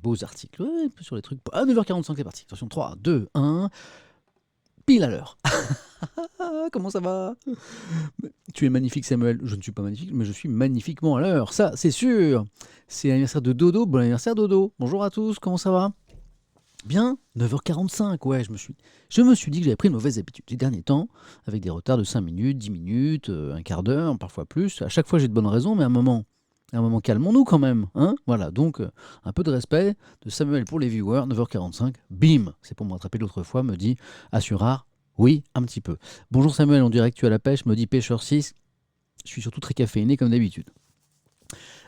beaux articles. Ouais, un peu sur les trucs. À 9h45, c'est parti. Attention, 3, 2, 1. Pile à l'heure. Comment ça va? Tu es magnifique, Samuel. Je ne suis pas magnifique, mais je suis magnifiquement à l'heure. Ça, c'est sûr. C'est l'anniversaire de Dodo. Bon anniversaire, Dodo. Bonjour à tous. Comment ça va? Bien, 9h45, ouais, je me suis dit que j'avais pris une mauvaise habitude ces derniers temps, avec des retards de 5 minutes, 10 minutes, un quart d'heure, parfois plus. À chaque fois, j'ai de bonnes raisons, mais à un moment, calmons-nous quand même, hein. Voilà, donc, un peu de respect de Samuel pour les viewers, 9h45, bim, c'est pour me rattraper l'autre fois, me dit Assurard, oui, un petit peu. Bonjour Samuel, on dirait que tu as la pêche, me dit Pêcheur 6, je suis surtout très caféiné comme d'habitude.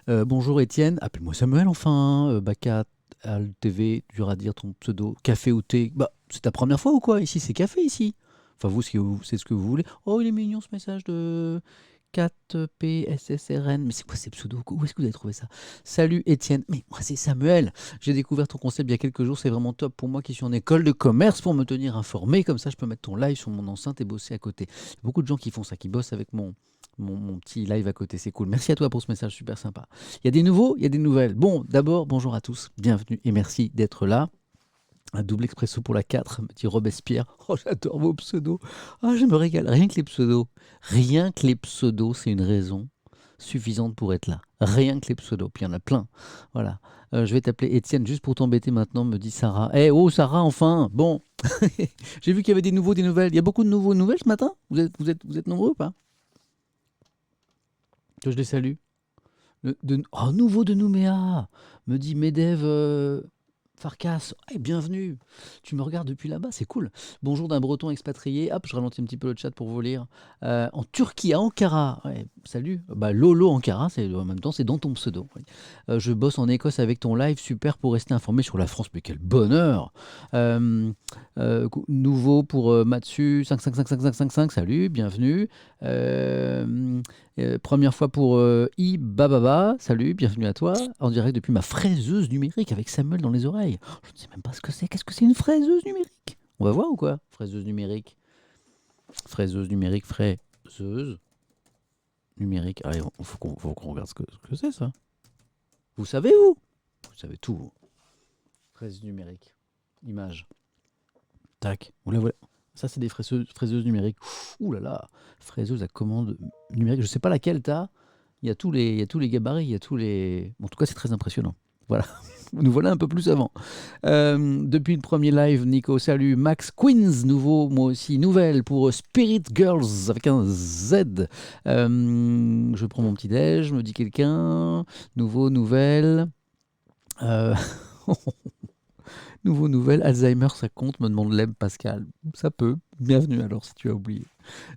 Bonjour Étienne, appelle-moi Samuel enfin, Bacat, Al TV, dur à dire ton pseudo, café ou thé, bah c'est ta première fois ou quoi? Ici c'est café ici. Enfin vous, c'est ce que vous voulez. Oh il est mignon ce message de 4PSSRN, mais c'est quoi ces pseudos? Où est-ce que vous avez trouvé ça? Salut Étienne, mais moi c'est Samuel. J'ai découvert ton concept il y a quelques jours, c'est vraiment top pour moi qui suis en école de commerce pour me tenir informé, comme ça je peux mettre ton live sur mon enceinte et bosser à côté. Il y a beaucoup de gens qui font ça, qui bossent avec mon petit live à côté, c'est cool. Merci à toi pour ce message super sympa. Il y a des nouveaux, il y a des nouvelles. Bon, d'abord, bonjour à tous, bienvenue et merci d'être là. Un double expresso pour la 4, me dit Robespierre. Oh, j'adore vos pseudos. Ah, je me régale. Rien que les pseudos. Rien que les pseudos, c'est une raison suffisante pour être là. Rien que les pseudos. Puis il y en a plein. Voilà. Je vais t'appeler Étienne juste pour t'embêter maintenant, me dit Sarah. Eh oh, Sarah, enfin. Bon. J'ai vu qu'il y avait des nouveaux, des nouvelles. Il y a beaucoup de nouveaux nouvelles ce matin. Vous êtes nombreux ou pas? Que je les salue. Oh, nouveau de Nouméa, me dit Medev Farkas. Hey, bienvenue. Tu me regardes depuis là-bas, c'est cool. Bonjour d'un breton expatrié. Hop, je ralentis un petit peu le chat pour vous lire. En Turquie, à Ankara. Ouais, salut. Bah, Lolo Ankara, en même temps, c'est dans ton pseudo. Oui. Je bosse en Écosse avec ton live, super pour rester informé sur la France. Mais quel bonheur. Nouveau pour Matsu 555555. Salut, bienvenue. Première fois pour Ibababa, salut, bienvenue à toi, en direct depuis ma fraiseuse numérique avec Samuel dans les oreilles. Je ne sais même pas ce que c'est, qu'est-ce que c'est une fraiseuse numérique? On va voir ou quoi? Fraiseuse numérique, fraiseuse numérique. Allez, faut qu'on regarde ce que c'est ça. Vous savez vous? Vous savez tout. Vous. Fraiseuse numérique, image, tac, vous la voilà. Ça c'est des fraiseuses numériques. Ouh là là, fraiseuse à commande numérique, je sais pas laquelle t'as. Il y a tous les gabarits, il y a tous les. Bon, en tout cas, c'est très impressionnant. Voilà. Nous voilà un peu plus avant. Depuis le premier live, Nico, salut. Max Queens, nouveau, moi aussi. Nouvelle pour Spirit Girls avec un Z. Je prends mon petit déj, me dit quelqu'un. Nouveau, nouvelle. Euh, Nouveau, nouvelle. Alzheimer, ça compte, me demande Leb Pascal. Ça peut. Bienvenue alors si tu as oublié.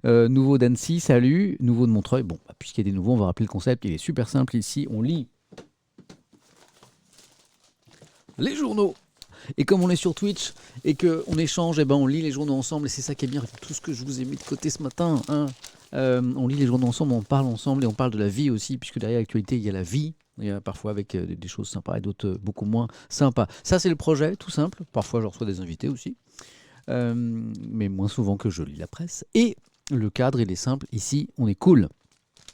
Nouveau d'Annecy, salut. Nouveau de Montreuil. Bon, bah, puisqu'il y a des nouveaux, on va rappeler le concept. Il est super simple ici. On lit les journaux. Et comme on est sur Twitch et qu'on échange, eh ben on lit les journaux ensemble. Et c'est ça qui est bien. Tout ce que je vous ai mis de côté ce matin. Hein. On lit les journaux ensemble, on parle ensemble et on parle de la vie aussi, puisque derrière l'actualité, il y a la vie. Il y a parfois avec des choses sympas et d'autres beaucoup moins sympas. Ça, c'est le projet, tout simple. Parfois, je reçois des invités aussi. Mais moins souvent que je lis la presse. Et le cadre, il est simple. Ici, on est cool.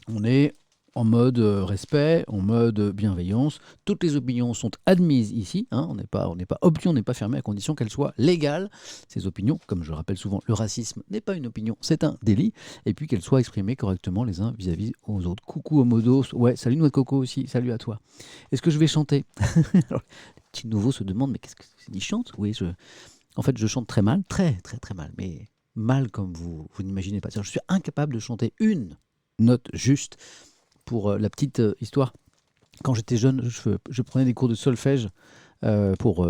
On est en mode respect, en mode bienveillance. Toutes les opinions sont admises ici. Hein. On n'est pas opinion, on n'est pas fermé à condition qu'elles soient légales. Ces opinions, comme je rappelle souvent, le racisme n'est pas une opinion, c'est un délit. Et puis qu'elles soient exprimées correctement les uns vis-à-vis aux autres. Coucou Homodos. Ouais, salut Noix de Coco aussi. Salut à toi. Est-ce que je vais chanter? Alors, les petits nouveaux se demandent, mais qu'est-ce que c'est? Ils chantent? Oui, en fait, je chante très mal, très très très mal, mais mal comme vous n'imaginez pas. C'est-à-dire, je suis incapable de chanter une note juste. Pour la petite histoire, quand j'étais jeune, je prenais des cours de solfège pour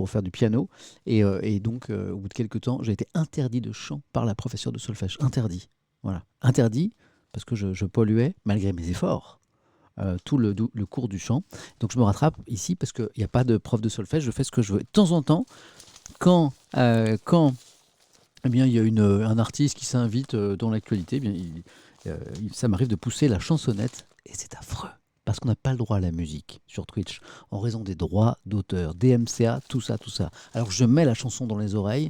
faire du piano. Et donc, au bout de quelques temps, j'ai été interdit de chant par la professeure de solfège. Interdit. Voilà. Interdit parce que je polluais, malgré mes efforts, tout le cours du chant. Donc, je me rattrape ici parce qu'il n'y a pas de prof de solfège. Je fais ce que je veux. De temps en temps, quand eh bien, il y a un artiste qui s'invite dans l'actualité, eh bien, ça m'arrive de pousser la chansonnette et c'est affreux. Parce qu'on n'a pas le droit à la musique sur Twitch, en raison des droits d'auteur, DMCA, tout ça, tout ça. Alors je mets la chanson dans les oreilles,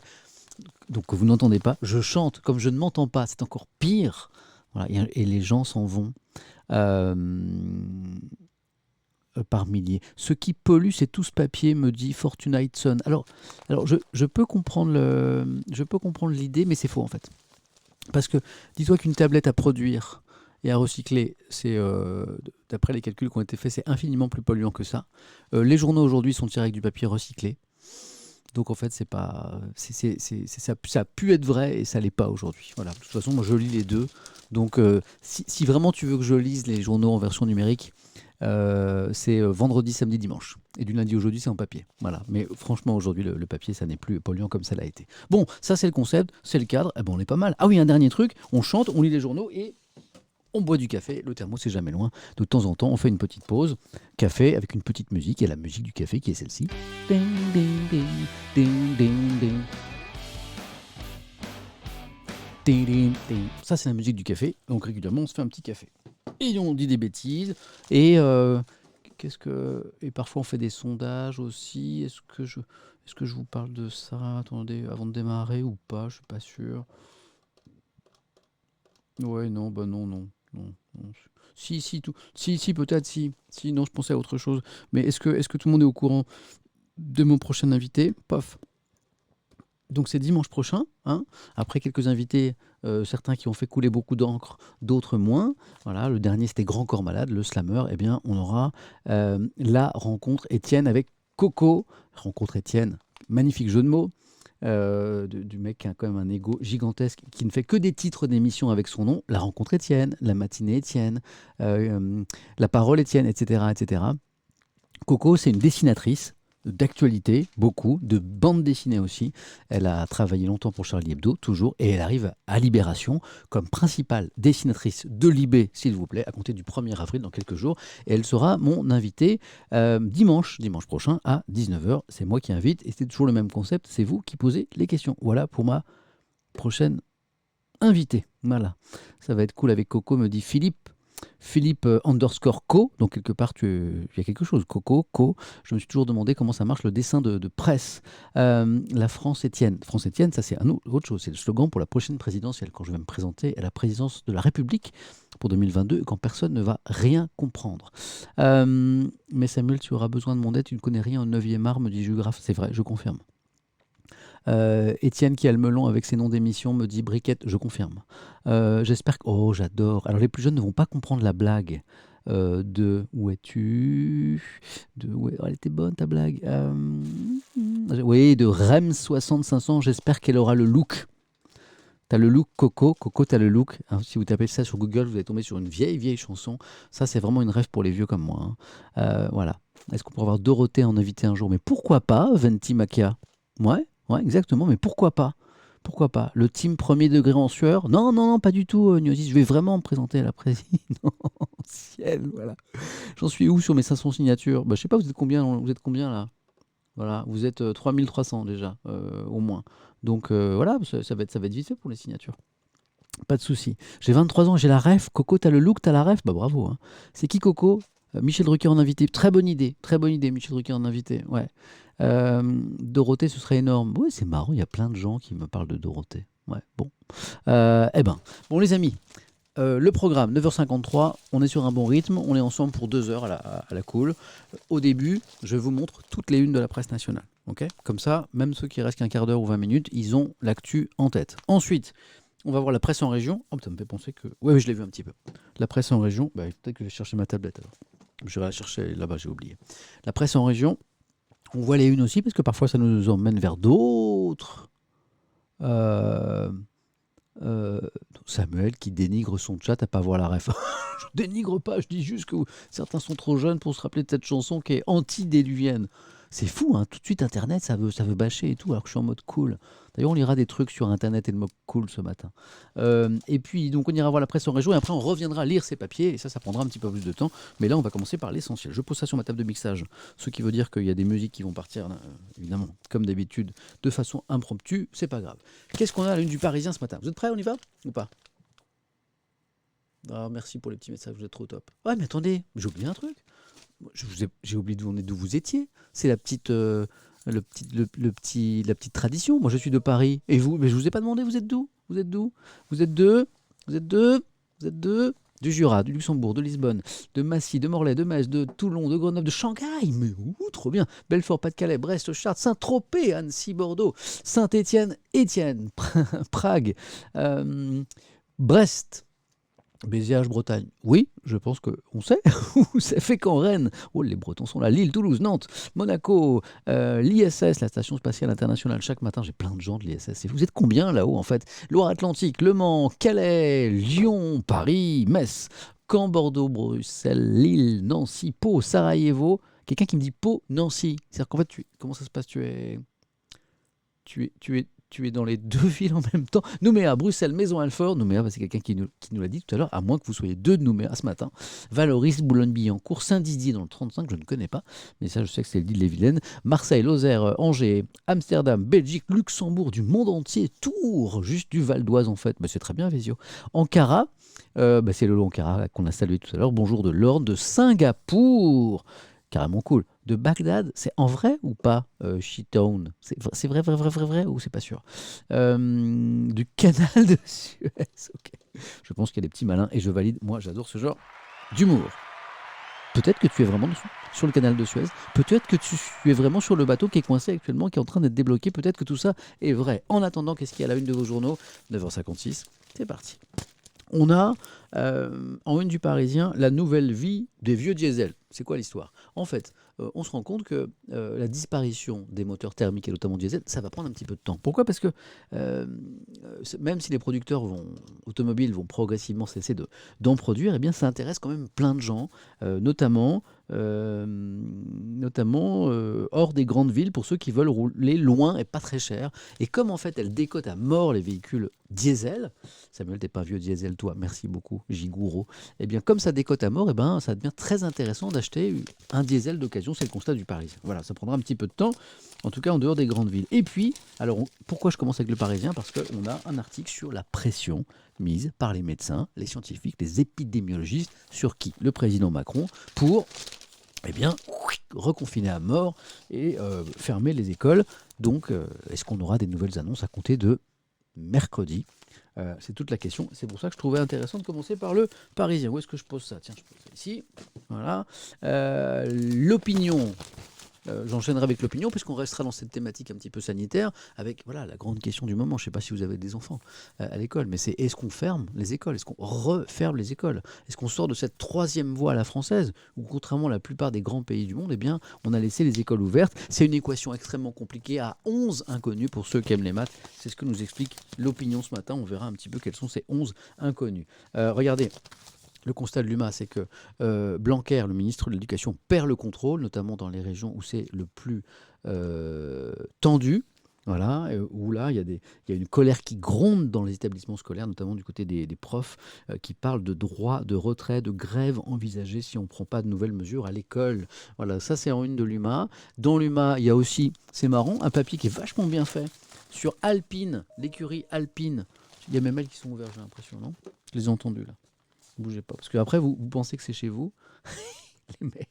donc que vous n'entendez pas, je chante comme je ne m'entends pas, c'est encore pire. Voilà, et les gens s'en vont. Euh, par milliers. Ce qui pollue, c'est tout ce papier, me dit Fortunate Son. Alors je peux comprendre l'idée, mais c'est faux en fait. Parce que dis-toi qu'une tablette à produire et à recycler, d'après les calculs qui ont été faits, c'est infiniment plus polluant que ça. Les journaux aujourd'hui sont tirés avec du papier recyclé. Donc en fait, c'est pas, ça a pu être vrai et ça l'est pas aujourd'hui. Voilà. De toute façon, moi je lis les deux. Donc si vraiment tu veux que je lise les journaux en version numérique, c'est vendredi, samedi, dimanche. Et du lundi au jeudi, c'est en papier. Voilà. Mais franchement, aujourd'hui, le papier, ça n'est plus polluant comme ça l'a été. Bon, ça c'est le concept, c'est le cadre. Eh ben, on est pas mal. Ah oui, un dernier truc, on chante, on lit les journaux et on boit du café. Le thermos, c'est jamais loin. De temps en temps, on fait une petite pause. Café avec une petite musique. Et la musique du café qui est celle-ci. Ding, ding, ding, ding, ding, ding. Ding, ding, ding. Ça, c'est la musique du café. Donc régulièrement, on se fait un petit café. Et on dit des bêtises. Et et parfois, on fait des sondages aussi. Est-ce que je vous parle de ça? Attendez, avant de démarrer ou pas? Je suis pas sûr. Ouais, non, bah non, non, non, non. Si, peut-être, si, non, je pensais à autre chose. Mais est-ce que tout le monde est au courant de mon prochain invité? Paf. Donc c'est dimanche prochain, hein, après quelques invités, certains qui ont fait couler beaucoup d'encre, d'autres moins. Voilà, le dernier c'était Grand Corps Malade, le slammer. Eh bien, on aura la rencontre Étienne avec Coco. Rencontre Étienne, magnifique jeu de mots. Du mec qui a quand même un ego gigantesque, qui ne fait que des titres d'émissions avec son nom. La rencontre Étienne, la matinée Étienne, la parole Étienne, etc., etc. Coco, c'est une dessinatrice d'actualité, beaucoup, de bande dessinée aussi. Elle a travaillé longtemps pour Charlie Hebdo, toujours, et elle arrive à Libération comme principale dessinatrice de Libé, s'il vous plaît, à compter du 1er avril, dans quelques jours. Et elle sera mon invitée dimanche prochain à 19h. C'est moi qui invite, et c'est toujours le même concept, c'est vous qui posez les questions. Voilà pour ma prochaine invitée. Voilà, ça va être cool avec Coco, me dit Philippe. Philippe underscore Co, donc quelque part il y a quelque chose, Coco, Co. Je me suis toujours demandé comment ça marche le dessin de presse. La France Étienne. France Étienne, ça c'est autre chose, c'est le slogan pour la prochaine présidentielle, quand je vais me présenter à la présidence de la République pour 2022 et quand personne ne va rien comprendre. Mais Samuel, tu auras besoin de mon aide, tu ne connais rien au 9e art, me dit Jules Graff. C'est vrai, je confirme. Étienne qui a le melon avec ses noms d'émission me dit briquette, je confirme. J'espère que... Oh, j'adore. Alors les plus jeunes ne vont pas comprendre la blague de où es-tu Oh, elle était bonne ta blague. Oui, de Rem 6500, j'espère qu'elle aura le look. T'as le look Coco, Coco t'as le look. Hein, si vous tapez ça sur Google, vous allez tomber sur une vieille chanson. Ça, c'est vraiment une rêve pour les vieux comme moi. Hein. Voilà. Est-ce qu'on pourrait avoir Dorothée en invité un jour? Mais pourquoi pas, Venti Macchia? Ouais, ouais, exactement, mais pourquoi pas? Pourquoi pas? Le team premier degré en sueur? Non, non, non, pas du tout, Gnosis. Je vais vraiment me présenter à la présidentielle. Voilà. J'en suis où sur mes 500 signatures? Bah, je sais pas, vous êtes combien là? Voilà, vous êtes 3300 déjà, au moins. Donc voilà, ça va être vite fait pour les signatures. Pas de souci. J'ai 23 ans, j'ai la ref. Coco, t'as le look, t'as la ref? Bah bravo. Hein. C'est qui Coco? Michel Drucker en invité. Très bonne idée, Michel Drucker en invité. Ouais. Dorothée, ce serait énorme. Oui, c'est marrant, il y a plein de gens qui me parlent de Dorothée. Ouais, bon. Eh ben, bon les amis, le programme, 9h53, on est sur un bon rythme, on est ensemble pour 2 heures à la cool. Au début, je vous montre toutes les unes de la presse nationale. Okay, comme ça, même ceux qui restent qu'un quart d'heure ou 20 minutes, ils ont l'actu en tête. Ensuite, on va voir la presse en région. Oh, ça me fait penser que... Oui, je l'ai vu un petit peu. La presse en région, bah, peut-être que je vais chercher ma tablette alors. Je vais la chercher là-bas, j'ai oublié. La presse en région, on voit les unes aussi, parce que parfois ça nous emmène vers d'autres. Samuel qui dénigre son chat à pas voir la ref. Je dénigre pas, je dis juste que certains sont trop jeunes pour se rappeler de cette chanson qui est anti-déluvienne. C'est fou, hein, tout de suite Internet, ça veut bâcher et tout, alors que je suis en mode cool. D'ailleurs, on lira des trucs sur Internet et le mode cool ce matin. Et puis, donc, on ira voir la presse en région et après, on reviendra lire ces papiers et ça prendra un petit peu plus de temps. Mais là, on va commencer par l'essentiel. Je pose ça sur ma table de mixage, ce qui veut dire qu'il y a des musiques qui vont partir, évidemment, comme d'habitude, de façon impromptue. C'est pas grave. Qu'est-ce qu'on a à la une du Parisien ce matin? Vous êtes prêts, on y va ou pas? Ah, merci pour les petits messages, vous êtes trop top. Ouais, mais attendez, j'ai oublié un truc. J'ai oublié d'où vous étiez. C'est la petite, la petite tradition. Moi, je suis de Paris. Et vous? Mais je vous ai pas demandé, vous êtes d'où? Vous êtes d'où? Vous êtes deux? Vous êtes deux? Vous êtes deux? du Jura, du Luxembourg, de Lisbonne, de Massy, de Morlaix, de Metz, de Toulon, de Grenoble, de Shanghai, mais où, trop bien, Belfort, Pas-de-Calais, Brest, Chartres, Saint-Tropez, Annecy, Bordeaux, Saint-Étienne, Étienne, Prague, Brest, Béziers, Bretagne. Oui, je pense qu'on sait où c'est fait qu'en Rennes. Oh, les Bretons sont là. Lille, Toulouse, Nantes, Monaco, l'ISS, la Station Spatiale Internationale. Chaque matin, j'ai plein de gens de l'ISS. Et vous êtes combien là-haut en fait? Loire-Atlantique, Le Mans, Calais, Lyon, Paris, Metz, Caen, Bordeaux, Bruxelles, Lille, Nancy, Pau, Sarajevo. Quelqu'un qui me dit Pau, Nancy. C'est-à-dire qu'en fait, comment ça se passe? Tu es dans les deux villes en même temps. Nouméa, Bruxelles, Maison-Alfort. Nouméa, c'est quelqu'un qui nous l'a dit tout à l'heure, à moins que vous soyez deux de Nouméa ce matin. Valoris, Boulogne-Billancourt, Saint-Didier dans le 35, je ne connais pas, mais ça, je sais que c'est le dit de l'Ille-et-Vilaine. Marseille, Lozère, Angers, Amsterdam, Belgique, Luxembourg, du monde entier, Tours, juste du Val d'Oise en fait. Mais c'est très bien, Vésio. Ankara, c'est Lolo Ankara qu'on a salué tout à l'heure. Bonjour de Lorne, de Singapour. Carrément cool. De Bagdad, c'est en vrai ou pas Shitown? C'est vrai ou c'est pas sûr? Du canal de Suez, ok. Je pense qu'il y a des petits malins et je valide. Moi, j'adore ce genre d'humour. Peut-être que tu es vraiment sur le canal de Suez. Peut-être que tu es vraiment sur le bateau qui est coincé actuellement, qui est en train d'être débloqué. Peut-être que tout ça est vrai. En attendant, qu'est-ce qu'il y a à la une de vos journaux? 9h56, c'est parti. On a en une du Parisien la nouvelle vie des vieux diesels. C'est quoi l'histoire? En fait, on se rend compte que la disparition des moteurs thermiques et notamment diesel, ça va prendre un petit peu de temps. Pourquoi? Parce que même si les producteurs automobiles vont progressivement cesser d'en produire, eh bien, ça intéresse quand même plein de gens, notamment hors des grandes villes pour ceux qui veulent rouler loin et pas très cher. Et comme en fait elle décote à mort les véhicules diesel, Samuel, t'es pas vieux diesel toi, merci beaucoup Gigouro, et bien comme ça décote à mort, et ben ça devient très intéressant d'acheter un diesel d'occasion, c'est le constat du Parisien. Voilà, ça prendra un petit peu de temps, en tout cas en dehors des grandes villes. Et puis, alors pourquoi je commence avec le Parisien? Parce qu'on a un article sur la pression mise par les médecins, les scientifiques, les épidémiologistes, sur qui? Le président Macron, pour reconfiner à mort et fermer les écoles. Donc, est-ce qu'on aura des nouvelles annonces à compter de mercredi? C'est toute la question. C'est pour ça que je trouvais intéressant de commencer par le Parisien. Où est-ce que je pose ça? Tiens, je pose ça ici. Voilà. L'opinion. J'enchaînerai avec l'opinion, puisqu'on restera dans cette thématique un petit peu sanitaire, avec voilà, la grande question du moment. Je ne sais pas si vous avez des enfants à l'école, mais c'est est-ce qu'on ferme les écoles? Est-ce qu'on referme les écoles? Est-ce qu'on sort de cette troisième voie à la française, où contrairement à la plupart des grands pays du monde, eh bien, on a laissé les écoles ouvertes? C'est une équation extrêmement compliquée, à 11 inconnus pour ceux qui aiment les maths. C'est ce que nous explique l'opinion ce matin. On verra un petit peu quels sont ces 11 inconnus. Regardez. Le constat de l'UMA, c'est que Blanquer, le ministre de l'Éducation, perd le contrôle, notamment dans les régions où c'est le plus tendu. Voilà, où là, il y a une colère qui gronde dans les établissements scolaires, notamment du côté des profs, qui parlent de droit de retrait, de grève envisagée si on ne prend pas de nouvelles mesures à l'école. Voilà, ça c'est en une de l'UMA. Dans l'UMA, il y a aussi, c'est marrant, un papier qui est vachement bien fait sur Alpine, l'écurie Alpine. Il y a même elles qui sont ouvertes, j'ai l'impression, non? Je les ai entendues là. Bougez pas, parce que après vous pensez que c'est chez vous, les mails,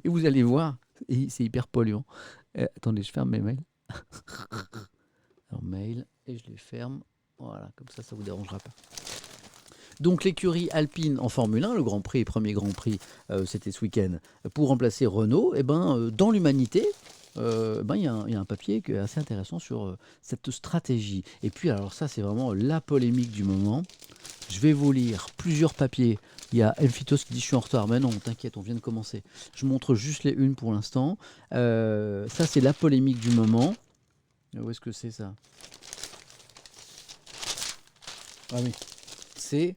et vous allez voir, et c'est hyper polluant. Attendez, je ferme mes mails. Alors mail, et je les ferme, voilà, comme ça vous dérangera pas. Donc l'écurie Alpine en Formule 1, le Grand Prix, premier Grand Prix, c'était ce week-end, pour remplacer Renault, et dans l'humanité, il y a un papier qui est assez intéressant sur cette stratégie. Et puis alors ça c'est vraiment la polémique du moment. Je vais vous lire plusieurs papiers. Il y a Emphitos qui dit je suis en retard. Mais non, t'inquiète, on vient de commencer. Je montre juste les unes pour l'instant. Ça c'est la polémique du moment. Où est-ce que c'est ça? Ah oui, c'est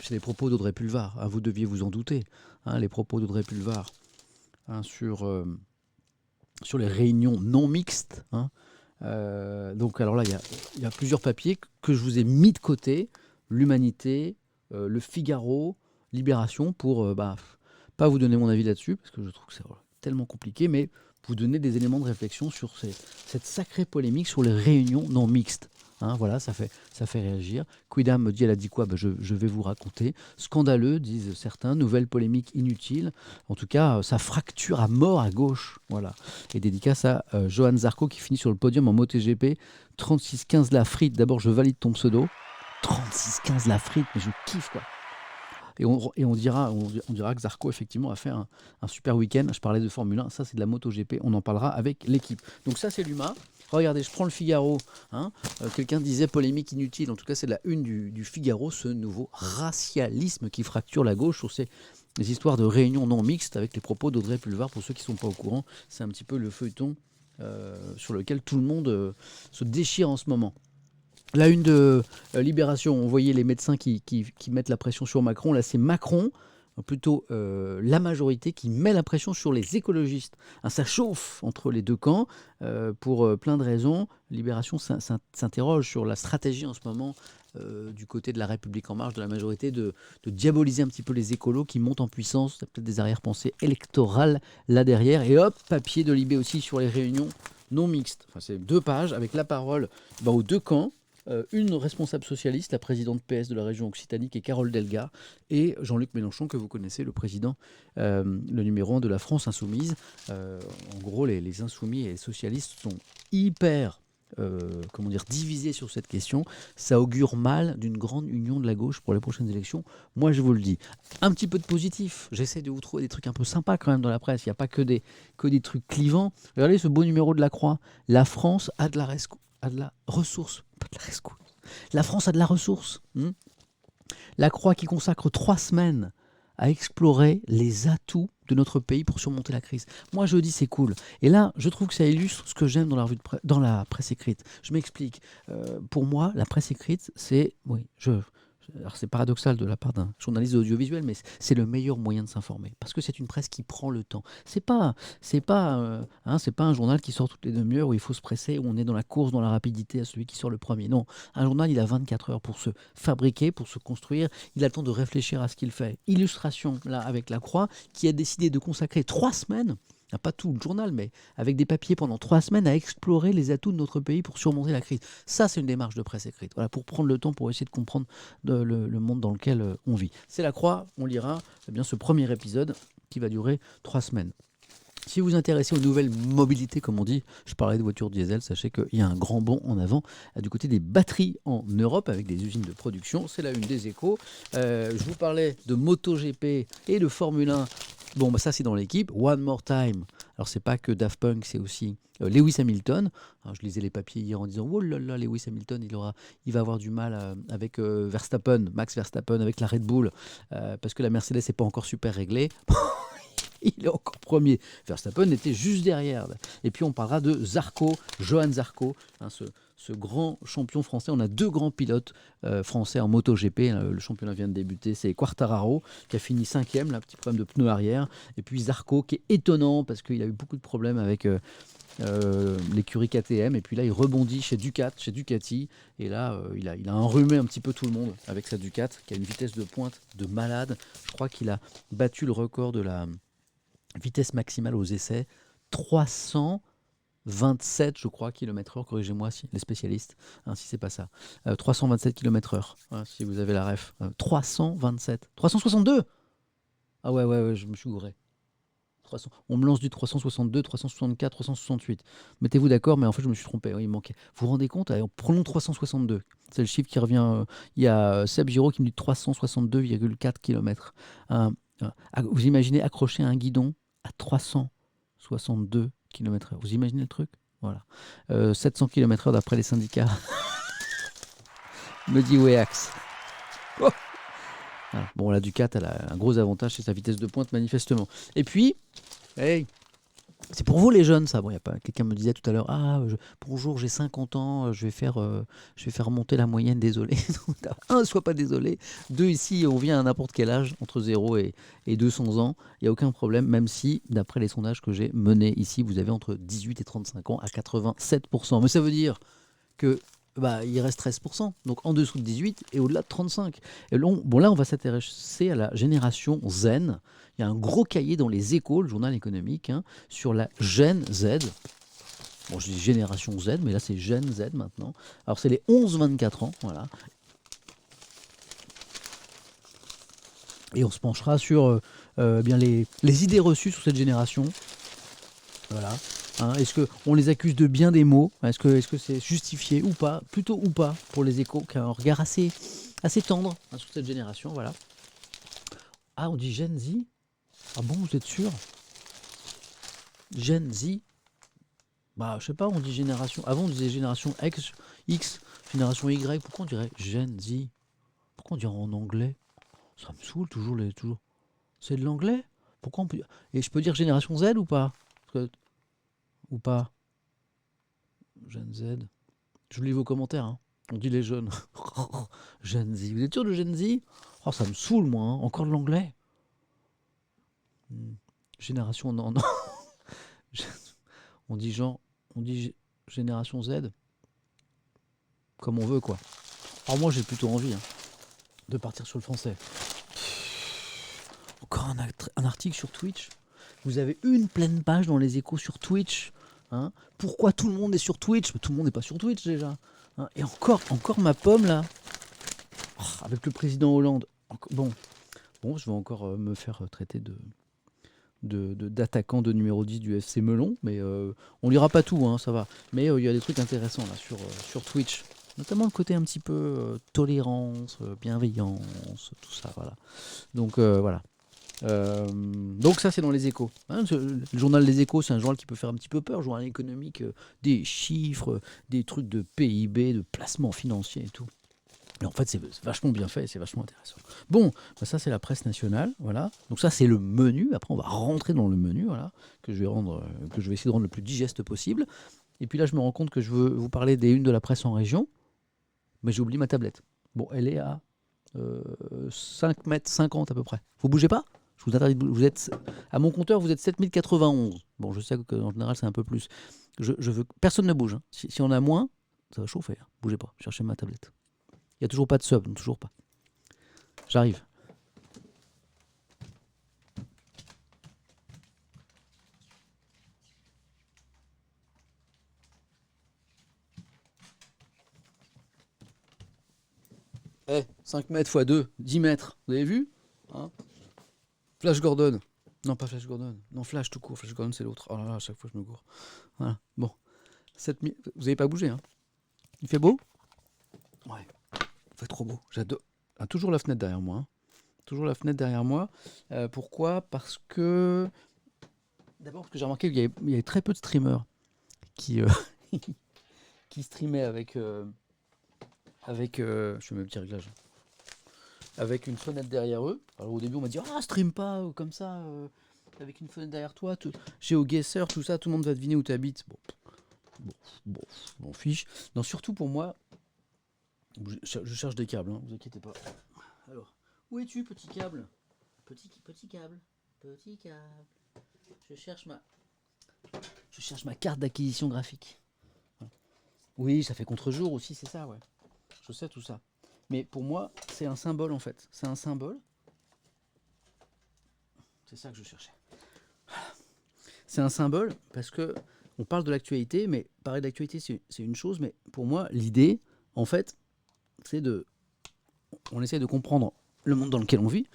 les propos d'Audrey Pulvar. Vous deviez vous en douter. Les propos d'Audrey Pulvar sur les réunions non mixtes. Donc alors là, il y a plusieurs papiers que je vous ai mis de côté. L'Humanité, le Figaro, Libération, pour pas vous donner mon avis là-dessus, parce que je trouve que c'est tellement compliqué, mais vous donner des éléments de réflexion sur cette sacrée polémique sur les réunions non mixtes. Voilà, ça fait réagir. Quidam me dit, elle a dit quoi? Je vais vous raconter. Scandaleux, disent certains. Nouvelle polémique inutile. En tout cas, ça fracture à mort à gauche. Voilà. Et dédicace à Johan Zarco qui finit sur le podium en MotoGP. 36-15 la frite. D'abord, je valide ton pseudo. 36-15 la frite, mais je kiffe quoi. Et on dira que Zarco, effectivement, a fait un super week-end. Je parlais de Formule 1, ça c'est de la MotoGP, on en parlera avec l'équipe. Donc ça c'est l'UMA. Regardez, je prends le Figaro. Quelqu'un disait polémique inutile. En tout cas, c'est la une du Figaro, ce nouveau racialisme qui fracture la gauche sur ces histoires de réunions non mixtes avec les propos d'Audrey Pulvar. Pour ceux qui ne sont pas au courant, c'est un petit peu le feuilleton sur lequel tout le monde se déchire en ce moment. La une de Libération, on voyait les médecins qui mettent la pression sur Macron. Là, c'est Macron, plutôt la majorité, qui met la pression sur les écologistes. Ça chauffe entre les deux camps pour plein de raisons. Libération s'interroge sur la stratégie en ce moment du côté de la République En Marche, de la majorité, de diaboliser un petit peu les écolos qui montent en puissance. Il y a peut-être des arrière-pensées électorales là derrière. Et hop, papier de Libé aussi sur les réunions non mixtes. Enfin, c'est 2 pages avec la parole aux deux camps. Une responsable socialiste, la présidente PS de la région Occitanie, qui est Carole Delga, et Jean-Luc Mélenchon, que vous connaissez, le président, le numéro 1 de la France Insoumise. En gros, les insoumis et les socialistes sont hyper divisés sur cette question. Ça augure mal d'une grande union de la gauche pour les prochaines élections. Moi, je vous le dis. Un petit peu de positif. J'essaie de vous trouver des trucs un peu sympas quand même dans la presse. Il n'y a pas que des trucs clivants. Regardez ce beau numéro de La Croix. La France a de la ressource. Pas de la rescousse. La France a de la ressource. La Croix qui consacre 3 semaines à explorer les atouts de notre pays pour surmonter la crise. Moi, je dis c'est cool. Et là, je trouve que ça illustre ce que j'aime dans la presse écrite. Je m'explique. Pour moi, la presse écrite, c'est... Alors c'est paradoxal de la part d'un journaliste audiovisuel, mais c'est le meilleur moyen de s'informer, parce que c'est une presse qui prend le temps. C'est pas un journal qui sort toutes les demi-heures où il faut se presser, où on est dans la course, dans la rapidité à celui qui sort le premier. Non, un journal, il a 24 heures pour se fabriquer, pour se construire. Il a le temps de réfléchir à ce qu'il fait. Illustration là avec La Croix, qui a décidé de consacrer 3 semaines. Pas tout le journal, mais avec des papiers pendant 3 semaines à explorer les atouts de notre pays pour surmonter la crise. Ça, c'est une démarche de presse écrite. Voilà, pour prendre le temps, pour essayer de comprendre le monde dans lequel on vit. C'est La Croix, on lira ce premier épisode qui va durer 3 semaines. Si vous vous intéressez aux nouvelles mobilités, comme on dit, je parlais de voitures diesel, sachez qu'il y a un grand bond en avant du côté des batteries en Europe avec des usines de production. C'est la une des Échos. Je vous parlais de MotoGP et de Formule 1. Bon, ça c'est dans l'équipe. One More Time. Alors c'est pas que Daft Punk, c'est aussi Lewis Hamilton. Alors, je lisais les papiers hier en disant oh là là, Lewis Hamilton, il va avoir du mal avec Max Verstappen, avec la Red Bull, parce que la Mercedes n'est pas encore super réglée. Il est encore premier. Verstappen était juste derrière. Et puis on parlera de Zarco, Johan Zarco, ce grand champion français. On a 2 grands pilotes français en MotoGP. Le championnat vient de débuter. C'est Quartararo qui a fini 5e, un petit problème de pneu arrière. Et puis Zarco qui est étonnant parce qu'il a eu beaucoup de problèmes avec l'écurie KTM. Et puis là, il rebondit chez Ducati. Et là, il a enrhumé un petit peu tout le monde avec sa Ducat qui a une vitesse de pointe de malade. Je crois qu'il a battu le record de la vitesse maximale aux essais, 327, je crois, km/h. Corrigez-moi, les spécialistes, si c'est pas ça. 327 km/h, si vous avez la ref. 327. 362 Ah ouais, je me suis gouré. On me lance du 362, 364, 368. Mettez-vous d'accord, mais en fait, je me suis trompé. Il manquait. Vous vous rendez compte? Allez, prenons 362. C'est le chiffre qui revient. Il y a Seb Giraud qui me dit 362,4 km. Vous imaginez accrocher un guidon à 362 km/h. Vous imaginez le truc? Voilà. 700 km/h d'après les syndicats. Me dit Weax. Oh voilà. Bon, la Ducat, elle a un gros avantage, c'est sa vitesse de pointe, manifestement. Et puis, c'est pour vous les jeunes, ça. Bon, quelqu'un me disait tout à l'heure, bonjour, j'ai 50 ans, je vais faire monter la moyenne, désolé. 1, sois pas désolé. 2, ici, on vient à n'importe quel âge, entre 0 et 200 ans. Il n'y a aucun problème, même si, d'après les sondages que j'ai menés ici, vous avez entre 18 et 35 ans à 87%. Mais ça veut dire que il reste 13%, donc en dessous de 18 et au-delà de 35. Et là, on va s'intéresser à la génération Zen. Il y a un gros cahier dans les Échos, le journal économique, sur la Gen Z. Bon, je dis génération Z, mais là c'est Gen Z maintenant. Alors c'est les 11-24 ans, voilà. Et on se penchera sur les idées reçues sur cette génération. Voilà. Est-ce qu'on les accuse de bien des mots? Est-ce que c'est justifié ou pas? Plutôt ou pas pour les Échos, qui a un regard assez tendre sur cette génération. Voilà. Ah, on dit Gen Z? Ah bon, vous êtes sûr? Gen Z? Bah, je sais pas, on dit génération. Avant, on disait génération X, génération Y. Pourquoi on dirait Gen Z? Pourquoi on dirait en anglais? Ça me saoule toujours toujours. C'est de l'anglais? Pourquoi on peut. Et je peux dire génération Z ou pas? Ou pas? Gen Z. Je lis vos commentaires, hein. On dit les jeunes. Gen Z. Vous êtes sûr de Gen Z? Oh, ça me saoule, moi, hein. Encore de l'anglais. Hmm. Génération. Non, non. On dit genre. On dit génération Z. Comme on veut, quoi. Alors, moi, j'ai plutôt envie, hein, de partir sur le français. Encore un article sur Twitch. Vous avez une pleine page dans les échos sur Twitch. Hein. Pourquoi tout le monde est sur Twitch? Tout le monde n'est pas sur Twitch déjà. Hein. Et encore ma pomme là. Oh, avec le président Hollande. Bon, je vais encore me faire traiter d'attaquant de numéro 10 du FC Melon. Mais on lira pas tout, hein, ça va. Mais il y a des trucs intéressants là sur Twitch. Notamment le côté un petit peu tolérance, bienveillance, tout ça. Voilà. Donc voilà. Donc ça c'est dans les échos. Hein, le journal Les Échos, c'est un journal qui peut faire un petit peu peur, journal économique, des chiffres, des trucs de PIB, de placement financier et tout. Mais en fait c'est vachement bien fait et c'est vachement intéressant. Bon, bah ça c'est la presse nationale, voilà. Donc ça c'est le menu. Après on va rentrer dans le menu, voilà, que je vais essayer de rendre le plus digeste possible. Et puis là je me rends compte que je veux vous parler des unes de la presse en région, mais j'ai oublié ma tablette. Bon, elle est à 5 mètres 50 à peu près. Vous bougez pas? Je vous interdis de bouger. Vous êtes, à mon compteur, vous êtes 7091. Bon, je sais qu'en général, c'est un peu plus. Je veux que personne ne bouge. Hein. Si on a moins, ça va chauffer. Hein. Bougez pas. Cherchez ma tablette. Il n'y a toujours pas de sub. Non, toujours pas. J'arrive. Eh, 5 mètres x 2, 10 mètres. Vous avez vu, hein? Flash Gordon. Non, pas Flash Gordon. Non, Flash tout court. Flash Gordon, c'est l'autre. Oh là là, à chaque fois, je me gourre. Voilà. Bon. 7000. Vous n'avez pas bougé, hein? Il fait beau? Ouais. Il fait trop beau. J'adore. Ah, toujours la fenêtre derrière moi. Hein. Toujours la fenêtre derrière moi. Pourquoi? Parce que. D'abord, parce que j'ai remarqué qu'il y avait très peu de streamers qui, qui streamaient avec je fais mes petits réglages. Avec une fenêtre derrière eux. Alors au début, on m'a dit ah, stream pas comme ça, avec une fenêtre derrière toi. GeoGuessr, tout ça, tout le monde va deviner où tu habites. Bon, on fiche. Non, surtout pour moi, je cherche des câbles, hein, vous inquiétez pas. Alors, où es-tu, petit câble? Petit câble. Petit câble. Je cherche ma carte d'acquisition graphique. Oui, ça fait contre-jour aussi, c'est ça, ouais. Je sais tout ça. Mais pour moi, c'est un symbole en fait. C'est un symbole. C'est ça que je cherchais. C'est un symbole parce que on parle de l'actualité, mais parler d'actualité, c'est une chose. Mais pour moi, l'idée, en fait, c'est on essaie de comprendre le monde dans lequel on vit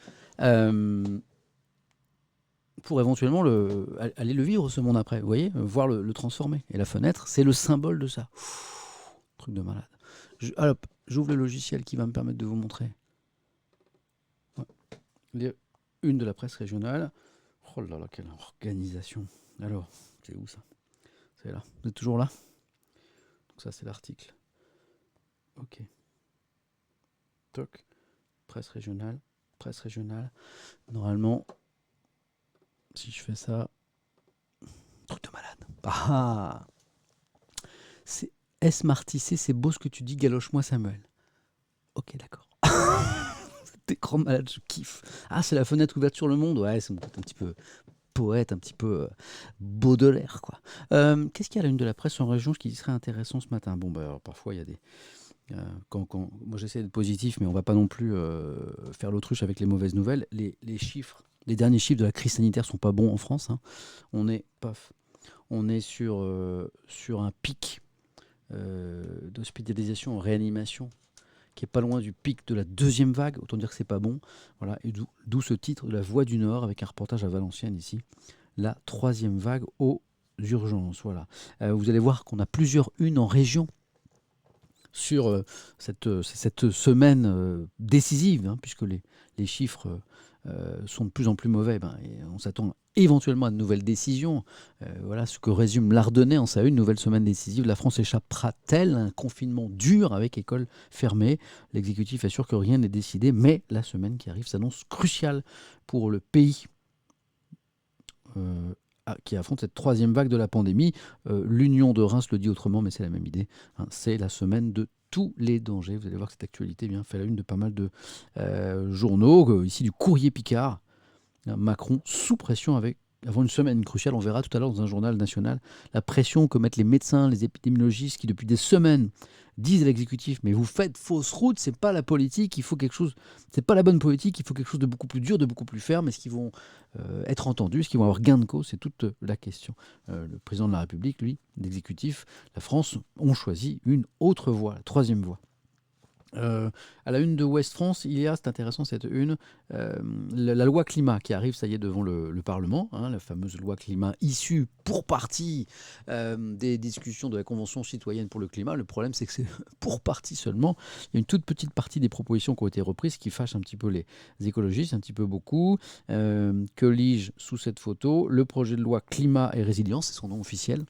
pour éventuellement aller le vivre ce monde après. Vous voyez, voir le transformer. Et la fenêtre, c'est le symbole de ça. Truc de malade. Alors, j'ouvre le logiciel qui va me permettre de vous montrer une de la presse régionale. Oh là là, quelle organisation. Alors, c'est où ça? C'est là. Vous êtes toujours là? Donc ça, c'est l'article. Ok. Toc. Presse régionale. Presse régionale. Normalement, si je fais ça... Truc de malade. Ah! C'est S. Marty, c'est beau ce que tu dis, galoche-moi Samuel. Ok, d'accord. Cet écran malade, je kiffe. Ah, c'est la fenêtre ouverte sur le monde. Ouais, c'est un petit peu poète, un petit peu Baudelaire, quoi. Qu'est-ce qu'il y a à la une de la presse en région qui serait intéressant ce matin? Bon, bah, alors, parfois, il y a des... moi, j'essaie d'être positif, mais on va pas non plus faire l'autruche avec les mauvaises nouvelles. Les chiffres, les derniers chiffres de la crise sanitaire sont pas bons en France. Hein. On est sur un pic d'hospitalisation en réanimation qui est pas loin du pic de la deuxième vague, autant dire que c'est pas bon. Voilà, et d'où ce titre de La Voix du Nord avec un reportage à Valenciennes ici, la troisième vague aux urgences. Voilà, vous allez voir qu'on a plusieurs unes en région sur cette semaine décisive, hein, puisque les chiffres sont de plus en plus mauvais, et on s'attend éventuellement à de nouvelles décisions. Voilà ce que résume l'Ardennais en sa une: nouvelle semaine décisive. La France échappera-t-elle à un confinement dur avec écoles fermées? L'exécutif assure que rien n'est décidé, mais la semaine qui arrive s'annonce cruciale pour le pays. Qui affronte cette troisième vague de la pandémie. L'Union de Reims le dit autrement, mais c'est la même idée. C'est la semaine de tous les dangers. Vous allez voir que cette actualité fait la une de pas mal de journaux, ici du Courrier Picard. Macron sous pression avant une semaine cruciale. On verra tout à l'heure dans un journal national la pression que mettent les médecins, les épidémiologistes qui depuis des semaines disent à l'exécutif: mais vous faites fausse route, c'est pas la politique, il faut quelque chose, c'est pas la bonne politique, il faut quelque chose de beaucoup plus dur, de beaucoup plus ferme. Est-ce qu'ils vont être entendus, est-ce qu'ils vont avoir gain de cause? C'est toute la question. Le président de la République, lui, l'exécutif, la France, ont choisi une autre voie, la troisième voie. À la une de Ouest France, il y a, c'est intéressant cette une, la loi climat qui arrive, ça y est, devant le Parlement, la fameuse loi climat issue pour partie des discussions de la Convention citoyenne pour le climat. Le problème, c'est que c'est pour partie seulement. Il y a une toute petite partie des propositions qui ont été reprises qui fâche un petit peu les écologistes, un petit peu beaucoup. Que lis-je sous cette photo? Le projet de loi climat et résilience, c'est son nom officiel.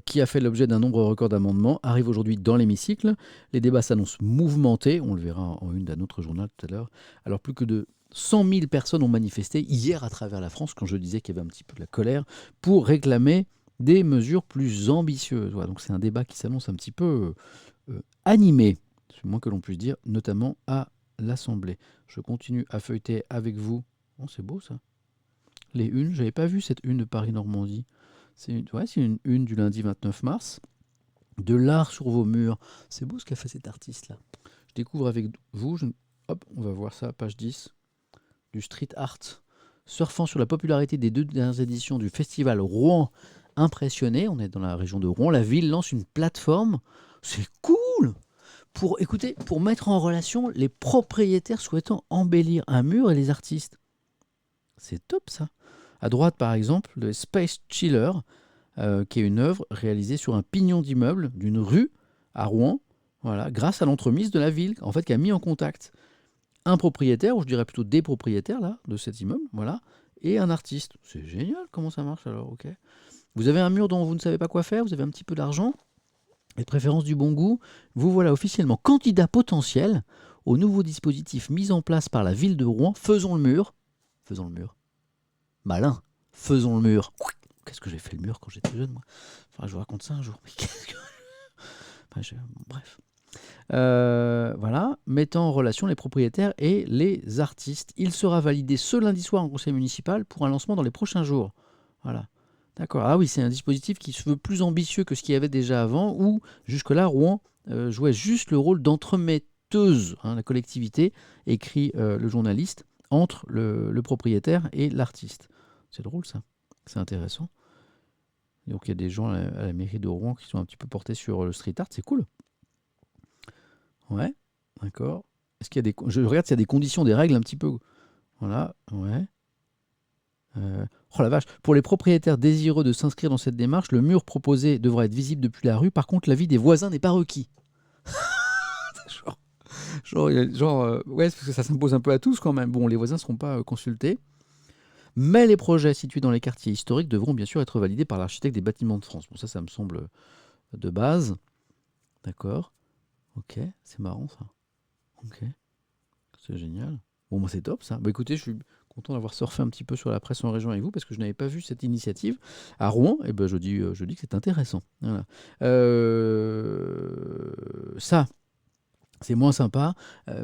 Qui a fait l'objet d'un nombre record d'amendements, arrive aujourd'hui dans l'hémicycle. Les débats s'annoncent mouvementés, on le verra en une d'un autre journal tout à l'heure. Alors plus que de 100 000 personnes ont manifesté hier à travers la France, quand je disais qu'il y avait un petit peu de la colère, pour réclamer des mesures plus ambitieuses. Voilà, donc c'est un débat qui s'annonce un petit peu animé, c'est le moins que l'on puisse dire, notamment à l'Assemblée. Je continue à feuilleter avec vous. Oh, c'est beau ça. Les unes, j'avais pas vu cette une de Paris-Normandie. C'est une une du lundi 29 mars. De l'art sur vos murs. C'est beau ce qu'a fait cet artiste-là. Je découvre avec vous, hop, on va voir ça, page 10, du street art. Surfant sur la popularité des 2 dernières éditions du festival Rouen Impressionné, on est dans la région de Rouen, la ville lance une plateforme. C'est cool pour mettre en relation les propriétaires souhaitant embellir un mur et les artistes. C'est top ça. À droite, par exemple, le Space Chiller, qui est une œuvre réalisée sur un pignon d'immeuble d'une rue à Rouen, voilà, grâce à l'entremise de la ville, en fait, qui a mis en contact un propriétaire, ou je dirais plutôt des propriétaires là, de cet immeuble, voilà, et un artiste. C'est génial, comment ça marche alors, ok. Vous avez un mur dont vous ne savez pas quoi faire, vous avez un petit peu d'argent, et de préférence du bon goût, vous voilà officiellement candidat potentiel au nouveau dispositif mis en place par la ville de Rouen. Faisons le mur. Malin, faisons le mur. Qu'est-ce que j'ai fait le mur quand j'étais jeune, moi? Enfin, je vous raconte ça un jour. Mais qu'est-ce que... Enfin, bref. Voilà, mettant en relation les propriétaires et les artistes. Il sera validé ce lundi soir en conseil municipal pour un lancement dans les prochains jours. Voilà. D'accord. Ah oui, c'est un dispositif qui se veut plus ambitieux que ce qu'il y avait déjà avant, où jusque-là, Rouen jouait juste le rôle d'entremetteuse, la collectivité, écrit le journaliste, entre le propriétaire et l'artiste. C'est drôle ça, c'est intéressant. Et donc il y a des gens à la mairie de Rouen qui sont un petit peu portés sur le street art, c'est cool. Ouais, d'accord. Est-ce qu'il y a je regarde s'il y a des conditions, des règles un petit peu. Voilà, ouais. Oh la vache, pour les propriétaires désireux de s'inscrire dans cette démarche, le mur proposé devra être visible depuis la rue. Par contre, l'avis des voisins n'est pas requis. Ouais, parce que ça s'impose un peu à tous quand même. Bon, les voisins ne seront pas consultés. Mais les projets situés dans les quartiers historiques devront bien sûr être validés par l'architecte des bâtiments de France. Bon, ça me semble de base. D'accord. Ok, c'est marrant ça. Ok, c'est génial. Bon, moi c'est top ça. Bah écoutez, je suis content d'avoir surfé un petit peu sur la presse en région avec vous parce que je n'avais pas vu cette initiative à Rouen. Et ben je dis que c'est intéressant. Voilà. Ça. C'est moins sympa,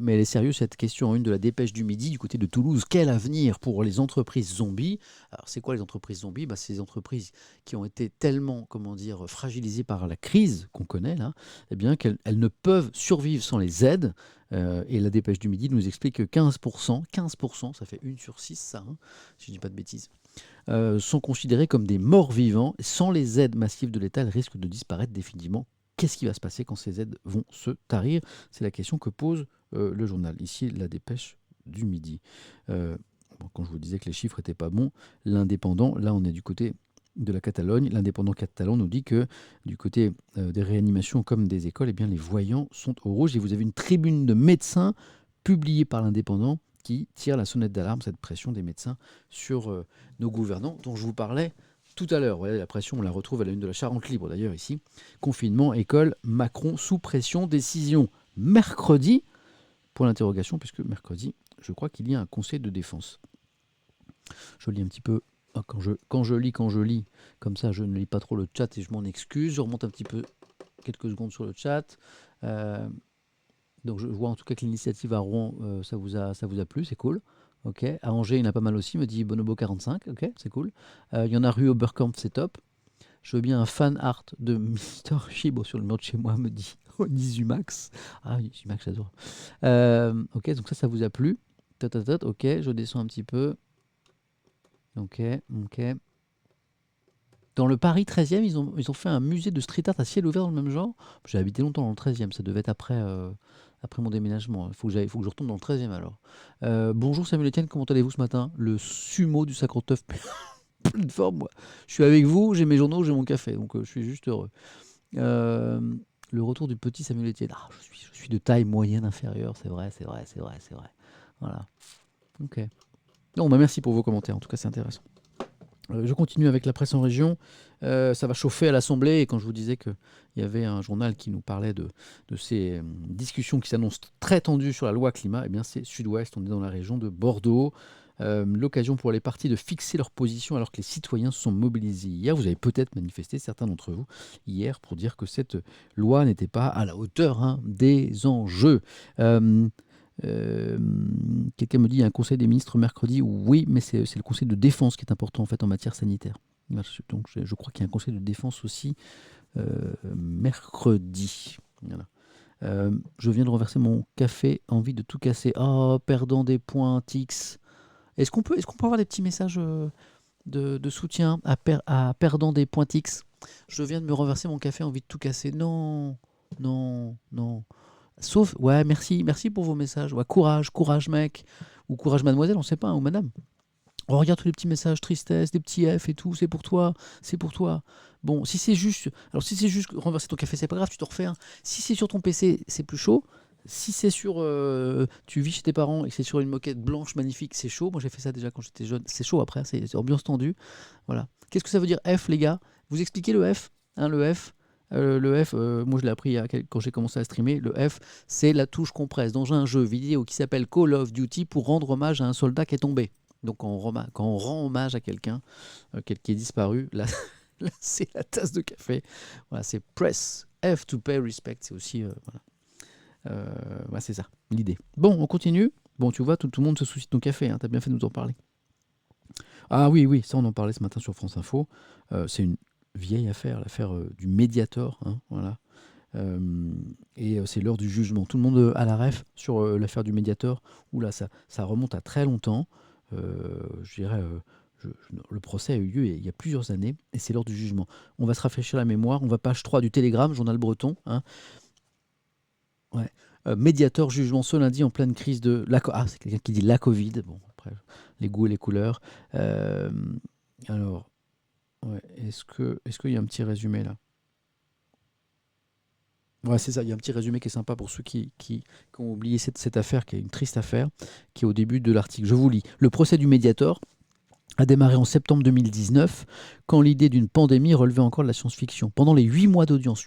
mais elle est sérieuse cette question en une de la Dépêche du Midi du côté de Toulouse. Quel avenir pour les entreprises zombies? Alors c'est quoi les entreprises zombies? C'est les entreprises qui ont été tellement, fragilisées par la crise qu'on connaît là, eh bien qu'elles ne peuvent survivre sans les aides. Et la Dépêche du Midi nous explique que 15%, ça fait 1 sur 6 ça, si je dis pas de bêtises, sont considérés comme des morts vivants. Sans les aides massives de l'État, elles risquent de disparaître définitivement. Qu'est-ce qui va se passer quand ces aides vont se tarir? C'est la question que pose le journal. Ici, la Dépêche du Midi. Quand je vous disais que les chiffres n'étaient pas bons, l'Indépendant, là on est du côté de la Catalogne, l'Indépendant catalan nous dit que du côté des réanimations comme des écoles, eh bien, les voyants sont au rouge. Et vous avez une tribune de médecins publiée par l'Indépendant qui tire la sonnette d'alarme, cette pression des médecins sur nos gouvernants, dont je vous parlais tout à l'heure. Voilà, la pression, on la retrouve à la une de la Charente Libre, d'ailleurs, ici. Confinement, école, Macron sous pression, décision mercredi, pour l'interrogation, puisque mercredi, je crois qu'il y a un conseil de défense. Je lis un petit peu, quand je lis, comme ça, je ne lis pas trop le chat et je m'en excuse. Je remonte un petit peu, quelques secondes sur le chat. Donc je vois en tout cas que l'initiative à Rouen, ça vous a plu, c'est cool. Ok. À Angers, il y en a pas mal aussi, me dit Bonobo 45. Ok, c'est cool. Il y en a rue Oberkampf, c'est top. Je veux bien un fan art de Mister Chibo sur le mur de chez moi, me dit Zumax. Ah oui, Zumax, j'adore. Ok, donc ça vous a plu. Ok, je descends un petit peu. Ok. Dans le Paris 13e, ils ont fait un musée de street art à ciel ouvert dans le même genre. J'ai habité longtemps dans le 13e, ça devait être après mon déménagement. Il faut que je retourne dans le 13e alors. Bonjour Samuel Etienne, comment allez-vous ce matin? Le sumo du sacre-teuf, pleine forme, moi. Je suis avec vous, j'ai mes journaux, j'ai mon café, donc je suis juste heureux. Le retour du petit Samuel Etienne. Ah, je suis de taille moyenne inférieure, c'est vrai. Voilà. Ok. Non, bah merci pour vos commentaires, en tout cas c'est intéressant. Je continue avec la presse en région. Ça va chauffer à l'Assemblée. Et quand je vous disais qu'il y avait un journal qui nous parlait de ces discussions qui s'annoncent très tendues sur la loi climat, eh bien c'est Sud-Ouest. On est dans la région de Bordeaux. L'occasion pour les partis de fixer leur position alors que les citoyens se sont mobilisés hier. Vous avez peut-être manifesté, certains d'entre vous, hier pour dire que cette loi n'était pas à la hauteur des enjeux. Quelqu'un me dit il y a un conseil des ministres mercredi. Oui, mais c'est le conseil de défense qui est important en fait en matière sanitaire. Donc je crois qu'il y a un conseil de défense aussi mercredi. Voilà. Je viens de renverser mon café, envie de tout casser. Oh, perdant des points, Tix. Est-ce qu'on peut avoir des petits messages de soutien à perdant des points Tix? Je viens de me renverser mon café, envie de tout casser. Non. Sauf, ouais, merci pour vos messages. Ouais, courage mec, ou courage mademoiselle, on sait pas, ou madame. On regarde tous les petits messages, tristesse, des petits F et tout, c'est pour toi. Bon, si c'est juste renverser ton café, c'est pas grave, tu te refais un. Si c'est sur ton PC, c'est plus chaud. Si c'est sur, tu vis chez tes parents et que c'est sur une moquette blanche magnifique, c'est chaud. Moi j'ai fait ça déjà quand j'étais jeune, c'est chaud après, c'est ambiance tendue. Voilà. Qu'est-ce que ça veut dire F les gars? Vous expliquez le F, le F. Moi je l'ai appris quand j'ai commencé à streamer. Le F, c'est la touche qu'on presse dans un jeu vidéo qui s'appelle Call of Duty pour rendre hommage à un soldat qui est tombé. Donc quand on rend hommage à quelqu'un qui est disparu, là, là, c'est la tasse de café. Voilà, c'est press F to pay respect. C'est aussi voilà, c'est ça l'idée. Bon, on continue. Bon, tu vois, tout le monde se soucie de ton café. T'as bien fait de nous en parler. Ah oui, ça on en parlait ce matin sur France Info. C'est une vieille affaire, l'affaire du Mediator, voilà. Et c'est l'heure du jugement. Tout le monde à la ref sur l'affaire du Mediator. Oula, ça remonte à très longtemps. Je dirais, le procès a eu lieu il y a plusieurs années, et c'est l'heure du jugement. On va se rafraîchir la mémoire. On va page 3 du Télégramme, journal breton. Ouais. Mediator, jugement ce lundi en pleine crise de la... Ah, c'est quelqu'un qui dit la Covid. Bon, après, les goûts et les couleurs. Alors... Ouais, est-ce qu'il y a un petit résumé là? Ouais, c'est ça, il y a un petit résumé qui est sympa pour ceux qui ont oublié cette affaire, qui est une triste affaire, qui est au début de l'article. Je vous lis. Le procès du Mediator a démarré en septembre 2019, quand l'idée d'une pandémie relevait encore de la science-fiction. Pendant les 8 mois d'audience,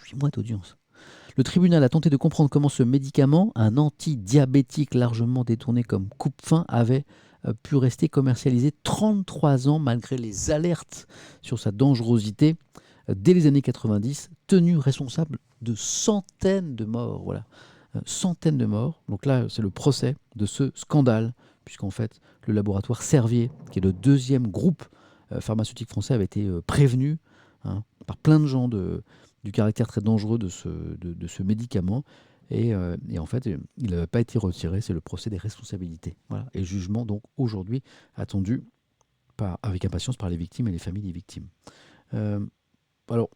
le tribunal a tenté de comprendre comment ce médicament, un antidiabétique largement détourné comme coupe-faim, avait pu rester commercialisé 33 ans malgré les alertes sur sa dangerosité dès les années 90, tenu responsable de centaines de morts. Voilà. Centaines de morts. Donc là, c'est le procès de ce scandale, puisqu'en fait, le laboratoire Servier, qui est le deuxième groupe pharmaceutique français, avait été prévenu par plein de gens du caractère très dangereux de ce médicament. Et en fait, il n'avait pas été retiré. C'est le procès des responsabilités. Voilà. Et jugement, donc, aujourd'hui, attendu avec impatience par les victimes et les familles des victimes. Alors,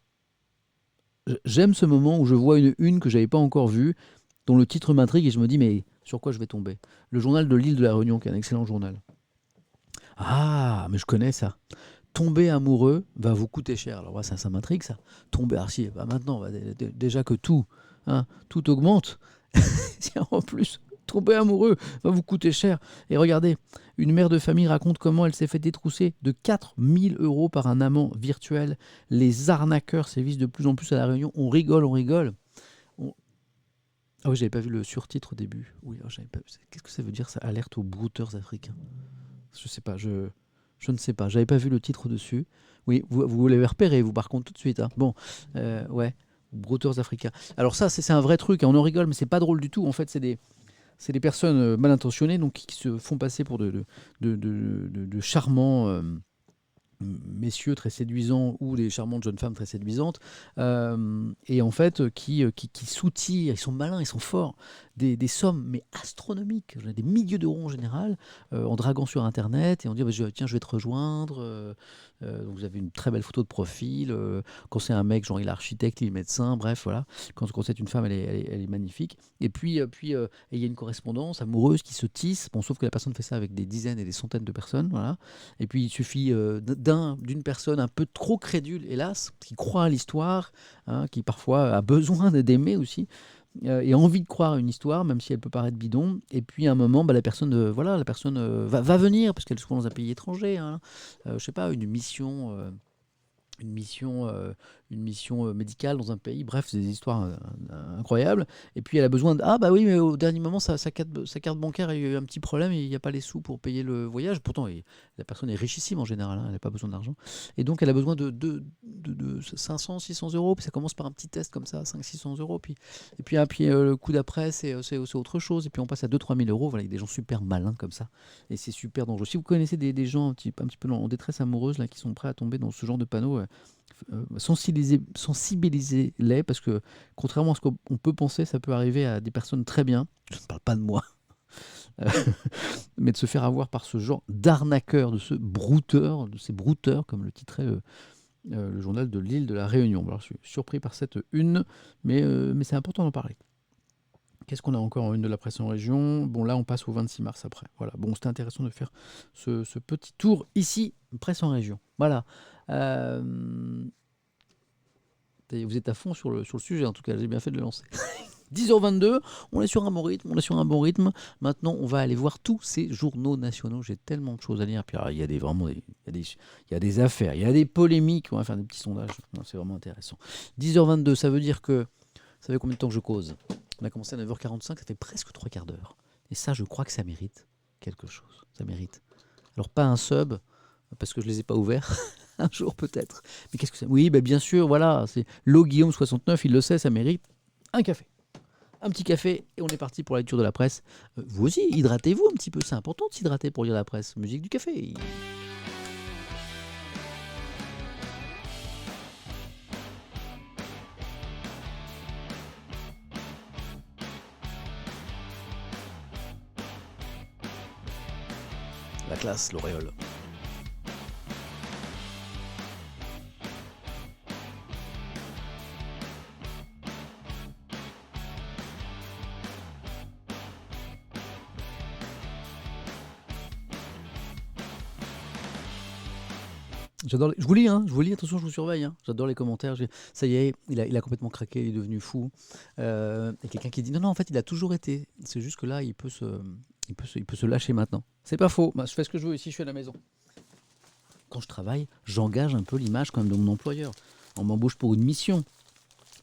j'aime ce moment où je vois une que je n'avais pas encore vue, dont le titre m'intrigue et je me dis, mais sur quoi je vais tomber? Le journal de l'île de la Réunion, qui est un excellent journal. Ah, mais je connais ça. Tomber amoureux va vous coûter cher. Alors, ça m'intrigue, ça. Tomber, si, maintenant, déjà que tout augmente, en plus, tromper amoureux, va vous coûter cher. Et regardez, une mère de famille raconte comment elle s'est fait détrousser de 4000 € par un amant virtuel. Les arnaqueurs sévissent de plus en plus à La Réunion. On rigole, on rigole. Ah oui, j'avais pas vu le surtitre au début. Oui, j'avais pas... Qu'est-ce que ça veut dire, ça? Alerte aux brouteurs africains. Je sais pas, je ne sais pas. J'avais pas vu le titre dessus. Oui, vous l'avez repéré, vous, par contre, tout de suite. Hein. Bon, ouais, brouteurs africains. Alors ça, c'est un vrai truc. Hein, on en rigole, mais c'est pas drôle du tout. En fait, c'est des personnes mal intentionnées donc, qui se font passer pour de charmants messieurs très séduisants ou des charmantes jeunes femmes très séduisantes, et en fait qui soutirent, ils sont malins, ils sont forts, des sommes mais astronomiques, des milliers d'euros en général, en draguant sur internet et on dit tiens, je vais te rejoindre, donc vous avez une très belle photo de profil, quand c'est un mec genre il est architecte, il est médecin, bref voilà, quand c'est une femme elle est magnifique, et puis et il y a une correspondance amoureuse qui se tisse, bon, sauf que la personne fait ça avec des dizaines et des centaines de personnes, voilà. Et puis il suffit d'une personne un peu trop crédule, hélas, qui croit à l'histoire, hein, qui parfois a besoin d'aimer aussi, et envie de croire à une histoire, même si elle peut paraître bidon. Et puis à un moment, la personne, va venir, parce qu'elle se trouve dans un pays étranger, hein, je sais pas, une mission, médicale dans un pays. Bref, c'est des histoires incroyables. Et puis elle a besoin de... Ah bah oui, mais au dernier moment, sa carte bancaire a eu un petit problème et il n'y a pas les sous pour payer le voyage. Pourtant, la personne est richissime en général, hein, elle n'a pas besoin d'argent. Et donc elle a besoin de 500, 600 euros. Puis ça commence par un petit test comme ça, 500, 600 euros. Puis le coup d'après, c'est autre chose. Et puis on passe à 2 000, 3 000 euros. Voilà, avec des gens super malins comme ça. Et c'est super dangereux. Si vous connaissez des gens un petit peu en détresse amoureuse, là, qui sont prêts à tomber dans ce genre de panneau, sensibilisez-les, parce que contrairement à ce qu'on peut penser, ça peut arriver à des personnes très bien, je ne parle pas de moi, mais de se faire avoir par ce genre d'arnaqueur, de ces brouteurs, comme le titrait le journal de l'île de la Réunion. Alors, je suis surpris par cette une, mais c'est important d'en parler. Qu'est-ce qu'on a encore en une de la presse en région? Bon, là, on passe au 26 mars après. Voilà. Bon, c'était intéressant de faire ce petit tour ici, presse en région. Voilà. Vous êtes à fond sur le sujet, en tout cas, j'ai bien fait de le lancer. 10h22, on est sur un bon rythme, Maintenant, on va aller voir tous ces journaux nationaux. J'ai tellement de choses à lire. Puis alors, il y a des affaires, il y a des polémiques. On va faire des petits sondages. Non, c'est vraiment intéressant. 10h22, ça veut dire que... Ça fait combien de temps que je cause? On a commencé à 9h45, ça fait presque 3 quarts d'heure. Et ça, je crois que ça mérite quelque chose. Ça mérite. Alors, pas un sub, parce que je ne les ai pas ouverts. Un jour peut-être. Mais qu'est-ce que ça... Oui, bien sûr, voilà. C'est Guillaume69, il le sait, ça mérite un café. Un petit café, et on est parti pour la lecture de la presse. Vous aussi, hydratez-vous un petit peu. C'est important de s'hydrater pour lire la presse. Musique du café. La classe, l'auréole. Je vous lis, attention, je vous surveille. Hein. J'adore les commentaires. Ça y est, il a complètement craqué, il est devenu fou. Et quelqu'un qui dit non, en fait, il a toujours été. C'est juste que là, il peut se lâcher maintenant. C'est pas faux. Je fais ce que je veux ici, je suis à la maison. Quand je travaille, j'engage un peu l'image quand même de mon employeur. On m'embauche pour une mission.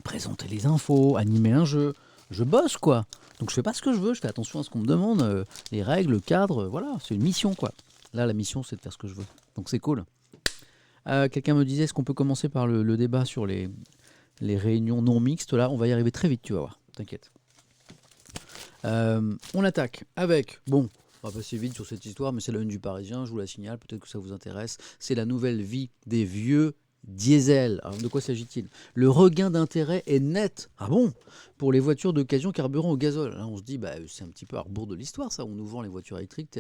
Présenter les infos, animer un jeu. Je bosse, quoi. Donc je fais pas ce que je veux, je fais attention à ce qu'on me demande. Les règles, le cadre, voilà, c'est une mission, quoi. Là, la mission, c'est de faire ce que je veux. Donc c'est cool. Quelqu'un me disait, est-ce qu'on peut commencer par le débat sur les réunions non mixtes? Là, on va y arriver très vite, tu vas voir, t'inquiète. On attaque avec, bon, on va passer vite sur cette histoire, mais c'est la une du Parisien, je vous la signale, peut-être que ça vous intéresse. C'est la nouvelle vie des vieux diesel. Alors, de quoi s'agit-il? Le regain d'intérêt est net. Ah bon? Pour les voitures d'occasion carburant au gazole. Là, on se dit, c'est un petit peu à rebours de l'histoire, ça. On nous vend les voitures électriques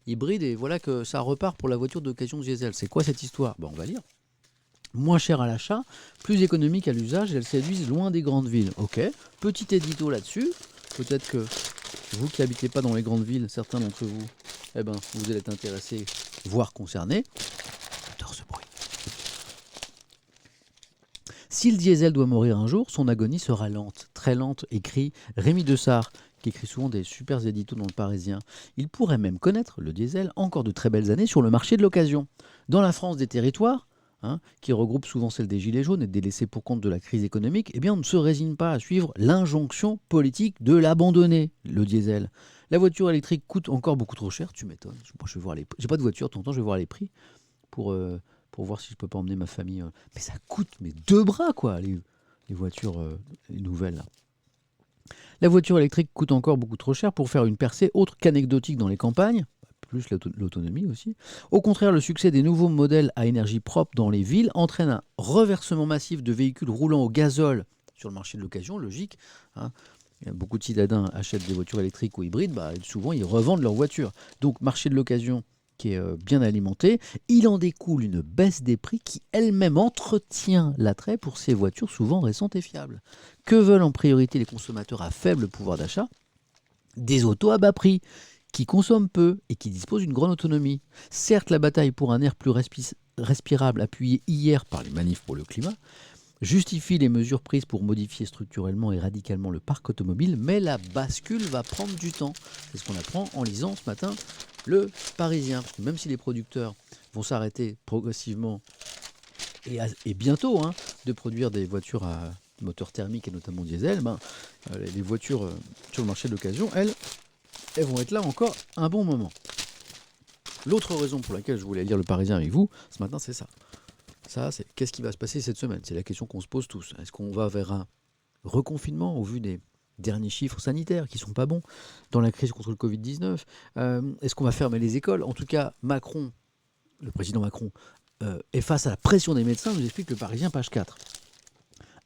hybrides et voilà que ça repart pour la voiture d'occasion diesel. C'est quoi cette histoire? On va lire. Moins cher à l'achat, plus économique à l'usage et elles séduisent loin des grandes villes. Ok, petit édito là-dessus. Peut-être que vous qui n'habitez pas dans les grandes villes, certains d'entre vous, vous allez être intéressés, voire concernés. J'adore ce bruit. Si le diesel doit mourir un jour, son agonie sera lente, très lente, écrit Rémi Dessart, qui écrit souvent des super éditos dans le Parisien. Il pourrait même connaître, le diesel, encore de très belles années sur le marché de l'occasion. Dans la France des territoires, qui regroupe souvent celle des Gilets jaunes et des laissés pour compte de la crise économique, eh bien on ne se résigne pas à suivre l'injonction politique de l'abandonner, le diesel. La voiture électrique coûte encore beaucoup trop cher, tu m'étonnes. Moi, je vais voir les prix. J'ai pas de voiture, de temps en temps, je vais voir les prix pour voir si je peux pas emmener ma famille. Mais ça coûte mais deux bras, quoi, les voitures les nouvelles. Là. La voiture électrique coûte encore beaucoup trop cher pour faire une percée autre qu'anecdotique dans les campagnes, plus l'autonomie aussi. Au contraire, le succès des nouveaux modèles à énergie propre dans les villes entraîne un reversement massif de véhicules roulant au gazole sur le marché de l'occasion, logique. Beaucoup de citadins achètent des voitures électriques ou hybrides, souvent ils revendent leurs voitures. Donc marché de l'occasion qui est bien alimenté, il en découle une baisse des prix qui elle-même entretient l'attrait pour ces voitures souvent récentes et fiables. Que veulent en priorité les consommateurs à faible pouvoir d'achat ? Des autos à bas prix, qui consomment peu et qui disposent d'une grande autonomie. Certes, la bataille pour un air plus respirable, appuyée hier par les manifs pour le climat, justifie les mesures prises pour modifier structurellement et radicalement le parc automobile, mais la bascule va prendre du temps. C'est ce qu'on apprend en lisant ce matin le Parisien. Parce que même si les producteurs vont s'arrêter progressivement et bientôt de produire des voitures à moteur thermique et notamment diesel, les voitures sur le marché de l'occasion, elles vont être là encore un bon moment. L'autre raison pour laquelle je voulais lire le Parisien avec vous ce matin, c'est ça. Ça, c'est qu'est-ce qui va se passer cette semaine ? C'est la question qu'on se pose tous. Est-ce qu'on va vers un reconfinement au vu des derniers chiffres sanitaires qui ne sont pas bons dans la crise contre le Covid-19 ? Est-ce qu'on va fermer les écoles ? En tout cas, Macron, le président Macron, est face à la pression des médecins. Je vous explique le Parisien, page 4.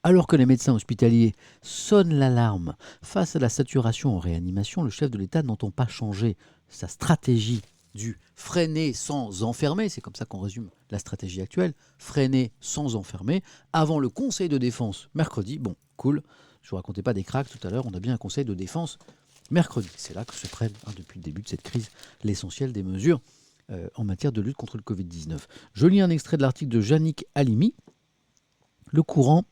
Alors que les médecins hospitaliers sonnent l'alarme face à la saturation en réanimation, le chef de l'État n'entend pas changer sa stratégie du freiner sans enfermer, c'est comme ça qu'on résume la stratégie actuelle, freiner sans enfermer, avant le Conseil de défense mercredi. Bon, cool, je ne vous racontais pas des cracks tout à l'heure, on a bien un Conseil de défense mercredi. C'est là que se prennent, depuis le début de cette crise, l'essentiel des mesures en matière de lutte contre le Covid-19. Je lis un extrait de l'article de Yannick Halimi. Le courant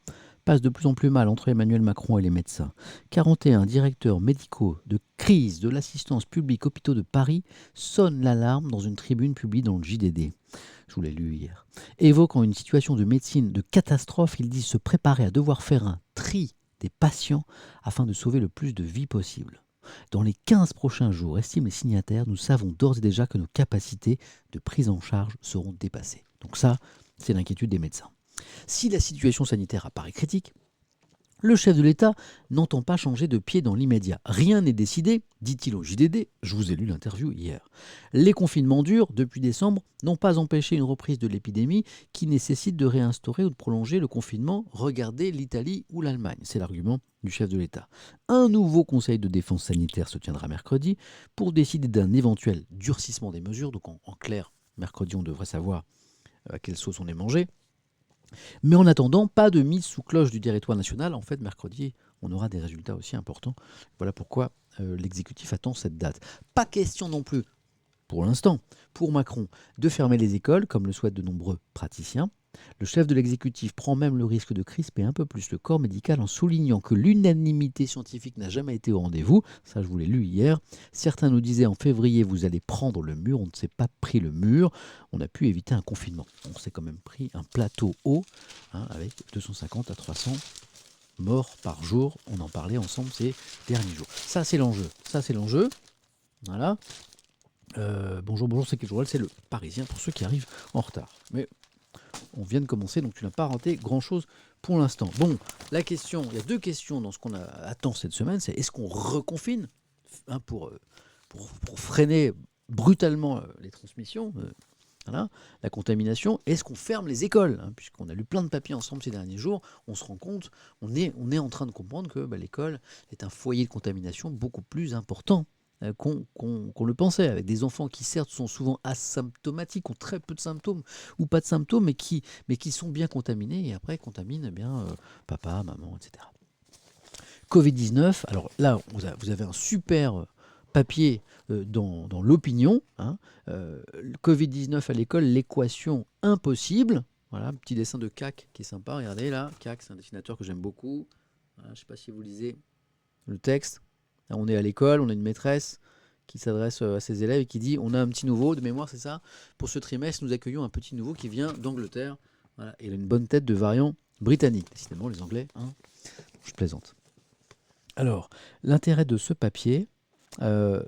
passe de plus en plus mal entre Emmanuel Macron et les médecins. 41 directeurs médicaux de crise de l'assistance publique hôpitaux de Paris sonnent l'alarme dans une tribune publiée dans le JDD. Je vous l'ai lu hier. Évoquant une situation de médecine de catastrophe, ils disent se préparer à devoir faire un tri des patients afin de sauver le plus de vies possible. Dans les 15 prochains jours, estiment les signataires, nous savons d'ores et déjà que nos capacités de prise en charge seront dépassées. Donc ça, c'est l'inquiétude des médecins. Si la situation sanitaire apparaît critique, le chef de l'État n'entend pas changer de pied dans l'immédiat. Rien n'est décidé, dit-il au JDD, je vous ai lu l'interview hier. Les confinements durs, depuis décembre, n'ont pas empêché une reprise de l'épidémie qui nécessite de réinstaurer ou de prolonger le confinement. Regardez l'Italie ou l'Allemagne, c'est l'argument du chef de l'État. Un nouveau conseil de défense sanitaire se tiendra mercredi pour décider d'un éventuel durcissement des mesures. Donc en clair, mercredi, on devrait savoir à quelle sauce on est mangé. Mais en attendant, pas de mise sous cloche du territoire national. En fait, mercredi, on aura des résultats aussi importants. Voilà pourquoi l'exécutif attend cette date. Pas question non plus, pour l'instant, pour Macron, de fermer les écoles, comme le souhaitent de nombreux praticiens. Le chef de l'exécutif prend même le risque de crisper un peu plus le corps médical en soulignant que l'unanimité scientifique n'a jamais été au rendez-vous. Ça, je vous l'ai lu hier. Certains nous disaient en février, vous allez prendre le mur. On ne s'est pas pris le mur. On a pu éviter un confinement. On s'est quand même pris un plateau haut, avec 250 à 300 morts par jour. On en parlait ensemble ces derniers jours. Ça, c'est l'enjeu. Voilà. Bonjour, c'est quel journal ? C'est le Parisien pour ceux qui arrivent en retard. Mais on vient de commencer, donc tu n'as pas raté grand-chose pour l'instant. Bon, la question, il y a deux questions dans ce qu'on attend cette semaine, c'est est-ce qu'on reconfine pour freiner brutalement les transmissions, la contamination, est-ce qu'on ferme les écoles puisqu'on a lu plein de papiers ensemble ces derniers jours, on se rend compte, on est en train de comprendre que l'école est un foyer de contamination beaucoup plus important qu'on le pensait, avec des enfants qui certes sont souvent asymptomatiques, ont très peu de symptômes ou pas de symptômes, mais qui sont bien contaminés et après contaminent papa, maman, etc. Covid-19, alors là vous avez un super papier dans l'opinion, Covid-19 à l'école, l'équation impossible. Voilà, un petit dessin de CAC qui est sympa, regardez là, CAC c'est un dessinateur que j'aime beaucoup. Voilà, je ne sais pas si vous lisez le texte. On est à l'école, on a une maîtresse qui s'adresse à ses élèves et qui dit on a un petit nouveau, de mémoire c'est ça, pour ce trimestre nous accueillons un petit nouveau qui vient d'Angleterre. Voilà. Et il a une bonne tête de variant britannique. Décidément les Anglais, hein, je plaisante. Alors, l'intérêt de ce papier,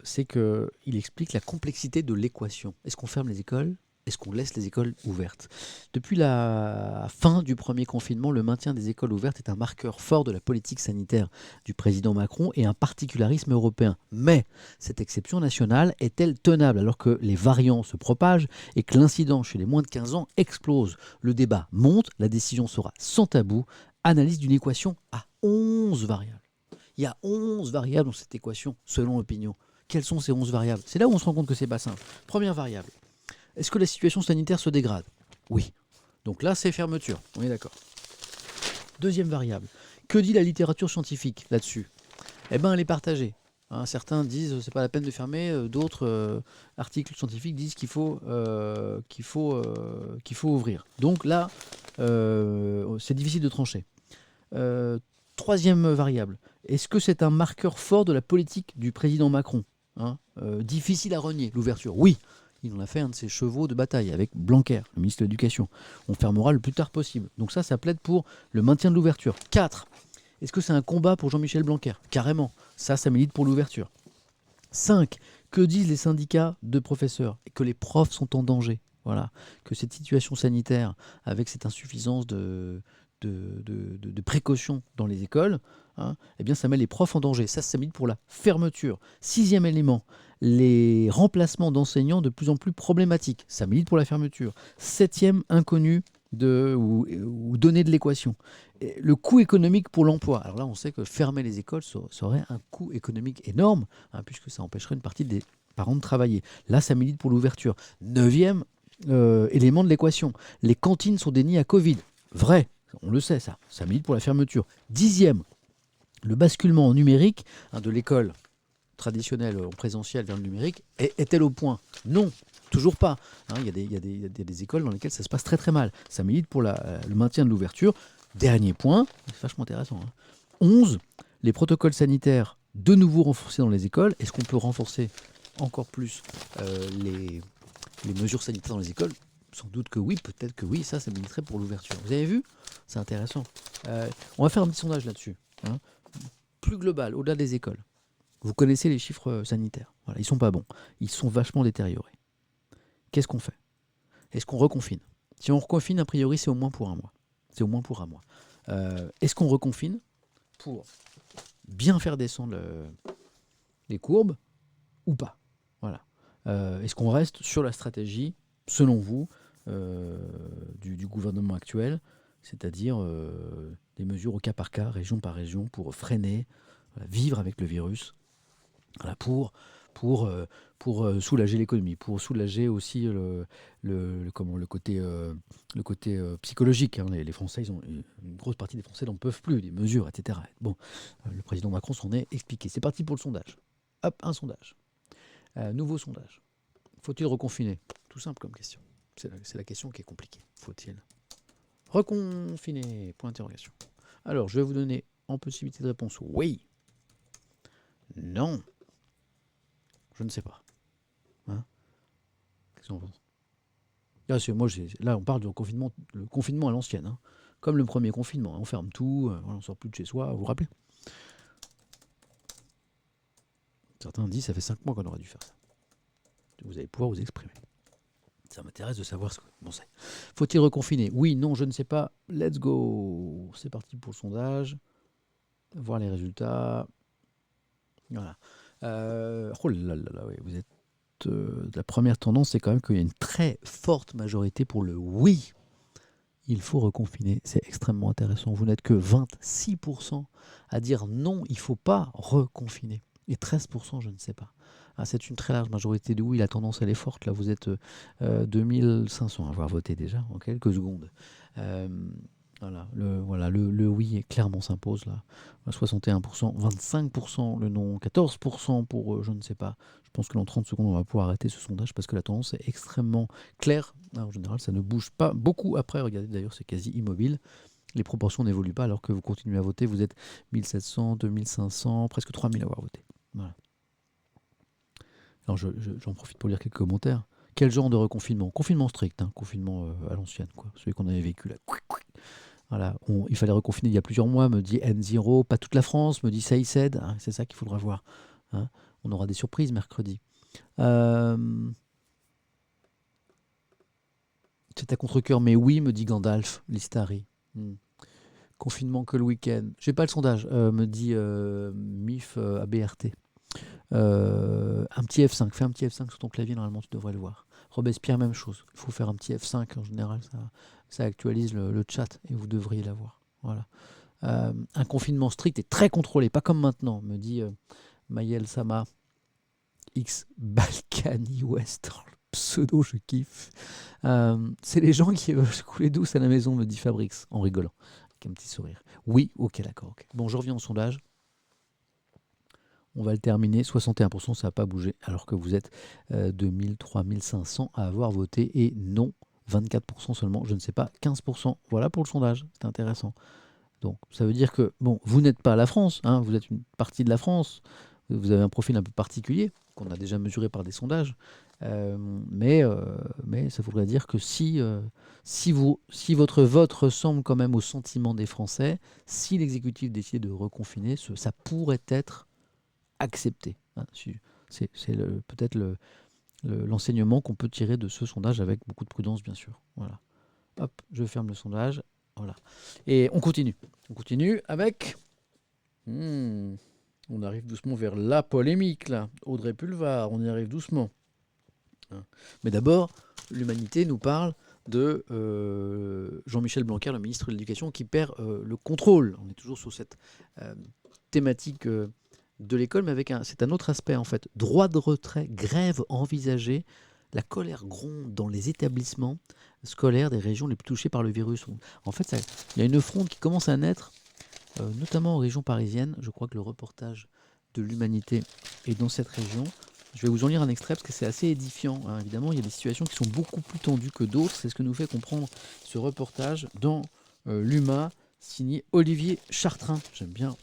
c'est qu'il explique la complexité de l'équation. Est-ce qu'on ferme les écoles ? Est-ce qu'on laisse les écoles ouvertes ? Depuis la fin du premier confinement, le maintien des écoles ouvertes est un marqueur fort de la politique sanitaire du président Macron et un particularisme européen. Mais cette exception nationale est-elle tenable alors que les variants se propagent et que l'incidence chez les moins de 15 ans explose ? Le débat monte, la décision sera sans tabou. Analyse d'une équation à 11 variables. Il y a 11 variables dans cette équation, selon l'opinion. Quelles sont ces 11 variables ? C'est là où on se rend compte que c'est pas simple. Première variable. Est-ce que la situation sanitaire se dégrade ? Oui. Donc là, c'est fermeture. On est d'accord. Deuxième variable. Que dit la littérature scientifique là-dessus ? Eh bien, elle est partagée. Hein, certains disent que ce n'est pas la peine de fermer. D'autres articles scientifiques disent qu'il faut ouvrir. Donc là, c'est difficile de trancher. Troisième variable. Est-ce que c'est un marqueur fort de la politique du président Macron ? Difficile à renier, l'ouverture. Oui. Il en a fait un de ses chevaux de bataille avec Blanquer, le ministre de l'Éducation. On fermera le plus tard possible. Donc ça plaide pour le maintien de l'ouverture. 4. Est-ce que c'est un combat pour Jean-Michel Blanquer ? Carrément. Ça milite pour l'ouverture. 5. Que disent les syndicats de professeurs ? Et que les profs sont en danger. Voilà. Que cette situation sanitaire, avec cette insuffisance de précautions dans les écoles, eh bien ça met les profs en danger. Ça milite pour la fermeture. 6e élément, les remplacements d'enseignants de plus en plus problématiques. Ça milite pour la fermeture. 7e inconnu ou données de l'équation. Le coût économique pour l'emploi. Alors là, on sait que fermer les écoles, ça aurait un coût économique énorme, puisque ça empêcherait une partie des parents de travailler. Là, ça milite pour l'ouverture. 9e élément de l'équation. Les cantines sont des nids à Covid. Vrai. On le sait, ça milite pour la fermeture. 10e, le basculement en numérique de l'école traditionnelle en présentiel vers le numérique est-elle au point ? Non, toujours pas. Il y a des écoles dans lesquelles ça se passe très très mal. Ça milite pour le maintien de l'ouverture. Dernier point, c'est vachement intéressant. 11, les protocoles sanitaires de nouveau renforcés dans les écoles. Est-ce qu'on peut renforcer encore plus les mesures sanitaires dans les écoles ? Sans doute que oui, peut-être que oui, ça militerait pour l'ouverture. Vous avez vu ? C'est intéressant. On va faire un petit sondage là-dessus. Plus global, au-delà des écoles. Vous connaissez les chiffres sanitaires. Voilà, ils sont pas bons. Ils sont vachement détériorés. Qu'est-ce qu'on fait ? Est-ce qu'on reconfine ? Si on reconfine, a priori, c'est au moins pour un mois. C'est au moins pour un mois. Est-ce qu'on reconfine pour bien faire descendre les courbes ou pas ? Voilà. Est-ce qu'on reste sur la stratégie, selon vous, du gouvernement actuel, c'est-à-dire des mesures au cas par cas, région par région, pour freiner, vivre avec le virus, pour soulager l'économie, pour soulager aussi le côté psychologique. Les Français, une grosse partie des Français n'en peuvent plus, des mesures, etc. Bon, le président Macron s'en est expliqué. C'est parti pour le sondage. Hop, un sondage. Nouveau sondage. Faut-il reconfiner ? Tout simple comme question. C'est la question qui est compliquée. Faut-il reconfiner ? Point d'interrogation. Alors, je vais vous donner en possibilité de réponse oui, non, je ne sais pas. Qu'est-ce qu'on pense ? Là, on parle du confinement, le confinement à l'ancienne. Comme le premier confinement. On ferme tout, on ne sort plus de chez soi, vous vous rappelez ? Certains disent que ça fait 5 mois qu'on aurait dû faire ça. Vous allez pouvoir vous exprimer. Ça m'intéresse de savoir ce que vous pensez. Faut-il reconfiner ? Oui, non, je ne sais pas. Let's go. C'est parti pour le sondage. Voir les résultats. Voilà. Oh là là là, oui, vous êtes... la première tendance, c'est quand même qu'il y a une très forte majorité pour le oui. Il faut reconfiner. C'est extrêmement intéressant. Vous n'êtes que 26% à dire non, il ne faut pas reconfiner. Et 13%, je ne sais pas. C'est une très large majorité de oui. La tendance, elle est forte. Là, vous êtes 2500 à avoir voté déjà en quelques secondes. Le oui clairement s'impose là. 61%, 25% le non, 14% pour je ne sais pas. Je pense que dans 30 secondes, on va pouvoir arrêter ce sondage parce que la tendance est extrêmement claire. En général, ça ne bouge pas beaucoup après. Regardez d'ailleurs, c'est quasi immobile. Les proportions n'évoluent pas alors que vous continuez à voter. Vous êtes 1700, 2500, presque 3000 à avoir voté. Voilà. Alors j'en profite pour lire quelques commentaires. Quel genre de reconfinement? Confinement strict, hein, confinement à l'ancienne, quoi. Celui qu'on avait vécu là. Voilà, il fallait reconfiner il y a plusieurs mois, me dit N0, pas toute la France, me dit Saïced, hein, c'est ça qu'il faudra voir. Hein. On aura des surprises mercredi. C'est à contre-cœur, mais oui, me dit Gandalf, Listari. Confinement que le week-end. J'ai pas le sondage, me dit MIF ABRT. Un petit F5, fais un petit F5 sur ton clavier, normalement tu devrais le voir. Robespierre, même chose. Il faut faire un petit F5 en général, ça actualise le chat et vous devriez l'avoir. Voilà. Un confinement strict et très contrôlé, pas comme maintenant, me dit Maël Sama X Balkany West. Oh, le pseudo, je kiffe. C'est les gens qui veulent se couler douce à la maison, me dit Fabrix, en rigolant, avec un petit sourire. Oui, ok, d'accord. Okay. Bon, je reviens au sondage. On va le terminer. 61%, ça n'a pas bougé, alors que vous êtes 2000, 3500 à avoir voté. Et non, 24% seulement, je ne sais pas, 15%. Voilà pour le sondage, c'est intéressant. Donc, ça veut dire que, bon, vous n'êtes pas la France, hein, vous êtes une partie de la France. Vous avez un profil un peu particulier, qu'on a déjà mesuré par des sondages. Mais ça voudrait dire que si votre vote ressemble quand même au sentiment des Français, si l'exécutif décide de reconfiner, ça pourrait être accepté. Hein. C'est peut-être l'enseignement qu'on peut tirer de ce sondage avec beaucoup de prudence, bien sûr. Voilà. Hop, je ferme le sondage. Voilà. Et on continue. On continue avec... on arrive doucement vers la polémique, là. Audrey Pulvar, on y arrive doucement. Mais d'abord, l'Humanité nous parle de Jean-Michel Blanquer, le ministre de l'Éducation, qui perd le contrôle. On est toujours sur cette thématique de l'école, mais c'est un autre aspect, en fait. Droit de retrait, grève envisagée. La colère gronde dans les établissements scolaires des régions les plus touchées par le virus. En fait, il y a une fronde qui commence à naître, notamment en région parisienne. Je crois que le reportage de l'Humanité est dans cette région. Je vais vous en lire un extrait parce que c'est assez édifiant. Hein. Évidemment, il y a des situations qui sont beaucoup plus tendues que d'autres. C'est ce que nous fait comprendre ce reportage dans l'UMA, signé Olivier Chartrain. J'aime bien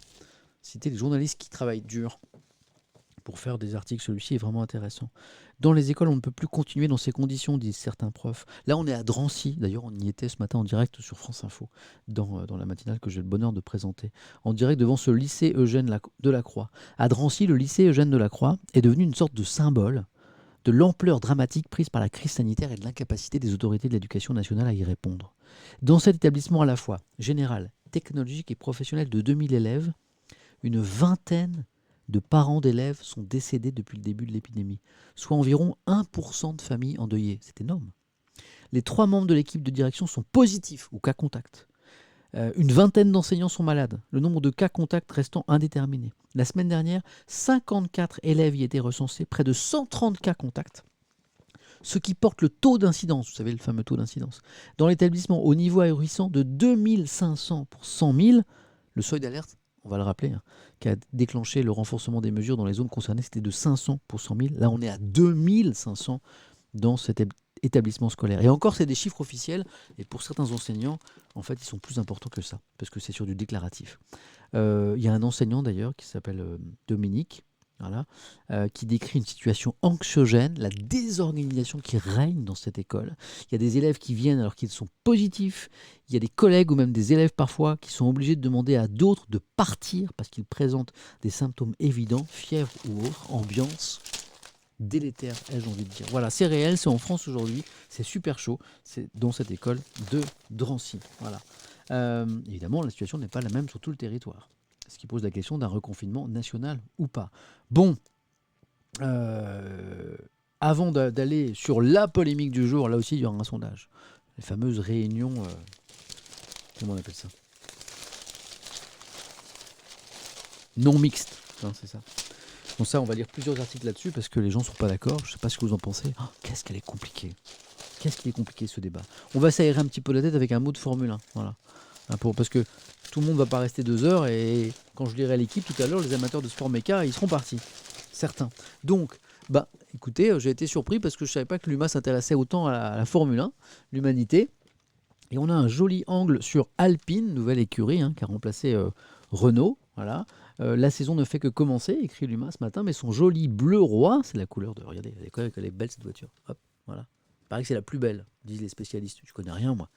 citer les journalistes qui travaillent dur pour faire des articles. Celui-ci est vraiment intéressant. Dans les écoles, on ne peut plus continuer dans ces conditions, disent certains profs. Là, on est à Drancy. D'ailleurs, on y était ce matin en direct sur France Info, dans la matinale que j'ai le bonheur de présenter. En direct devant ce lycée Eugène Delacroix. À Drancy, le lycée Eugène Delacroix est devenu une sorte de symbole de l'ampleur dramatique prise par la crise sanitaire et de l'incapacité des autorités de l'éducation nationale à y répondre. Dans cet établissement à la fois général, technologique et professionnel de 2000 élèves, une vingtaine de parents d'élèves sont décédés depuis le début de l'épidémie, soit environ 1% de familles endeuillées. C'est énorme. Les 3 membres de l'équipe de direction sont positifs ou cas contact. Une vingtaine d'enseignants sont malades, le nombre de cas contacts restant indéterminé. La semaine dernière, 54 élèves y étaient recensés, près de 130 cas contacts, ce qui porte le taux d'incidence, vous savez le fameux taux d'incidence, dans l'établissement au niveau ahurissant de 2500 pour 100 000. Le seuil d'alerte, on va le rappeler, hein, qui a déclenché le renforcement des mesures dans les zones concernées, c'était de 500 pour 100 000. Là, on est à 2500 dans cet établissement scolaire. Et encore, c'est des chiffres officiels. Et pour certains enseignants, en fait, ils sont plus importants que ça, parce que c'est sur du déclaratif. Il y a un enseignant, d'ailleurs, qui s'appelle Dominique, voilà, qui décrit une situation anxiogène, la désorganisation qui règne dans cette école. Il y a des élèves qui viennent alors qu'ils sont positifs. Il y a des collègues ou même des élèves parfois qui sont obligés de demander à d'autres de partir parce qu'ils présentent des symptômes évidents, fièvre ou autre, ambiance délétère, ai-je envie de dire. Voilà, c'est réel, c'est en France aujourd'hui, c'est super chaud, c'est dans cette école de Drancy. Voilà. Évidemment, la situation n'est pas la même sur tout le territoire, ce qui pose la question d'un reconfinement national ou pas. Bon, avant d'aller sur la polémique du jour, là aussi il y aura un sondage. Les fameuses réunions, comment on appelle ça? Non mixtes, hein, c'est ça. Donc ça, on va lire plusieurs articles là-dessus parce que les gens ne sont pas d'accord. Je ne sais pas ce que vous en pensez. Oh, qu'est-ce qu'elle est compliquée. Qu'est-ce qu'il est compliqué ce débat. On va s'aérer un petit peu la tête avec un mot de Formule 1. Voilà. Parce que tout le monde ne va pas rester 2 heures et quand je lirai l'équipe tout à l'heure, les amateurs de sport méca, ils seront partis. Certains. Donc, écoutez, j'ai été surpris parce que je ne savais pas que l'UMA s'intéressait autant à la Formule 1, l'Humanité. Et on a un joli angle sur Alpine, nouvelle écurie, qui a remplacé Renault, voilà. La saison ne fait que commencer, écrit Luma ce matin, mais son joli bleu roi, c'est la couleur de. Regardez, elle est belle cette voiture. Hop, voilà. Il paraît que c'est la plus belle, disent les spécialistes. Je connais rien, moi.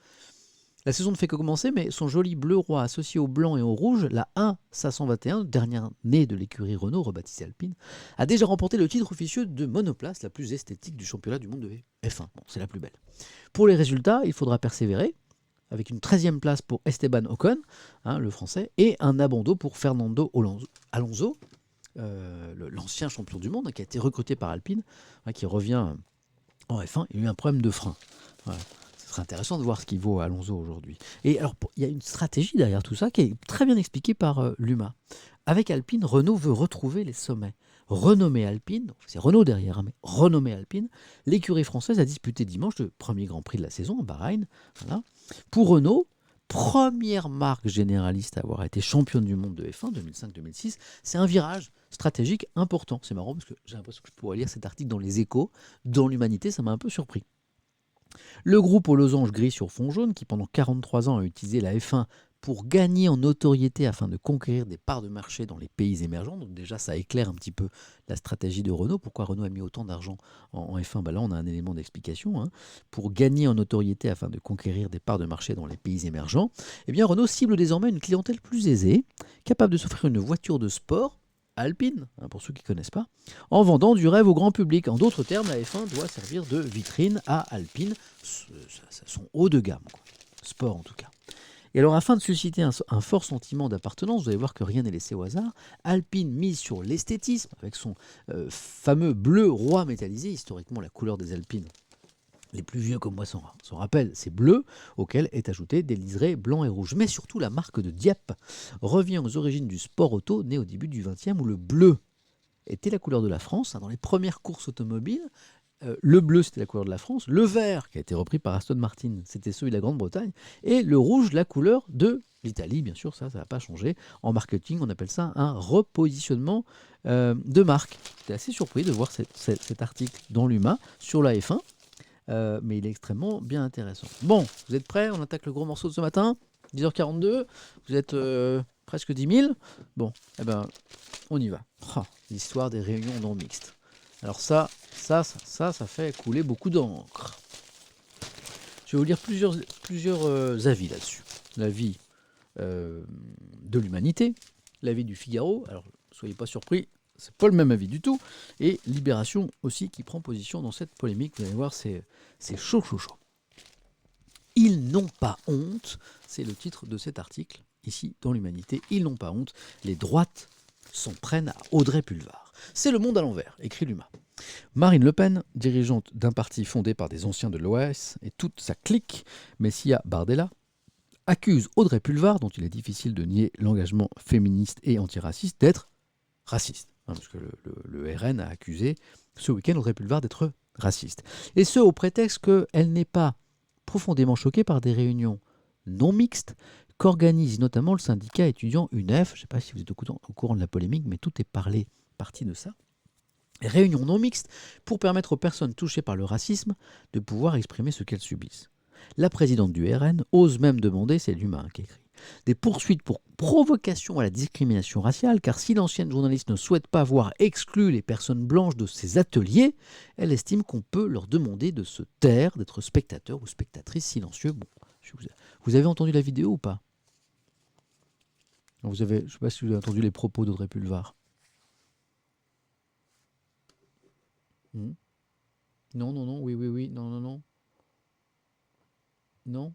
La saison ne fait que commencer, mais son joli bleu roi associé au blanc et au rouge, la 1 521, dernière née de l'écurie Renault, rebaptisée Alpine, a déjà remporté le titre officieux de monoplace la plus esthétique du championnat du monde de F1. Bon, c'est la plus belle. Pour les résultats, il faudra persévérer, avec une 13e place pour Esteban Ocon, le français, et un abandon pour Fernando Alonso, l'ancien champion du monde, qui a été recruté par Alpine, qui revient en F1. Il a eu un problème de frein. Voilà. Ce serait intéressant de voir ce qu'il vaut Alonso aujourd'hui. Et alors, il y a une stratégie derrière tout ça qui est très bien expliquée par Luma. Avec Alpine, Renault veut retrouver les sommets. Renommée Alpine, c'est Renault derrière, mais renommée Alpine, l'écurie française a disputé dimanche le premier Grand Prix de la saison, en Bahreïn. Voilà. Pour Renault, première marque généraliste à avoir été championne du monde de F1 2005-2006, c'est un virage stratégique important. C'est marrant parce que j'ai l'impression que je pourrais lire cet article dans les Échos, dans l'Humanité, ça m'a un peu surpris. Le groupe aux losanges gris sur fond jaune, qui pendant 43 ans a utilisé la F1 pour gagner en notoriété afin de conquérir des parts de marché dans les pays émergents. Donc déjà, ça éclaire un petit peu la stratégie de Renault. Pourquoi Renault a mis autant d'argent en F1 ? Là, on a un élément d'explication. Pour gagner en notoriété afin de conquérir des parts de marché dans les pays émergents, eh bien, Renault cible désormais une clientèle plus aisée, capable de s'offrir une voiture de sport Alpine, pour ceux qui ne connaissent pas, en vendant du rêve au grand public. En d'autres termes, la F1 doit servir de vitrine à Alpine, son haut de gamme, quoi. Sport en tout cas. Et alors, afin de susciter un fort sentiment d'appartenance, vous allez voir que rien n'est laissé au hasard, Alpine mise sur l'esthétisme, avec son fameux bleu roi métallisé, historiquement la couleur des Alpines. Les plus vieux comme moi s'en rappellent, c'est bleu, auquel est ajouté des liserés blancs et rouges. Mais surtout, la marque de Dieppe revient aux origines du sport auto, né au début du XXe, où le bleu était la couleur de la France. Dans les premières courses automobiles, le bleu, c'était la couleur de la France. Le vert, qui a été repris par Aston Martin, c'était celui de la Grande-Bretagne. Et le rouge, la couleur de l'Italie, bien sûr, ça n'a pas changé. En marketing, on appelle ça un repositionnement de marque. J'étais assez surpris de voir cet article dans l'UMA sur la F1. Mais il est extrêmement bien intéressant. Bon, vous êtes prêts? On attaque le gros morceau de ce matin, 10h42. Vous êtes presque 10 000. Bon, eh ben, on y va. L'histoire des réunions non mixtes. Alors ça fait couler beaucoup d'encre. Je vais vous lire plusieurs avis là-dessus. L'avis de l'Humanité, l'avis du Figaro. Alors, soyez pas surpris, c'est pas le même avis du tout. Et Libération aussi qui prend position dans cette polémique. Vous allez voir, c'est chaud. Ils n'ont pas honte, c'est le titre de cet article, ici dans l'Humanité. Ils n'ont pas honte, les droites s'en prennent à Audrey Pulvar. C'est le monde à l'envers, écrit Luma. Marine Le Pen, dirigeante d'un parti fondé par des anciens de l'OAS et toute sa clique, Messia Bardella, accuse Audrey Pulvar, dont il est difficile de nier l'engagement féministe et antiraciste, d'être raciste. Parce que le RN a accusé ce week-end Audrey Pulvar d'être raciste. Et ce, au prétexte qu'elle n'est pas profondément choquée par des réunions non mixtes qu'organise notamment le syndicat étudiant UNEF. Je ne sais pas si vous êtes au courant de la polémique, mais tout est parti de ça. Réunions non mixtes pour permettre aux personnes touchées par le racisme de pouvoir exprimer ce qu'elles subissent. La présidente du RN ose même demander, c'est l'humain qui écrit, des poursuites pour provocation à la discrimination raciale, car si l'ancienne journaliste ne souhaite pas voir exclues les personnes blanches de ses ateliers, elle estime qu'on peut leur demander de se taire, d'être spectateur ou spectatrice silencieux. Bon, vous avez entendu la vidéo ou pas? Je ne sais pas si vous avez entendu les propos d'Audrey Pulvar. Non, oui, non. Non.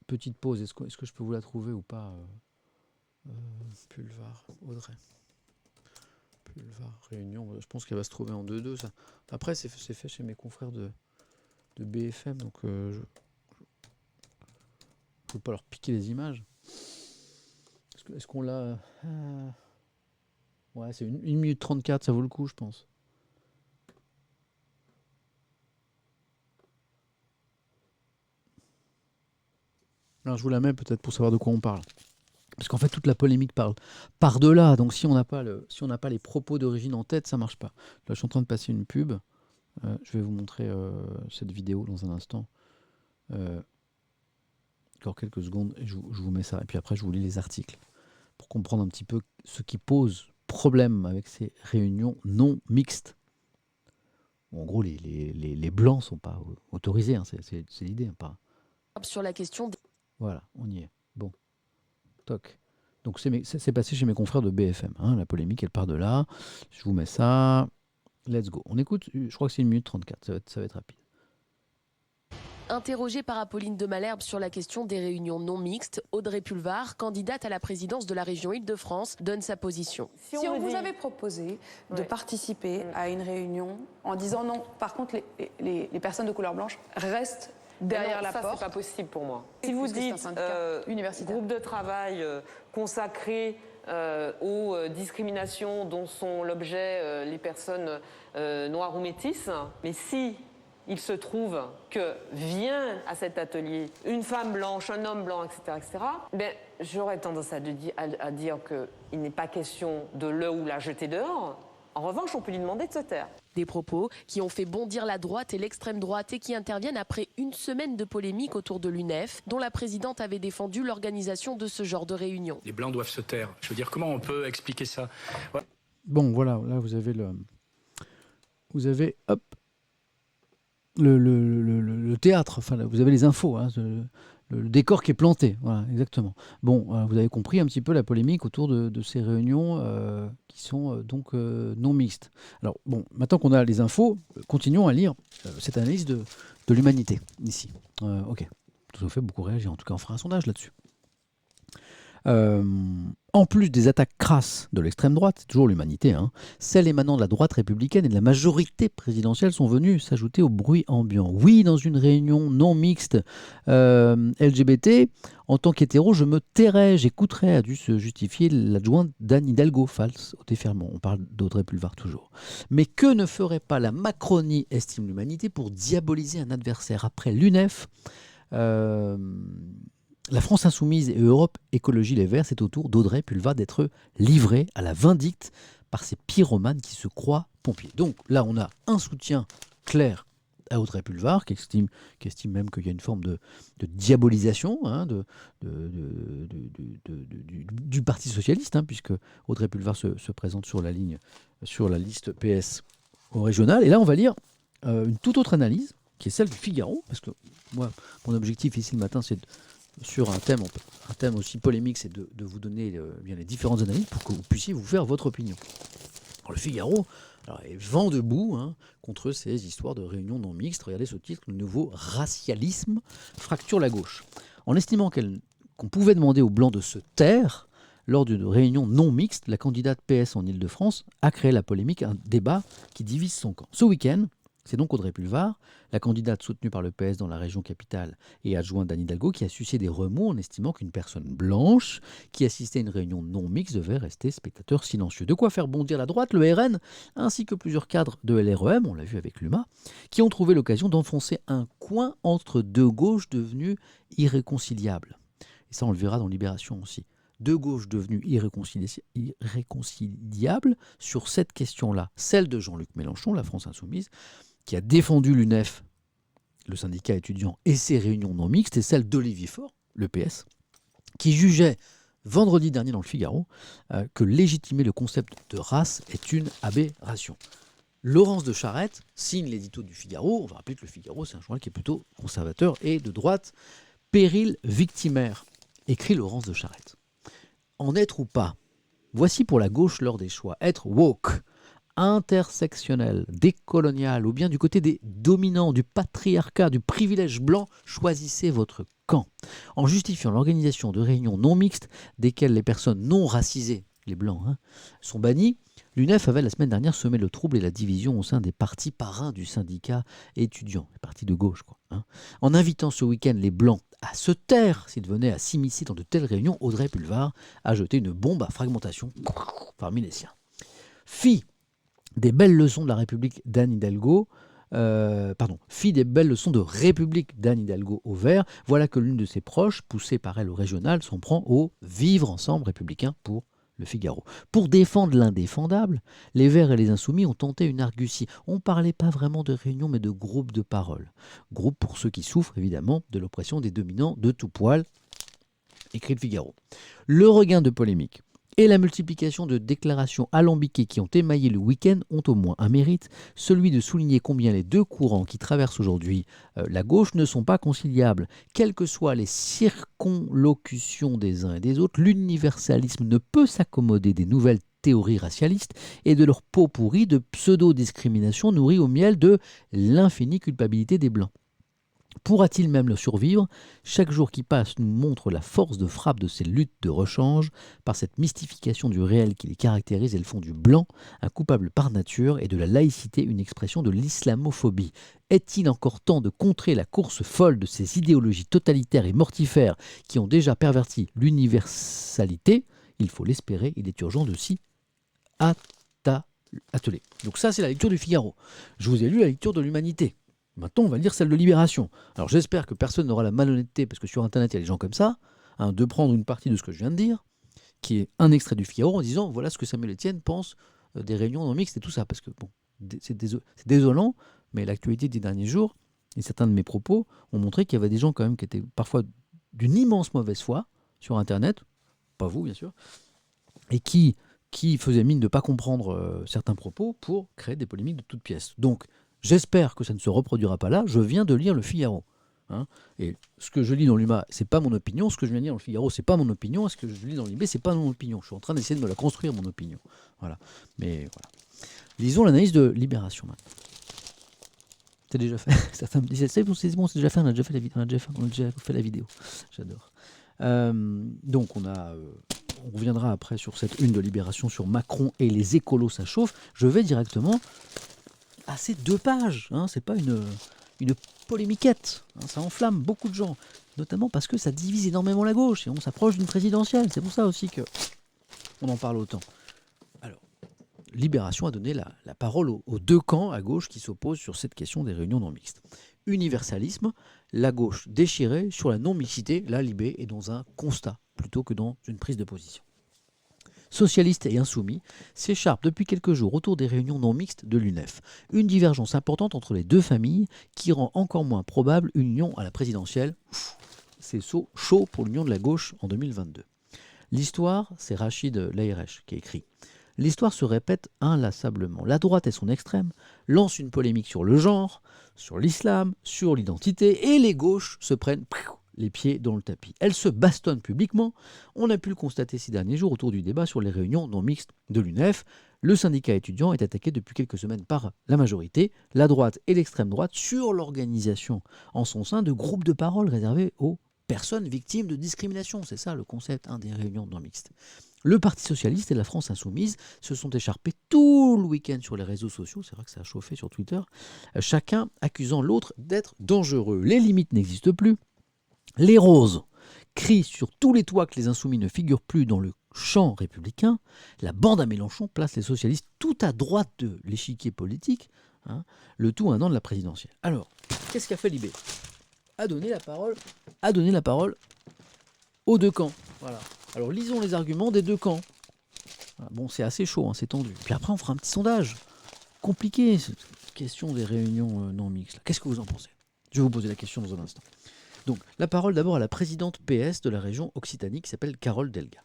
Petite pause, est-ce que je peux vous la trouver ou pas? Pulvar, Audrey. Pulvar, Réunion, je pense qu'elle va se trouver en 2-2. Ça. Après, c'est fait chez mes confrères de BFM, donc je ne peux pas leur piquer les images. Est-ce qu'on l'a... Ouais, c'est 1 minute 34, ça vaut le coup, je pense. Alors, je vous la mets peut-être pour savoir de quoi on parle. Parce qu'en fait, toute la polémique parle par-delà. Donc, si on n'a pas les propos d'origine en tête, ça ne marche pas. Là, je suis en train de passer une pub. Je vais vous montrer cette vidéo dans un instant. Encore quelques secondes et je vous mets ça. Et puis après, je vous lis les articles pour comprendre un petit peu ce qui pose problème avec ces réunions non mixtes. Bon, en gros, les blancs ne sont pas autorisés, hein, c'est l'idée. Hein, pas. Sur la question Voilà, on y est. Bon, toc. Donc c'est passé chez mes confrères de BFM. Hein, la polémique, elle part de là. Je vous mets ça. Let's go. On écoute, je crois que c'est 1 minute 34. Ça va être rapide. Interrogée par Apolline de Malherbe sur la question des réunions non mixtes, Audrey Pulvar, candidate à la présidence de la région Île-de-France, donne sa position. Si on vous avait proposé de participer à une réunion en disant non, par contre les personnes de couleur blanche restent derrière la porte. Ça, c'est pas possible pour moi. Si Parce vous que c'est un dites syndicat universitaire. groupe de travail consacré aux discriminations dont sont l'objet les personnes noires ou métisses, mais si il se trouve que vient à cet atelier une femme blanche, un homme blanc, etc., ben, j'aurais tendance à dire qu'il n'est pas question de le ou la jeter dehors. En revanche, on peut lui demander de se taire. Des propos qui ont fait bondir la droite et l'extrême droite et qui interviennent après une semaine de polémique autour de l'UNEF, dont la présidente avait défendu l'organisation de ce genre de réunion. Les Blancs doivent se taire. Je veux dire, comment on peut expliquer ça ? Ouais. Bon, voilà, là vous avez hop, le théâtre, enfin, vous avez les infos, hein, le décor qui est planté, voilà, exactement. Bon, vous avez compris un petit peu la polémique autour de ces réunions qui sont donc non mixtes. Alors, bon, maintenant qu'on a les infos, continuons à lire cette analyse de l'humanité, ici. Ok, ça vous fait beaucoup réagir, en tout cas on fera un sondage là-dessus. En plus des attaques crasses de l'extrême droite, c'est toujours l'humanité, hein, celles émanant de la droite républicaine et de la majorité présidentielle sont venues s'ajouter au bruit ambiant. Oui, dans une réunion non mixte LGBT, en tant qu'hétéro, je me tairais, j'écouterais, a dû se justifier l'adjointe d'Anne Hidalgo, false au déferlement. On parle d'Audrey Pulvar toujours. Mais que ne ferait pas la Macronie, estime l'humanité, pour diaboliser un adversaire après l'UNEF la France Insoumise et Europe Écologie Les Verts, c'est au tour d'Audrey Pulvar d'être livrée à la vindicte par ces pyromanes qui se croient pompiers. Donc là, on a un soutien clair à Audrey Pulvar, qui estime même qu'il y a une forme de diabolisation hein, du Parti Socialiste, hein, puisque Audrey Pulvar se présente sur la liste PS au régional. Et là, on va lire une toute autre analyse, qui est celle du Figaro, parce que moi, mon objectif ici le matin, c'est sur un thème aussi polémique, c'est de vous donner bien les différentes analyses pour que vous puissiez vous faire votre opinion. Alors, le Figaro est vent debout hein, contre ces histoires de réunions non mixtes. Regardez ce titre, le nouveau racialisme fracture la gauche. En estimant qu'on pouvait demander aux Blancs de se taire, lors d'une réunion non mixte, la candidate PS en Île-de-France a créé la polémique, un débat qui divise son camp. Ce week-end, c'est donc Audrey Pulvar, la candidate soutenue par le PS dans la région capitale et adjointe d'Anne Hidalgo, qui a suscité des remous en estimant qu'une personne blanche qui assistait à une réunion non mixte devait rester spectateur silencieux. De quoi faire bondir la droite, le RN, ainsi que plusieurs cadres de LREM, on l'a vu avec l'UMA, qui ont trouvé l'occasion d'enfoncer un coin entre deux gauches devenues irréconciliables. Et ça, on le verra dans Libération aussi. Deux gauches devenues irréconciliables sur cette question-là. Celle de Jean-Luc Mélenchon, la France Insoumise, qui a défendu l'UNEF, le syndicat étudiant, et ses réunions non mixtes, et celle d'Olivier Faure, le PS, qui jugeait vendredi dernier dans le Figaro que légitimer le concept de race est une aberration. Laurence de Charette signe l'édito du Figaro. On va rappeler que le Figaro, c'est un journal qui est plutôt conservateur et de droite. Péril victimaire, écrit Laurence de Charette. En être ou pas, voici pour la gauche l'heure des choix. Être woke, intersectionnel, décolonial, ou bien du côté des dominants, du patriarcat, du privilège blanc, choisissez votre camp. En justifiant l'organisation de réunions non mixtes, desquelles les personnes non racisées, les blancs, sont bannies, l'UNEF avait la semaine dernière semé le trouble et la division au sein des partis parrains du syndicat étudiant, les partis de gauche, En invitant ce week-end les blancs à se taire s'ils venaient à s'immiscer dans de telles réunions, Audrey Pulvar a jeté une bombe à fragmentation parmi les siens. Fille des belles leçons de la République d'Anne Hidalgo, fille des belles leçons de République d'Anne Hidalgo au Vert, voilà que l'une de ses proches, poussée par elle au régional, s'en prend au vivre ensemble républicain pour Le Figaro. Pour défendre l'indéfendable, les Verts et les Insoumis ont tenté une argutie. On ne parlait pas vraiment de réunion, mais de groupe de parole. Groupe pour ceux qui souffrent, évidemment, de l'oppression des dominants de tout poil, écrit le Figaro. Le regain de polémique et la multiplication de déclarations alambiquées qui ont émaillé le week-end ont au moins un mérite, celui de souligner combien les deux courants qui traversent aujourd'hui la gauche ne sont pas conciliables. Quelles que soient les circonlocutions des uns et des autres, l'universalisme ne peut s'accommoder des nouvelles théories racialistes et de leur pot pourri de pseudo-discrimination nourrie au miel de l'infinie culpabilité des Blancs. Pourra-t-il même le survivre? Chaque jour qui passe nous montre la force de frappe de ces luttes de rechange par cette mystification du réel qui les caractérise et le font du blanc, un coupable par nature, et de la laïcité, une expression de l'islamophobie. Est-il encore temps de contrer la course folle de ces idéologies totalitaires et mortifères qui ont déjà perverti l'universalité? Il faut l'espérer, il est urgent de s'y atteler. Donc ça, c'est la lecture du Figaro. Je vous ai lu la lecture de l'Humanité. Maintenant, on va lire celle de Libération. Alors j'espère que personne n'aura la malhonnêteté, parce que sur Internet, il y a des gens comme ça, de prendre une partie de ce que je viens de dire, qui est un extrait du Figaro, en disant voilà ce que Samuel Etienne pense des réunions non mixtes et tout ça. Parce que bon, c'est désolant, mais l'actualité des derniers jours, et certains de mes propos, ont montré qu'il y avait des gens quand même qui étaient parfois d'une immense mauvaise foi sur Internet, pas vous bien sûr, et qui faisaient mine de ne pas comprendre certains propos pour créer des polémiques de toutes pièces. Donc, j'espère que ça ne se reproduira pas là. Je viens de lire le Figaro. Et ce que je lis dans l'UMA, c'est pas mon opinion. Ce que je viens de lire dans le Figaro, c'est pas mon opinion. Et ce que je lis dans l'IB, c'est pas mon opinion. Je suis en train d'essayer de me la construire, mon opinion. Voilà. Mais voilà. Lisons l'analyse de Libération maintenant. C'est déjà fait. Certains me disent c'est bon, c'est déjà fait. On a déjà fait la vidéo. J'adore. Donc on reviendra après sur cette une de Libération sur Macron et les écolos, ça chauffe. Je vais directement à ces 2 pages. C'est pas une polémiquette. Ça enflamme beaucoup de gens, notamment parce que ça divise énormément la gauche et on s'approche d'une présidentielle. C'est pour ça aussi que on en parle autant. Alors, Libération a donné la parole aux 2 camps à gauche qui s'opposent sur cette question des réunions non mixtes. Universalisme, la gauche déchirée. Sur la non-mixité, la Libé est dans un constat plutôt que dans une prise de position. Socialistes et insoumis s'écharpent depuis quelques jours autour des réunions non mixtes de l'UNEF. Une divergence importante entre les 2 familles qui rend encore moins probable une union à la présidentielle. C'est chaud pour l'union de la gauche en 2022. L'histoire, c'est Rachid Laïrech qui écrit. L'histoire se répète inlassablement. La droite et son extrême lancent une polémique sur le genre, sur l'islam, sur l'identité, et les gauches se prennent les pieds dans le tapis. Elles se bastonnent publiquement. On a pu le constater ces derniers jours autour du débat sur les réunions non mixtes de l'UNEF. Le syndicat étudiant est attaqué depuis quelques semaines par la majorité, la droite et l'extrême droite, sur l'organisation en son sein de groupes de parole réservés aux personnes victimes de discrimination. C'est ça le concept des réunions non mixtes. Le Parti socialiste et la France insoumise se sont écharpés tout le week-end sur les réseaux sociaux, c'est vrai que ça a chauffé sur Twitter, chacun accusant l'autre d'être dangereux. Les limites n'existent plus. Les roses crient sur tous les toits que les insoumis ne figurent plus dans le champ républicain. La bande à Mélenchon place les socialistes tout à droite de l'échiquier politique, le tout à un an de la présidentielle. Alors, qu'est-ce qu'a fait Libé ? A donné la parole aux 2 camps. Voilà. Alors lisons les arguments des 2 camps. Bon, c'est assez chaud, c'est tendu. Puis après, on fera un petit sondage. Compliqué, cette question des réunions non mixtes. Qu'est-ce que vous en pensez ? Je vais vous poser la question dans un instant. Donc, la parole d'abord à la présidente PS de la région Occitanie qui s'appelle Carole Delga.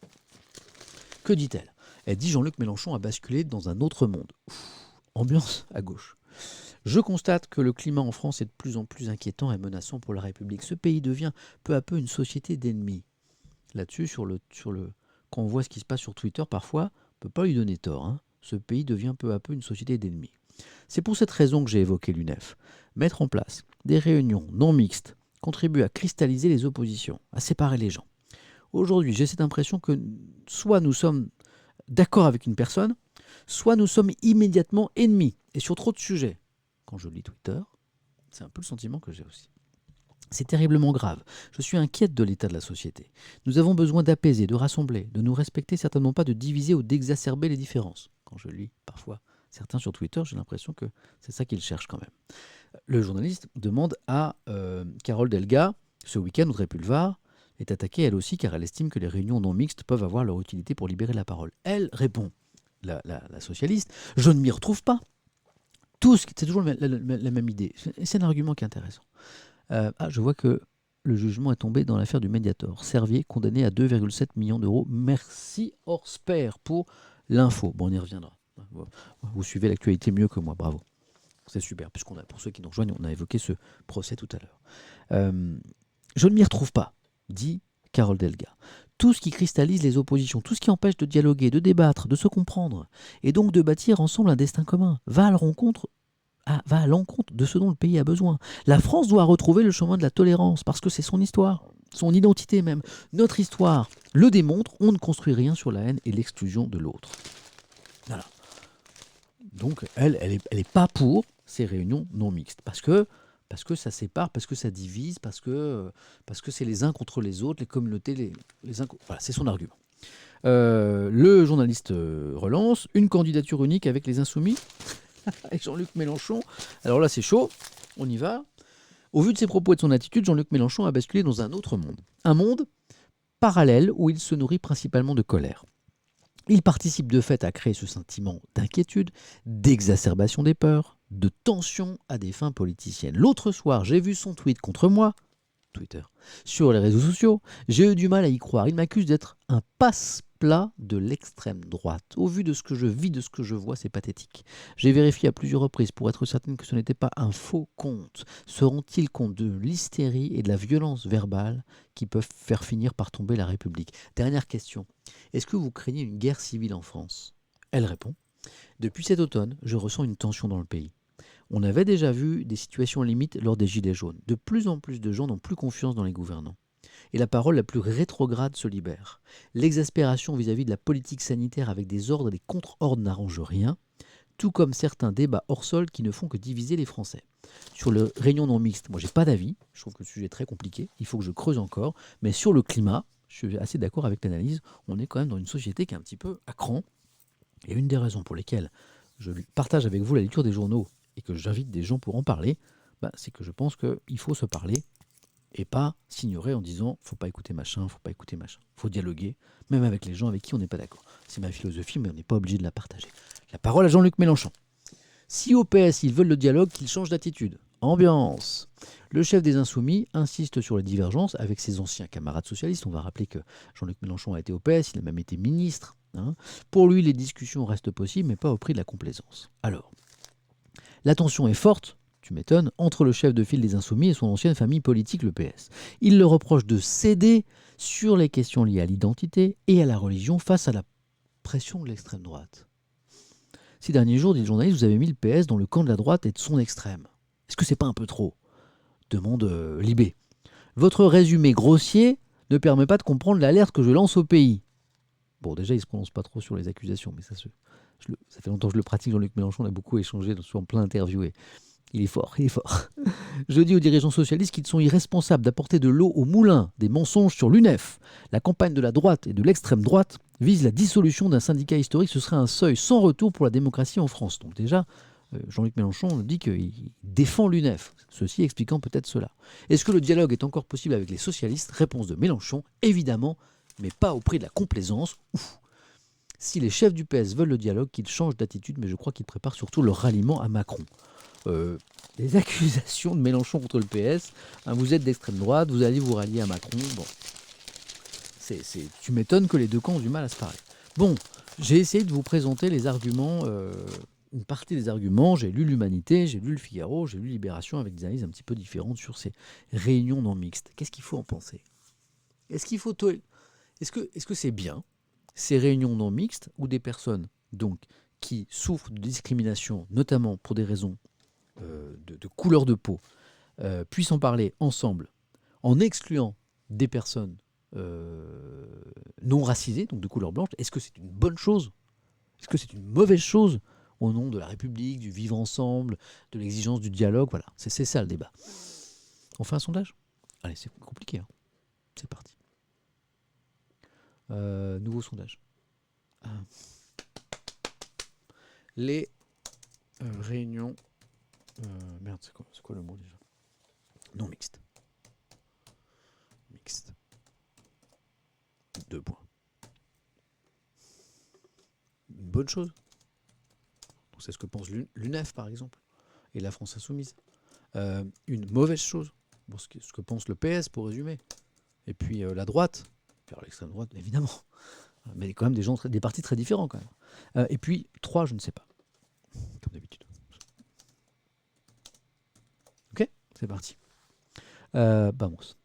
Que dit-elle ? Elle dit Jean-Luc Mélenchon a basculé dans un autre monde. Ambiance à gauche. Je constate que le climat en France est de plus en plus inquiétant et menaçant pour la République. Ce pays devient peu à peu une société d'ennemis. Là-dessus, quand on voit ce qui se passe sur Twitter, parfois, on ne peut pas lui donner tort. Ce pays devient peu à peu une société d'ennemis. C'est pour cette raison que j'ai évoqué l'UNEF. Mettre en place des réunions non mixtes contribue à cristalliser les oppositions, à séparer les gens. Aujourd'hui, j'ai cette impression que soit nous sommes d'accord avec une personne, soit nous sommes immédiatement ennemis, et sur trop de sujets. Quand je lis Twitter, c'est un peu le sentiment que j'ai aussi. C'est terriblement grave. Je suis inquiète de l'état de la société. Nous avons besoin d'apaiser, de rassembler, de nous respecter, certainement pas de diviser ou d'exacerber les différences. Quand je lis parfois certains sur Twitter, j'ai l'impression que c'est ça qu'ils cherchent quand même. Le journaliste demande à Carole Delga, ce week-end au Trépulvar, est attaquée elle aussi car elle estime que les réunions non mixtes peuvent avoir leur utilité pour libérer la parole. Elle répond, la socialiste, je ne m'y retrouve pas. C'est toujours la même idée. C'est un argument qui est intéressant. Je vois que le jugement est tombé dans l'affaire du Mediator. Servier condamné à 2,7 millions d'euros. Merci Horsper pour l'info. Bon, on y reviendra. Vous suivez l'actualité mieux que moi, bravo. C'est super, puisqu'on a, pour ceux qui nous rejoignent, on a évoqué ce procès tout à l'heure. Je ne m'y retrouve pas, dit Carole Delga. Tout ce qui cristallise les oppositions, tout ce qui empêche de dialoguer, de débattre, de se comprendre, et donc de bâtir ensemble un destin commun, va à l'encontre de ce dont le pays a besoin. La France doit retrouver le chemin de la tolérance, parce que c'est son histoire, son identité même. Notre histoire le démontre, on ne construit rien sur la haine et l'exclusion de l'autre. Voilà. Donc elle est pas pour ces réunions non mixtes, parce que ça sépare, parce que ça divise, parce que c'est les uns contre les autres, les communautés, voilà, c'est son argument. Le journaliste relance une candidature unique avec les Insoumis, avec Jean-Luc Mélenchon. Alors là, c'est chaud, on y va. Au vu de ses propos et de son attitude, Jean-Luc Mélenchon a basculé dans un autre monde. Un monde parallèle où il se nourrit principalement de colère. Il participe de fait à créer ce sentiment d'inquiétude, d'exacerbation des peurs, de tension à des fins politiciennes. L'autre soir, j'ai vu son tweet contre moi, Twitter, sur les réseaux sociaux. J'ai eu du mal à y croire. Il m'accuse d'être un passe-plat de l'extrême droite. Au vu de ce que je vis, de ce que je vois, c'est pathétique. J'ai vérifié à plusieurs reprises pour être certaine que ce n'était pas un faux compte. Se rend-il compte de l'hystérie et de la violence verbale qui peuvent faire finir par tomber la République? Dernière question. Est-ce que vous craignez une guerre civile en France? Elle répond. Depuis cet automne, je ressens une tension dans le pays. On avait déjà vu des situations limites lors des Gilets jaunes. De plus en plus de gens n'ont plus confiance dans les gouvernants. Et la parole la plus rétrograde se libère. L'exaspération vis-à-vis de la politique sanitaire avec des ordres et des contre-ordres n'arrange rien, tout comme certains débats hors sol qui ne font que diviser les Français. Sur les réunions non mixtes, moi j'ai pas d'avis, je trouve que le sujet est très compliqué, il faut que je creuse encore, mais sur le climat, je suis assez d'accord avec l'analyse, on est quand même dans une société qui est un petit peu à cran, et une des raisons pour lesquelles je partage avec vous la lecture des journaux et que j'invite des gens pour en parler, c'est que je pense qu'il faut se parler et pas s'ignorer en disant faut pas écouter machin, faut pas écouter machin. Faut dialoguer, même avec les gens avec qui on n'est pas d'accord. C'est ma philosophie, mais on n'est pas obligé de la partager. La parole à Jean-Luc Mélenchon. Si au PS ils veulent le dialogue, qu'ils changent d'attitude. Ambiance. Le chef des Insoumis insiste sur les divergences avec ses anciens camarades socialistes. On va rappeler que Jean-Luc Mélenchon a été au PS, il a même été ministre. Pour lui, les discussions restent possibles, mais pas au prix de la complaisance. Alors, la tension est forte, tu m'étonnes, entre le chef de file des Insoumis et son ancienne famille politique, le PS. Il le reproche de céder sur les questions liées à l'identité et à la religion face à la pression de l'extrême droite. Ces derniers jours, dit le journaliste, vous avez mis le PS dans le camp de la droite et de son extrême. Est-ce que c'est pas un peu trop? Demande Libé. Votre résumé grossier ne permet pas de comprendre l'alerte que je lance au pays. Bon, déjà, il ne se prononce pas trop sur les accusations, mais ça fait longtemps que je le pratique, Jean-Luc Mélenchon, on a beaucoup échangé, je suis en plein interviewé. Il est fort. Je dis aux dirigeants socialistes qu'ils sont irresponsables d'apporter de l'eau au moulin des mensonges sur l'UNEF. La campagne de la droite et de l'extrême droite vise la dissolution d'un syndicat historique. Ce serait un seuil sans retour pour la démocratie en France. Donc déjà, Jean-Luc Mélenchon dit qu'il défend l'UNEF, ceci expliquant peut-être cela. Est-ce que le dialogue est encore possible avec les socialistes? Réponse de Mélenchon, évidemment, mais pas au prix de la complaisance. Ouf. Si les chefs du PS veulent le dialogue, qu'ils changent d'attitude, mais je crois qu'ils préparent surtout leur ralliement à Macron. Les accusations de Mélenchon contre le PS, vous êtes d'extrême droite, vous allez vous rallier à Macron, bon. Tu m'étonnes que les deux camps ont du mal à se parler. Bon, j'ai essayé de vous présenter les arguments, une partie des arguments, j'ai lu l'Humanité, j'ai lu le Figaro, j'ai lu Libération avec des analyses un petit peu différentes sur ces réunions non mixtes. Qu'est-ce qu'il faut en penser? Est-ce que c'est bien, ces réunions non mixtes, où des personnes donc, qui souffrent de discrimination, notamment pour des raisons de couleur de peau, puissent en parler ensemble, en excluant des personnes non racisées, donc de couleur blanche? Est-ce que c'est une bonne chose? Est-ce que c'est une mauvaise chose au nom de la République, du vivre ensemble, de l'exigence du dialogue? Voilà, c'est ça le débat. On fait un sondage? Allez, c'est compliqué, hein. C'est parti. Nouveau sondage. Les réunions... merde, c'est quoi le mot déjà? Non mixte. Mixte. 2 points. Une bonne chose. Donc, c'est ce que pense l'UNEF, par exemple, et la France Insoumise. Une mauvaise chose, bon, ce que pense le PS, pour résumer. Et puis la droite, alors l'extrême droite, évidemment. Mais quand même des partis très différents, quand même. Et puis 3, je ne sais pas. Comme d'habitude. Ok, c'est parti. Vamos.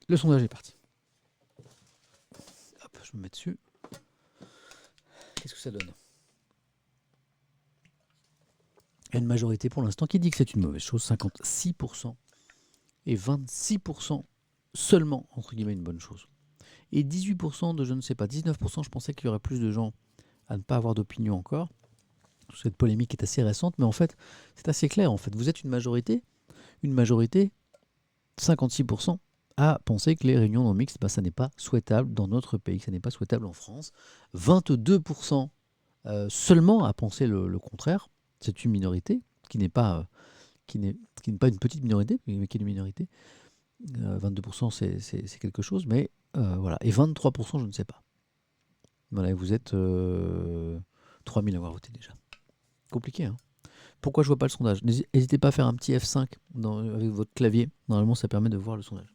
Le sondage est parti. Hop, je me mets dessus. Qu'est-ce que ça donne ? Il y a une majorité pour l'instant qui dit que c'est une mauvaise chose, 56%, et 26% seulement, entre guillemets, une bonne chose. Et 18% de je ne sais pas, 19%, je pensais qu'il y aurait plus de gens à ne pas avoir d'opinion encore. Cette polémique est assez récente, mais en fait, c'est assez clair. En fait, vous êtes une majorité, 56%, à penser que les réunions non mixtes, ça n'est pas souhaitable dans notre pays, que ça n'est pas souhaitable en France. 22% seulement à penser le contraire. C'est une minorité qui n'est pas une petite minorité, mais qui est une minorité. 22% c'est quelque chose, mais voilà. Et 23% je ne sais pas. Voilà, et vous êtes 3000 à avoir voté déjà. Compliqué, hein. Pourquoi je vois pas le sondage ? N'hésitez pas à faire un petit F5 avec votre clavier. Normalement, ça permet de voir le sondage.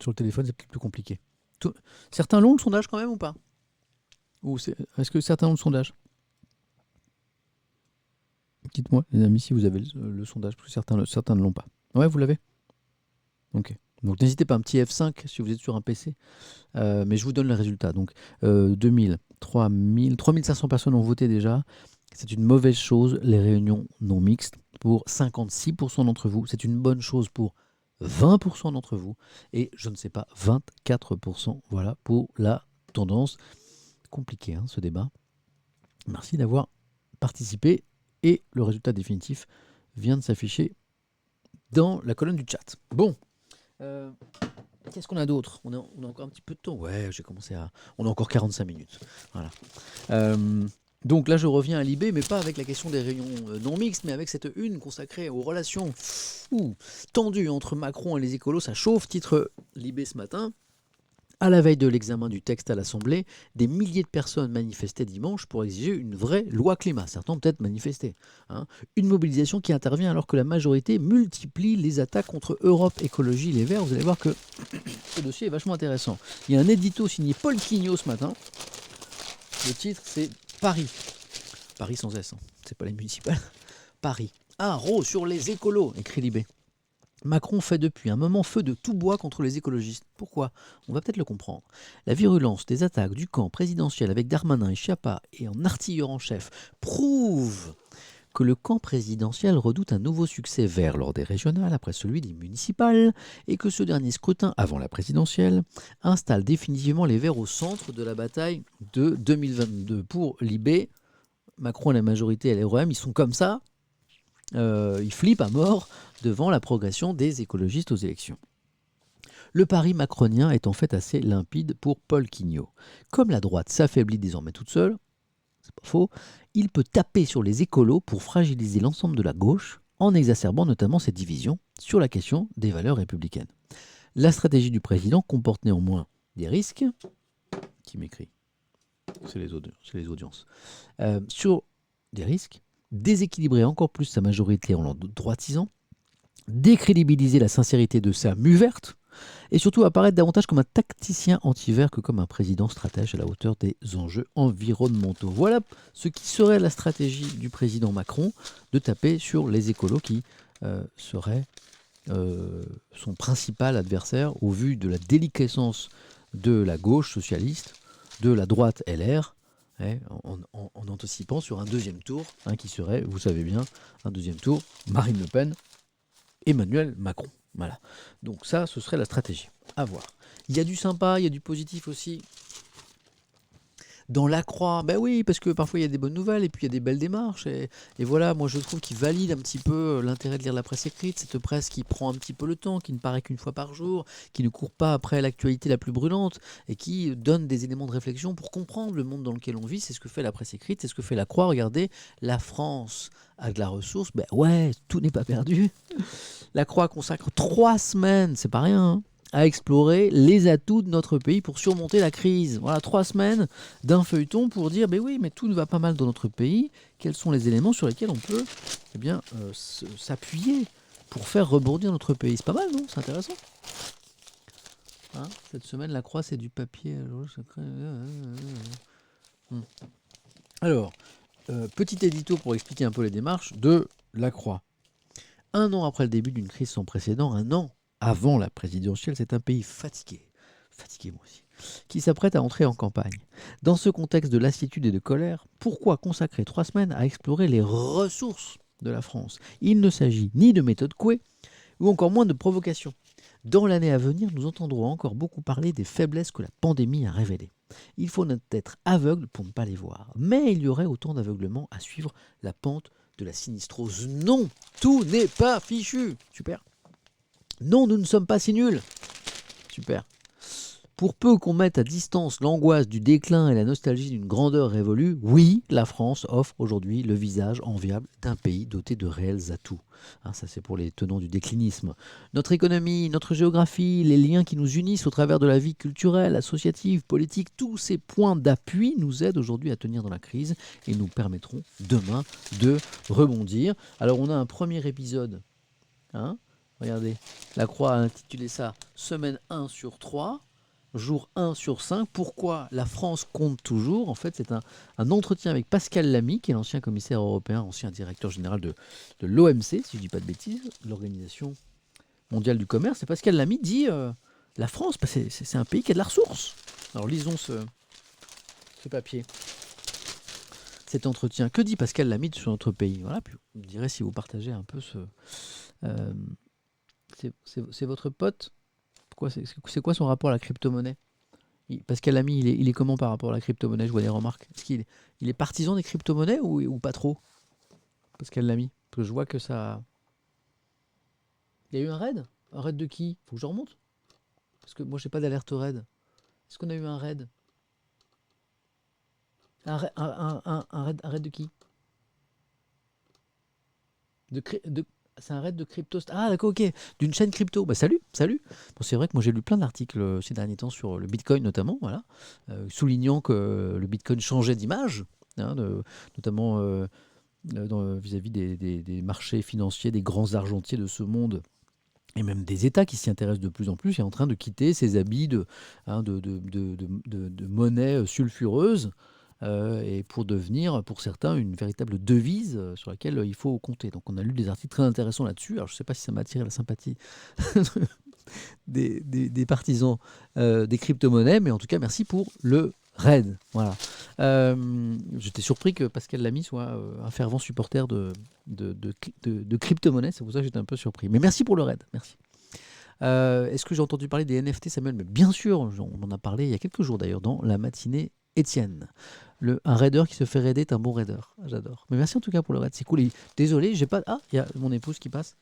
Sur le téléphone, c'est peut-être plus compliqué. Certains l'ont le sondage quand même ou pas ? Est-ce que certains ont le sondage ? Dites-moi, les amis, si vous avez le sondage, parce que certains ne l'ont pas. Ouais, vous l'avez ? Ok. Donc n'hésitez pas, un petit F5 si vous êtes sur un PC. Mais je vous donne le résultat. Donc 2000, 3000, 3500 personnes ont voté déjà. C'est une mauvaise chose, les réunions non mixtes, pour 56% d'entre vous. C'est une bonne chose pour 20% d'entre vous. Et je ne sais pas, 24%. Voilà pour la tendance. Compliqué, hein, ce débat. Merci d'avoir participé. Et le résultat définitif vient de s'afficher dans la colonne du chat. Bon. Qu'est-ce qu'on a d'autre ? On a encore un petit peu de temps. Ouais, on a encore 45 minutes. Voilà. Donc là, je reviens à Libé, mais pas avec la question des réunions non mixtes, mais avec cette une consacrée aux relations tendues entre Macron et les écolos. Ça chauffe, titre Libé ce matin. À la veille de l'examen du texte à l'Assemblée, des milliers de personnes manifestaient dimanche pour exiger une vraie loi climat. Certains ont peut-être manifesté. Une mobilisation qui intervient alors que la majorité multiplie les attaques contre Europe Écologie Les Verts. Vous allez voir que ce dossier est vachement intéressant. Il y a un édito signé Paul Quignot ce matin. Le titre, c'est Paris. Paris sans S, hein. C'est pas les municipales. Paris. Un rot sur les écolos, écrit Libé. Macron fait depuis un moment feu de tout bois contre les écologistes. Pourquoi ? On va peut-être le comprendre. La virulence des attaques du camp présidentiel avec Darmanin et Schiappa et en artilleur en chef prouve que le camp présidentiel redoute un nouveau succès vert lors des régionales après celui des municipales et que ce dernier scrutin avant la présidentielle installe définitivement les Verts au centre de la bataille de 2022. Pour Libé, Macron et la majorité et l'REM, ils sont comme ça. Ils flippent à mort devant la progression des écologistes aux élections. Le pari macronien est en fait assez limpide pour Paul Quignot. Comme la droite s'affaiblit désormais toute seule, c'est pas faux, il peut taper sur les écolos pour fragiliser l'ensemble de la gauche en exacerbant notamment cette division sur la question des valeurs républicaines. La stratégie du président comporte néanmoins des risques. Qui m'écrit ? C'est les audiences. Sur des risques. Déséquilibrer encore plus sa majorité en l'en droitisant, décrédibiliser la sincérité de sa mue verte, et surtout apparaître davantage comme un tacticien anti-vert que comme un président stratège à la hauteur des enjeux environnementaux. Voilà ce qui serait la stratégie du président Macron, de taper sur les écolos qui seraient son principal adversaire au vu de la déliquescence de la gauche socialiste, de la droite LR, en anticipant sur un deuxième tour, qui serait, vous savez bien, un deuxième tour, Marine Le Pen, Emmanuel Macron. Voilà. Donc ça, ce serait la stratégie. À voir. Il y a du sympa, il y a du positif aussi. dans la croix. Ben oui, parce que parfois il y a des bonnes nouvelles et puis il y a des belles démarches. Et voilà, moi je trouve qu'il valide un petit peu l'intérêt de lire la presse écrite, cette presse qui prend un petit peu le temps, qui ne paraît qu'une fois par jour, qui ne court pas après l'actualité la plus brûlante et qui donne des éléments de réflexion pour comprendre le monde dans lequel on vit. C'est ce que fait la presse écrite, c'est ce que fait la croix. Regardez, la France a de la ressource. Ben ouais, tout n'est pas perdu. La croix consacre 3 semaines, c'est pas rien, hein, à explorer les atouts de notre pays pour surmonter la crise. Voilà, 3 semaines d'un feuilleton pour dire, ben oui, mais tout ne va pas mal dans notre pays. Quels sont les éléments sur lesquels on peut s'appuyer pour faire rebondir notre pays? C'est pas mal, non? C'est intéressant. Hein, cette semaine, la croix, c'est du papier. Alors, petit édito pour expliquer un peu les démarches de la croix. 1 an après le début d'une crise sans précédent, 1 an avant la présidentielle, c'est un pays fatigué moi aussi, qui s'apprête à entrer en campagne. Dans ce contexte de lassitude et de colère, pourquoi consacrer 3 semaines à explorer les ressources de la France? Il ne s'agit ni de méthode Coué, ou encore moins de provocation. Dans l'année à venir, nous entendrons encore beaucoup parler des faiblesses que la pandémie a révélées. Il faut être aveugle pour ne pas les voir. Mais il y aurait autant d'aveuglement à suivre la pente de la sinistrose. Non, tout n'est pas fichu. Super. Non, nous ne sommes pas si nuls. Super. Pour peu qu'on mette à distance l'angoisse du déclin et la nostalgie d'une grandeur révolue, oui, la France offre aujourd'hui le visage enviable d'un pays doté de réels atouts. Hein, ça, c'est pour les tenants du déclinisme. Notre économie, notre géographie, les liens qui nous unissent au travers de la vie culturelle, associative, politique, tous ces points d'appui nous aident aujourd'hui à tenir dans la crise et nous permettront demain de rebondir. Alors, on a un premier épisode. Hein, regardez, la Croix a intitulé ça « Semaine 1 sur 3 ». Jour 1 sur 5, pourquoi la France compte toujours? En fait, c'est un entretien avec Pascal Lamy, qui est l'ancien commissaire européen, ancien directeur général de l'OMC, si je ne dis pas de bêtises, l'Organisation mondiale du commerce. Et Pascal Lamy dit la France, bah, c'est un pays qui a de la ressource. Alors lisons ce papier, cet entretien. Que dit Pascal Lamy sur notre pays? Voilà, puis vous me direz si vous partagez un peu c'est votre pote? C'est quoi son rapport à la crypto-monnaie? Pascal Lamy, il est comment par rapport à la crypto-monnaie? Je vois des remarques. Est-ce qu'il est partisan des crypto-monnaies ou pas trop? Pascal Lamy, parce que je vois que ça... Il y a eu un raid? Un raid de qui? Faut que je remonte? Parce que moi, j'ai pas d'alerte raid. Est-ce qu'on a eu un raid? Un raid de qui? C'est un raid de crypto. Ah d'accord, ok. D'une chaîne crypto. Bah salut. Bon, c'est vrai que moi j'ai lu plein d'articles ces derniers temps sur le Bitcoin notamment, voilà, soulignant que le Bitcoin changeait d'image, hein, notamment vis-à-vis des marchés financiers, des grands argentiers de ce monde. Et même des États qui s'y intéressent de plus en plus, est en train de quitter ces habits de monnaie sulfureuse. Et pour devenir, pour certains, une véritable devise sur laquelle il faut compter. Donc on a lu des articles très intéressants là-dessus. Alors je ne sais pas si ça m'a attiré la sympathie des partisans des crypto-monnaies, mais en tout cas, merci pour le raid. Voilà. J'étais surpris que Pascal Lamy soit un fervent supporter de crypto-monnaies. C'est pour ça que j'étais un peu surpris. Mais merci pour le raid. Merci. Est-ce que j'ai entendu parler des NFT, Samuel? Mais bien sûr, on en a parlé il y a quelques jours d'ailleurs dans la matinée Étienne. Un raider qui se fait raider est un bon raider. J'adore. Mais merci en tout cas pour le raid, c'est cool. Et désolé, j'ai pas... Ah, il y a mon épouse qui passe.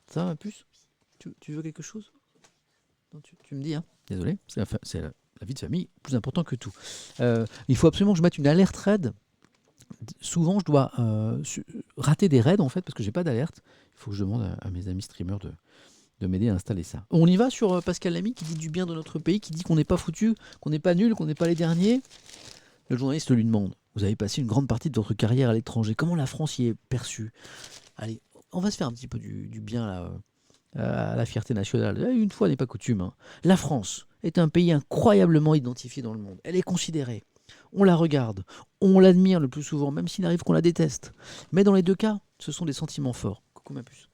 Ça va, ma puce? Tu veux quelque chose? Non, tu me dis, hein? Désolé, c'est la vie de famille plus important que tout. Il faut absolument que je mette une alerte raid. Souvent, je dois rater des raids en fait, parce que j'ai pas d'alerte. Il faut que je demande à mes amis streamers de m'aider à installer ça. On y va sur Pascal Lamy qui dit du bien de notre pays, qui dit qu'on n'est pas foutu, qu'on n'est pas nul, qu'on n'est pas les derniers. Le journaliste lui demande, vous avez passé une grande partie de votre carrière à l'étranger, comment la France y est perçue? Allez, on va se faire un petit peu du bien là, à la fierté nationale. Une fois n'est pas coutume. Hein. La France est un pays incroyablement identifié dans le monde. Elle est considérée. On la regarde, on l'admire le plus souvent, même s'il arrive qu'on la déteste. Mais dans les deux cas, ce sont des sentiments forts. Coucou ma puce.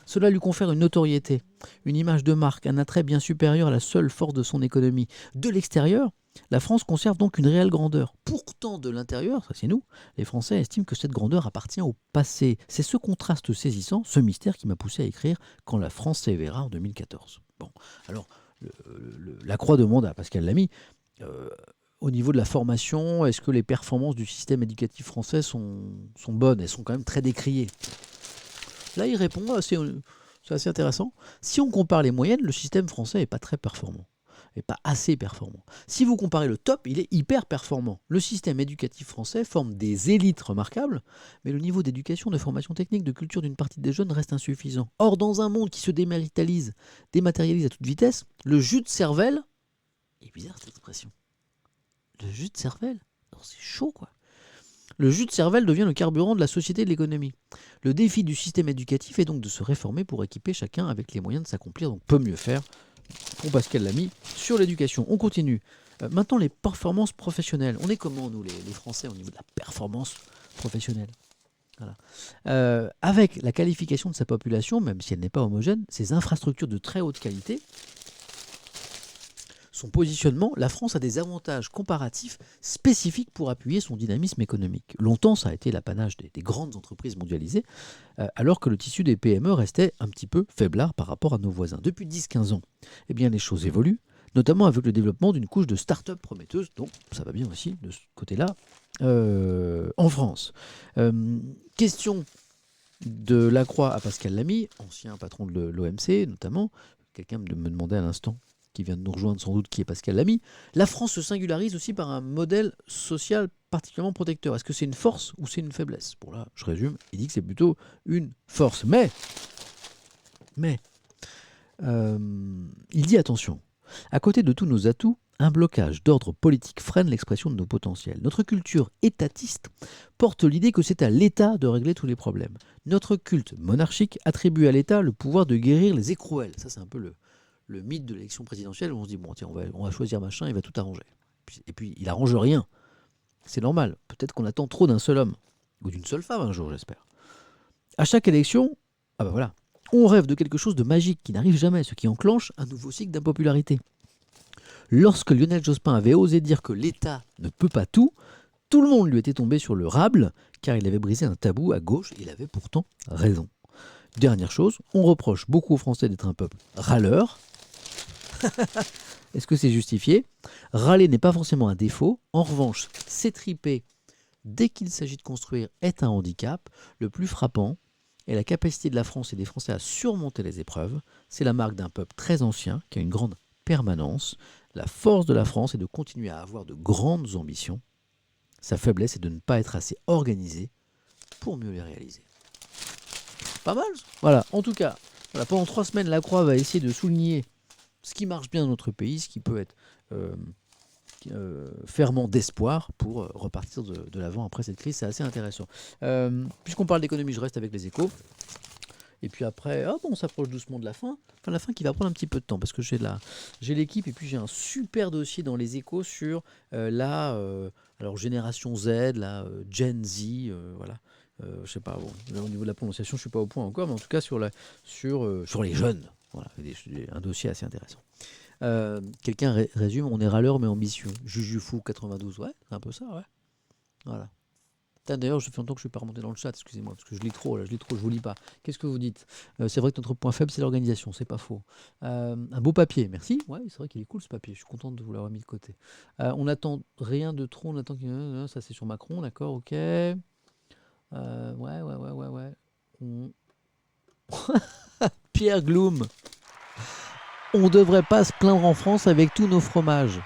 Cela lui confère une notoriété, une image de marque, un attrait bien supérieur à la seule force de son économie. De l'extérieur, la France conserve donc une réelle grandeur. Pourtant, de l'intérieur, ça c'est nous, les Français estiment que cette grandeur appartient au passé. C'est ce contraste saisissant, ce mystère qui m'a poussé à écrire « Quand la France s'éveillera » en 2014. Bon, alors, la Croix demande à Pascal Lamy au niveau de la formation, est-ce que les performances du système éducatif français sont bonnes? Elles sont quand même très décriées. Là, il répond, c'est assez intéressant. Si on compare les moyennes, le système français n'est pas très performant, n'est pas assez performant. Si vous comparez le top, il est hyper performant. Le système éducatif français forme des élites remarquables, mais le niveau d'éducation, de formation technique, de culture d'une partie des jeunes reste insuffisant. Or, dans un monde qui se dématérialise à toute vitesse, le jus de cervelle, c'est bizarre cette expression, le jus de cervelle, c'est chaud quoi. Le jus de cervelle devient le carburant de la société et de l'économie. Le défi du système éducatif est donc de se réformer pour équiper chacun avec les moyens de s'accomplir, donc peut mieux faire pour Pascal Lamy sur l'éducation. On continue. Maintenant, les performances professionnelles. On est comment, nous, les Français, au niveau de la performance professionnelle? Voilà. Avec la qualification de sa population, même si elle n'est pas homogène, ses infrastructures de très haute qualité, son positionnement, la France a des avantages comparatifs spécifiques pour appuyer son dynamisme économique. Longtemps, ça a été l'apanage des grandes entreprises mondialisées, alors que le tissu des PME restait un petit peu faiblard par rapport à nos voisins. Depuis 10-15 ans, eh bien, les choses évoluent, notamment avec le développement d'une couche de start-up prometteuses, donc ça va bien aussi de ce côté-là, en France. Question de Lacroix à Pascal Lamy, ancien patron de l'OMC notamment. Quelqu'un me demandait à l'instant, qui vient de nous rejoindre sans doute, qui est Pascal Lamy. La France se singularise aussi par un modèle social particulièrement protecteur. Est-ce que c'est une force ou c'est une faiblesse? Bon là, je résume, il dit que c'est plutôt une force. Mais il dit attention, à côté de tous nos atouts, un blocage d'ordre politique freine l'expression de nos potentiels. Notre culture étatiste porte l'idée que c'est à l'État de régler tous les problèmes. Notre culte monarchique attribue à l'État le pouvoir de guérir les écrouelles. Ça, c'est un peu le mythe de l'élection présidentielle où on se dit, bon, tiens, on va choisir machin, il va tout arranger. Et puis, il arrange rien. C'est normal. Peut-être qu'on attend trop d'un seul homme. Ou d'une seule femme un jour, j'espère. À chaque élection, voilà, on rêve de quelque chose de magique qui n'arrive jamais, ce qui enclenche un nouveau cycle d'impopularité. Lorsque Lionel Jospin avait osé dire que l'État ne peut pas tout, tout le monde lui était tombé sur le rable, car il avait brisé un tabou à gauche, et il avait pourtant raison. Dernière chose, on reproche beaucoup aux Français d'être un peuple râleur. Est-ce que c'est justifié? Râler n'est pas forcément un défaut. En revanche, s'étriper dès qu'il s'agit de construire est un handicap. Le plus frappant est la capacité de la France et des Français à surmonter les épreuves. C'est la marque d'un peuple très ancien qui a une grande permanence. La force de la France est de continuer à avoir de grandes ambitions. Sa faiblesse est de ne pas être assez organisé pour mieux les réaliser. Pas mal. Voilà, en tout cas, pendant 3 semaines, Lacroix va essayer de souligner ce qui marche bien dans notre pays, ce qui peut être ferment d'espoir pour repartir de l'avant après cette crise. C'est assez intéressant. Puisqu'on parle d'économie, je reste avec les échos. Et puis après, on s'approche doucement de la fin. Enfin, la fin qui va prendre un petit peu de temps parce que j'ai l'équipe et puis j'ai un super dossier dans les échos sur alors génération Z, Gen Z, voilà. Je sais pas, là, au niveau de la prononciation, je suis pas au point encore, mais en tout cas sur les jeunes, voilà, un dossier assez intéressant. Quelqu'un résume, on est râleur mais ambitieux. Juju Fou 92, ouais, c'est un peu ça, ouais. Voilà. D'ailleurs, ça fait longtemps que je ne suis pas remonté dans le chat, excusez-moi, parce que je lis trop, je vous lis pas. Qu'est-ce que vous dites? C'est vrai que notre point faible, c'est l'organisation, c'est pas faux. Un beau papier, merci. Ouais, c'est vrai qu'il est cool ce papier, je suis content de vous l'avoir mis de côté. On n'attend rien de trop, on attend ça c'est sur Macron, d'accord, ok. Ouais. Pierre Gloom. On devrait pas se plaindre en France avec tous nos fromages.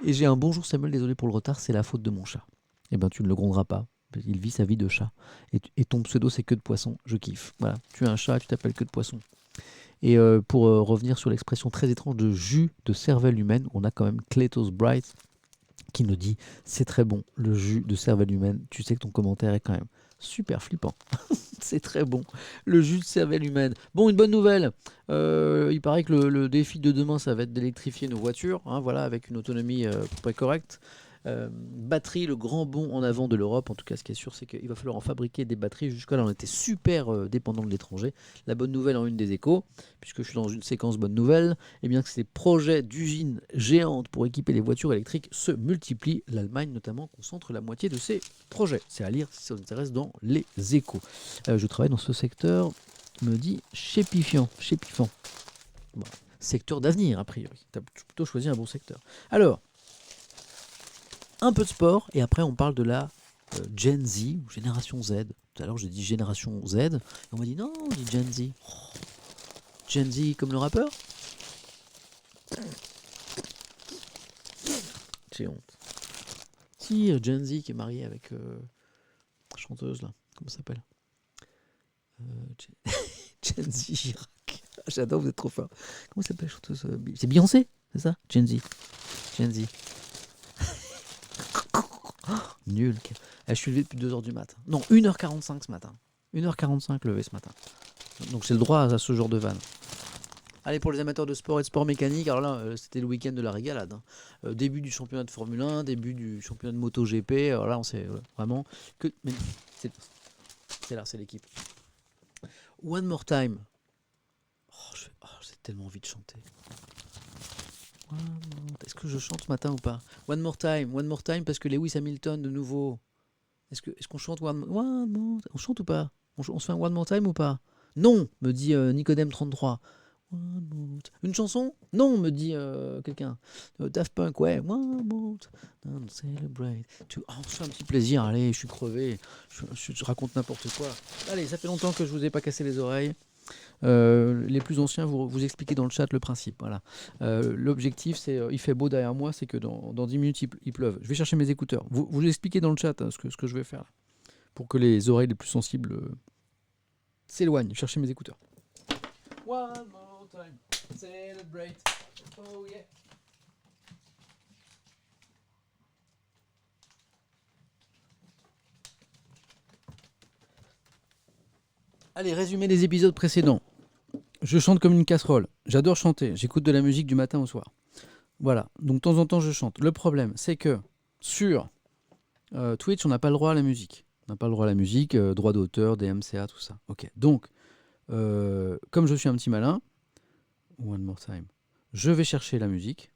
Et j'ai un bonjour Samuel, désolé pour le retard, c'est la faute de mon chat. Eh ben tu ne le gronderas pas, il vit sa vie de chat. Et ton pseudo c'est queue de poisson, je kiffe. Voilà, tu es un chat, tu t'appelles queue de poisson. Et pour revenir sur l'expression très étrange de jus de cervelle humaine, on a quand même Cletos Bright qui nous dit c'est très bon le jus de cervelle humaine. Tu sais que ton commentaire est quand même super flippant. C'est très bon. Le jus de cervelle humaine. Bon, une bonne nouvelle. Il paraît que le défi de demain, ça va être d'électrifier nos voitures, voilà, avec une autonomie très correcte. Batterie, le grand bond en avant de l'Europe. En tout cas, ce qui est sûr, c'est qu'il va falloir en fabriquer des batteries. Jusque-là, on était super dépendant de l'étranger. La bonne nouvelle en une des échos, puisque je suis dans une séquence bonne nouvelle, eh bien que ces projets d'usines géantes pour équiper les voitures électriques se multiplient. L'Allemagne, notamment, concentre la moitié de ces projets. C'est à lire si ça vous intéresse dans les échos. Je travaille dans ce secteur, me dit chépifiant. Bon. secteur d'avenir, a priori. Tu as plutôt choisi un bon secteur. Alors, un peu de sport, et après on parle de la Gen Z, ou Génération Z. Tout à l'heure j'ai dit Génération Z, et on m'a dit non, on dit Gen Z. Oh, Gen Z comme le rappeur. J'ai honte. Si, Gen Z qui est mariée avec la chanteuse là, comment ça s'appelle Gen Z Chirac. J'adore, vous êtes trop fort. Comment s'appelle la chanteuse C'est Beyoncé, c'est ça Gen Z. Gen Z. Nul. Je suis levé depuis 2h du matin. Non, 1h45 ce matin. 1h45 levé ce matin. Donc j'ai le droit à ce genre de vanne. Allez, pour les amateurs de sport et de sport mécanique, alors là, c'était le week-end de la régalade. Hein. Début du championnat de Formule 1, début du championnat de MotoGP. Alors là, on sait vraiment que... Mais c'est là, c'est l'équipe. One More Time. J'ai tellement envie de chanter. Est-ce que je chante ce matin ou pas? One More Time, parce que Lewis Hamilton de nouveau. Est-ce qu'on chante One More On chante ou pas? On se fait un One More Time ou pas? Non, me dit Nicodème33. Une chanson? Non, me dit quelqu'un. Daft Punk, ouais. One more time, celebrate. On se fait un petit plaisir, allez, je suis crevé. Je raconte n'importe quoi. Allez, ça fait longtemps que je vous ai pas cassé les oreilles. Les plus anciens vous expliquez dans le chat le principe. Voilà. L'objectif, c'est il fait beau derrière moi, c'est que dans 10 minutes il pleuve. Je vais chercher mes écouteurs. Vous expliquez dans le chat ce que je vais faire là, pour que les oreilles les plus sensibles s'éloignent. Cherchez mes écouteurs. One more time, celebrate. Oh yeah. Allez, résumé des épisodes précédents. Je chante comme une casserole. J'adore chanter. J'écoute de la musique du matin au soir. Voilà. Donc de temps en temps, je chante. Le problème, c'est que sur Twitch, on n'a pas le droit à la musique. On n'a pas le droit à la musique, droit d'auteur, DMCA, tout ça. Ok. Donc, comme je suis un petit malin, one more time, je vais chercher la musique.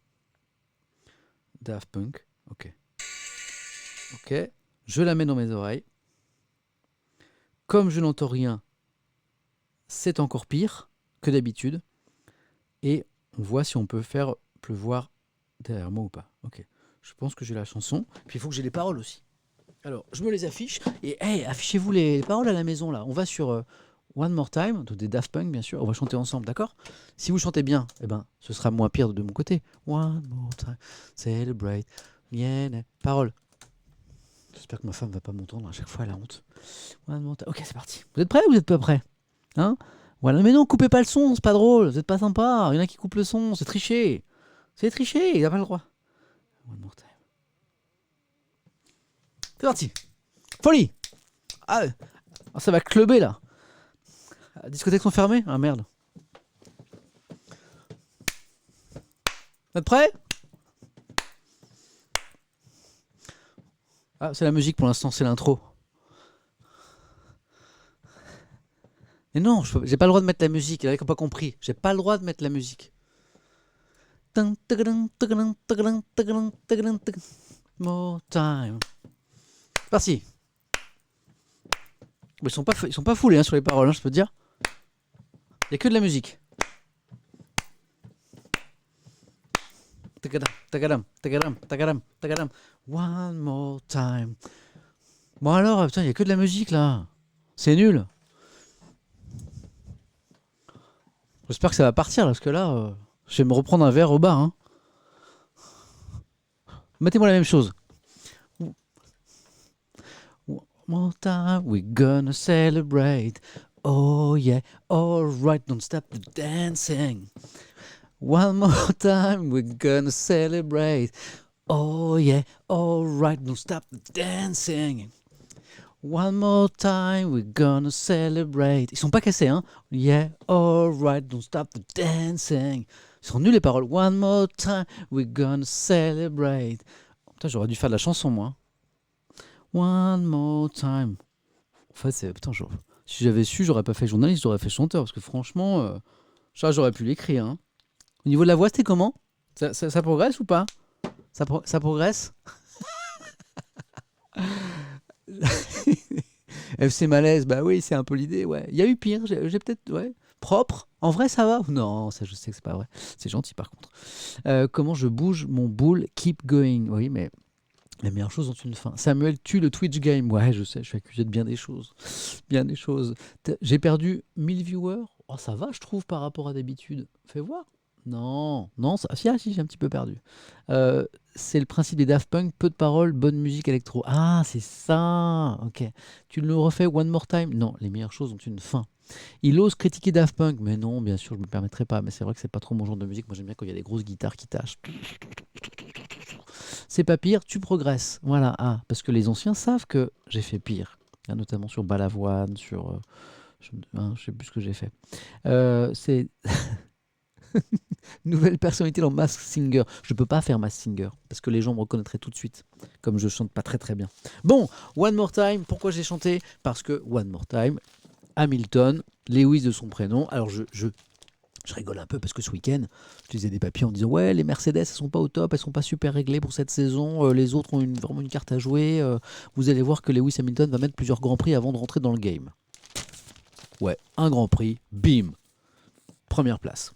Daft Punk. Ok. Ok. Je la mets dans mes oreilles. Comme je n'entends rien, c'est encore pire que d'habitude. Et on voit si on peut faire pleuvoir derrière moi ou pas. Ok. Je pense que j'ai la chanson. Puis il faut que j'ai les paroles aussi. Alors, je me les affiche. Et hey, affichez-vous les paroles à la maison là. On va sur One More Time, des Daft Punk bien sûr. On va chanter ensemble, d'accord? Si vous chantez bien, eh ben, ce sera moins pire de mon côté. One more time, celebrate. Yeah, paroles. J'espère que ma femme va pas m'entendre. À chaque fois, elle a honte. One more time. Ok, c'est parti. Vous êtes prêts ou vous êtes pas prêts? Hein? Voilà, mais non, coupez pas le son, c'est pas drôle, vous êtes pas sympa. Il y en a qui coupent le son, c'est tricher. C'est tricher, il a pas le droit. One more time. C'est parti. Folie. Ah, ça va clubber là. Les discothèques sont fermées? Ah merde. Vous êtes prêts? Ah, c'est la musique pour l'instant, c'est l'intro. Mais non, j'ai pas le droit de mettre la musique, il avait pas compris. J'ai pas le droit de mettre la musique. More time. C'est parti. Ils sont pas foulés sur les paroles, je peux te dire. Il y a que de la musique. One more time. Bon alors, putain, il y a que de la musique là. C'est nul. J'espère que ça va partir, là, parce que là, je vais me reprendre un verre au bar. Hein. Mettez-moi la même chose. One more time, we're gonna celebrate. Oh yeah, alright, don't stop the dancing. One more time, we're gonna celebrate. Oh yeah, alright, don't stop the dancing. One more time, we're gonna celebrate. Ils sont pas cassés, hein? Yeah, alright, don't stop the dancing. Ils sont nuls les paroles. One more time, we're gonna celebrate. Putain, j'aurais dû faire de la chanson, moi. One more time. En fait, c'est. Putain, si j'avais su, j'aurais pas fait journaliste, j'aurais fait chanteur. Parce que franchement, ça, j'aurais pu l'écrire. Hein. Au niveau de la voix, c'était comment? Ça progresse ou pas? Ça progresse? FC Malaise, bah oui, c'est un peu l'idée, ouais. Il y a eu pire, j'ai peut-être, ouais. Propre, En vrai, ça va? Non, ça, je sais que c'est pas vrai. C'est gentil, par contre. Comment je bouge mon boule? Keep going. Oui, mais les meilleures choses ont une fin. Samuel tue le Twitch game. Ouais, je sais, je suis accusé de bien des choses. Bien des choses. J'ai perdu 1000 viewers. Oh, ça va, je trouve, par rapport à d'habitude. Fais voir. Non, non, si, j'ai un petit peu perdu. C'est le principe des Daft Punk, peu de paroles, bonne musique électro. Ah, c'est ça. Ok. Tu le refais one more time? Non, les meilleures choses ont une fin. Il ose critiquer Daft Punk, mais non, bien sûr, je ne me permettrai pas. Mais c'est vrai que c'est pas trop mon genre de musique. Moi, j'aime bien quand il y a des grosses guitares qui tâchent. C'est pas pire, tu progresses. Voilà, parce que les anciens savent que j'ai fait pire. Notamment sur Balavoine, sur... je sais plus ce que j'ai fait. C'est... Nouvelle personnalité dans Masked Singer. Je peux pas faire Masked Singer, parce que les gens me reconnaîtraient tout de suite, comme je chante pas très très bien. Bon, One More Time, pourquoi j'ai chanté? Parce que One More Time, Hamilton, Lewis de son prénom. Alors je rigole un peu parce que ce week-end, je lisais des papiers en disant ouais, les Mercedes, elles sont pas au top, elles sont pas super réglées pour cette saison, les autres ont vraiment une carte à jouer. Vous allez voir que Lewis Hamilton va mettre plusieurs grands prix avant de rentrer dans le game. Ouais, un grand prix, bim, première place.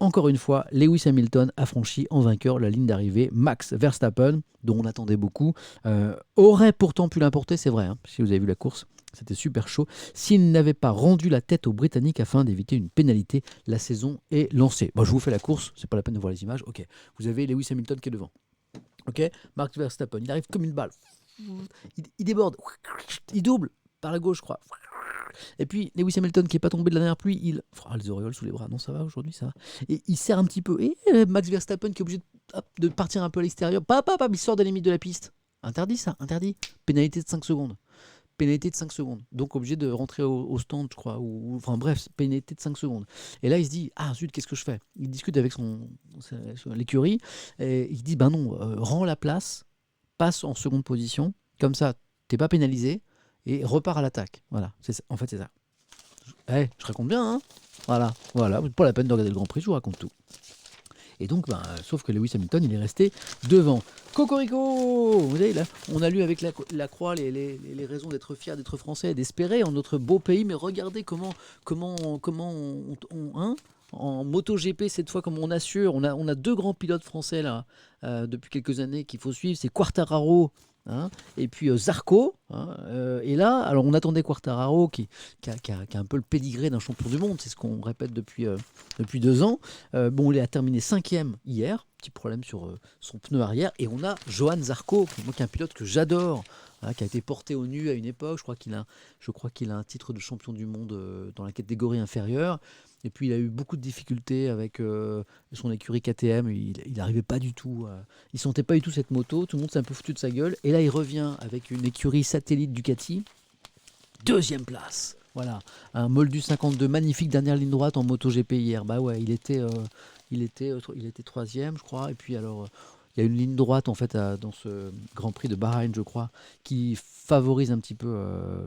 Encore une fois, Lewis Hamilton a franchi en vainqueur la ligne d'arrivée. Max Verstappen, dont on attendait beaucoup, aurait pourtant pu l'emporter, c'est vrai, si vous avez vu la course. C'était super chaud. S'il n'avait pas rendu la tête aux Britanniques afin d'éviter une pénalité, la saison est lancée. Bon, je vous fais la course, c'est pas la peine de voir les images. Ok, vous avez Lewis Hamilton qui est devant. Ok, Max Verstappen, il arrive comme une balle. Il déborde, il double par la gauche, je crois. Et puis Lewis Hamilton qui n'est pas tombé de la dernière pluie, il les auréoles sous les bras. Non, ça va aujourd'hui, ça va. Et il serre un petit peu. Et Max Verstappen qui est obligé de partir un peu à l'extérieur. Il sort des limites de la piste. Interdit ça, interdit. Pénalité de 5 secondes. Pénalité de 5 secondes. Donc obligé de rentrer au stand, je crois. Enfin bref, pénalité de 5 secondes. Et là, il se dit, ah zut, qu'est-ce que je fais? Il discute avec l'écurie. Et il dit, ben non, rends la place, passe en seconde position. Comme ça, t'es pas pénalisé. Et repart à l'attaque. Voilà, en fait, c'est ça. Je raconte bien, hein. Voilà. Pas la peine de regarder le Grand Prix, je vous raconte tout. Et donc, sauf que Lewis Hamilton, il est resté devant. Cocorico! Vous savez, là, on a lu avec la croix les raisons d'être fier, d'être français, d'espérer en notre beau pays, mais regardez comment en MotoGP, cette fois, comme on assure, on a 2 grands pilotes français là, depuis quelques années qu'il faut suivre, c'est Quartararo, et puis Zarco, et là, alors on attendait Quartararo qui a un peu le pédigré d'un champion du monde, c'est ce qu'on répète depuis 2 ans. Il a terminé 5e hier, petit problème sur son pneu arrière, et on a Johan Zarco, moi qui est un pilote que j'adore, qui a été porté au nu à une époque. Je crois qu'il a un titre de champion du monde dans la catégorie inférieure. Et puis il a eu beaucoup de difficultés avec son écurie KTM. Il n'arrivait pas du tout. Il sentait pas du tout cette moto. Tout le monde s'est un peu foutu de sa gueule. Et là, il revient avec une écurie satellite Ducati. 2e place. Voilà. Un Moldus 52, magnifique dernière ligne droite en MotoGP hier. Bah ouais, il était 3e, je crois. Et puis alors, il y a une ligne droite en fait dans ce Grand Prix de Bahreïn, je crois, qui favorise un petit peu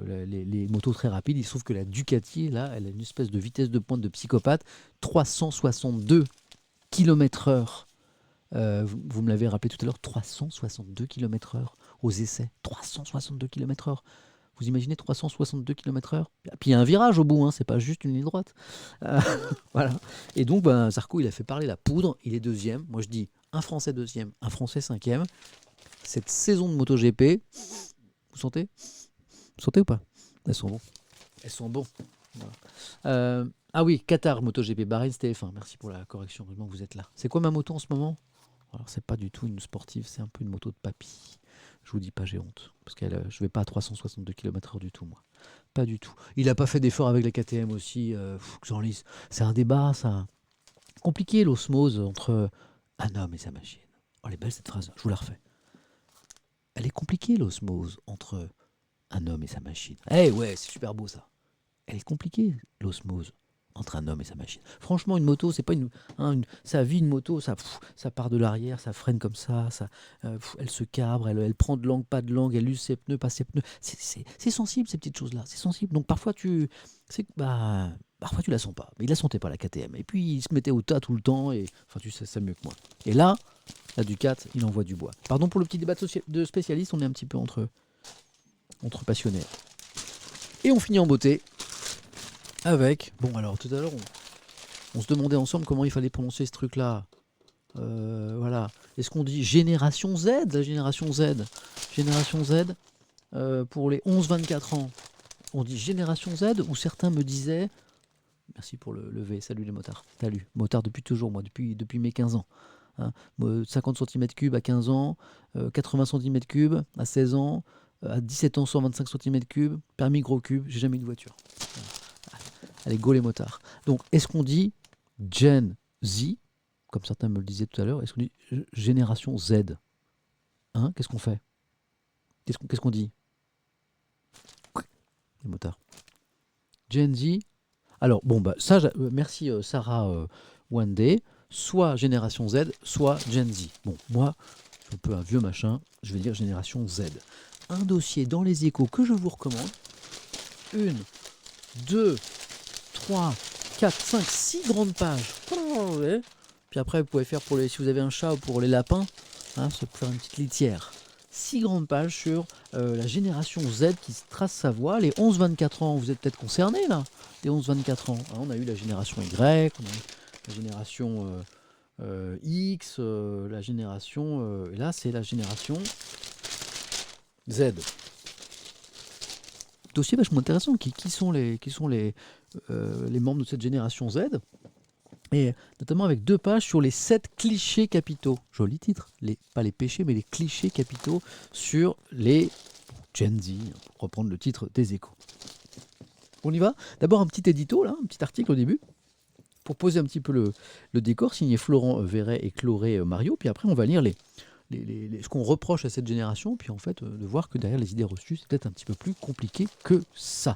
les motos très rapides. Il se trouve que la Ducati, là, elle a une espèce de vitesse de pointe de psychopathe, 362 km/h. Vous me l'avez rappelé tout à l'heure, 362 km/h aux essais. 362 km/h. Vous imaginez 362 km/h? Puis il y a un virage au bout, c'est pas juste une ligne droite. Voilà. Et donc, Zarco, il a fait parler la poudre. Il est 2e. Moi, je dis un Français 2e, un Français 5e. Cette saison de MotoGP, vous sentez? Vous sentez ou pas? Elles sont bons. Elles sont bons. Voilà. Ah oui, Qatar, MotoGP, Bahreïn, c'était F1. Merci pour la correction, heureusement que vous êtes là. C'est quoi ma moto en ce moment? Alors, c'est pas du tout une sportive, c'est un peu une moto de papy. Je vous dis pas, j'ai honte. Parce que je vais pas à 362 km/h du tout, moi. Pas du tout. Il a pas fait d'effort avec la KTM aussi. C'est un débat, ça. Compliqué, l'osmose entre un homme et sa machine. Oh, elle est belle cette phrase, je vous la refais. Elle est compliquée, l'osmose entre un homme et sa machine. Ouais, c'est super beau ça. Elle est compliquée, l'osmose entre un homme et sa machine. Franchement, une moto, c'est pas ça vit une moto, ça part de l'arrière, ça freine comme ça, elle se cabre, elle prend de l'angle, pas de l'angle, elle use ses pneus, pas ses pneus. C'est sensible ces petites choses-là, c'est sensible. Donc parfois tu la sens pas. Mais il la sentait pas la KTM. Et puis il se mettait au tas tout le temps, et enfin tu sais ça mieux que moi. Et là, la Ducat, il envoie du bois. Pardon pour le petit débat de spécialistes, on est un petit peu entre passionnés. Et on finit en beauté avec... Bon alors tout à l'heure, On se demandait ensemble comment il fallait prononcer ce truc-là. Voilà. Est-ce qu'on dit génération Z, la génération Z? Génération Z, pour les 11-24 ans. On dit génération Z, ou certains me disaient... Merci pour le V, salut les motards. Salut, motard depuis toujours, moi, depuis mes 15 ans. Hein. 50 cm3 à 15 ans, 80 cm3 à 16 ans, à 17 ans 125 cm3, permis gros cube, j'ai jamais eu de voiture. Voilà. Allez, go les motards. Donc, est-ce qu'on dit Gen Z, comme certains me le disaient tout à l'heure, est-ce qu'on dit génération Z? Hein, qu'est-ce qu'on fait? Qu'est-ce qu'on dit? Les motards. Gen Z. Alors, bon, bah, ça, merci Sarah Wande. Soit génération Z, soit Gen Z. Bon, moi, je suis un peu un vieux machin, je vais dire génération Z. Un dossier dans les Échos que je vous recommande. 1, 2, 3, 4, 5, 6 grandes pages. Puis après, vous pouvez faire si vous avez un chat ou pour les lapins, hein, ça peut faire une petite litière. 6 grandes pages sur la génération Z qui trace sa voie. Les 11-24 ans, vous êtes peut-être concernés là. Les 11-24 ans. Hein, on a eu la génération Y, on a eu la génération X, la génération... et là, c'est la génération Z. Dossier vachement intéressant. Qui sont les membres de cette génération Z? Et notamment avec 2 pages sur les 7 clichés capitaux. Joli titre. Pas les péchés, mais les clichés capitaux sur les Gen Z, pour reprendre le titre des Échos. On y va? D'abord un petit édito, là, un petit article au début, pour poser un petit peu le décor, signé Florent Verret et Chloé Mario. Puis après, on va lire ce qu'on reproche à cette génération, puis en fait, de voir que derrière les idées reçues, c'est peut-être un petit peu plus compliqué que ça.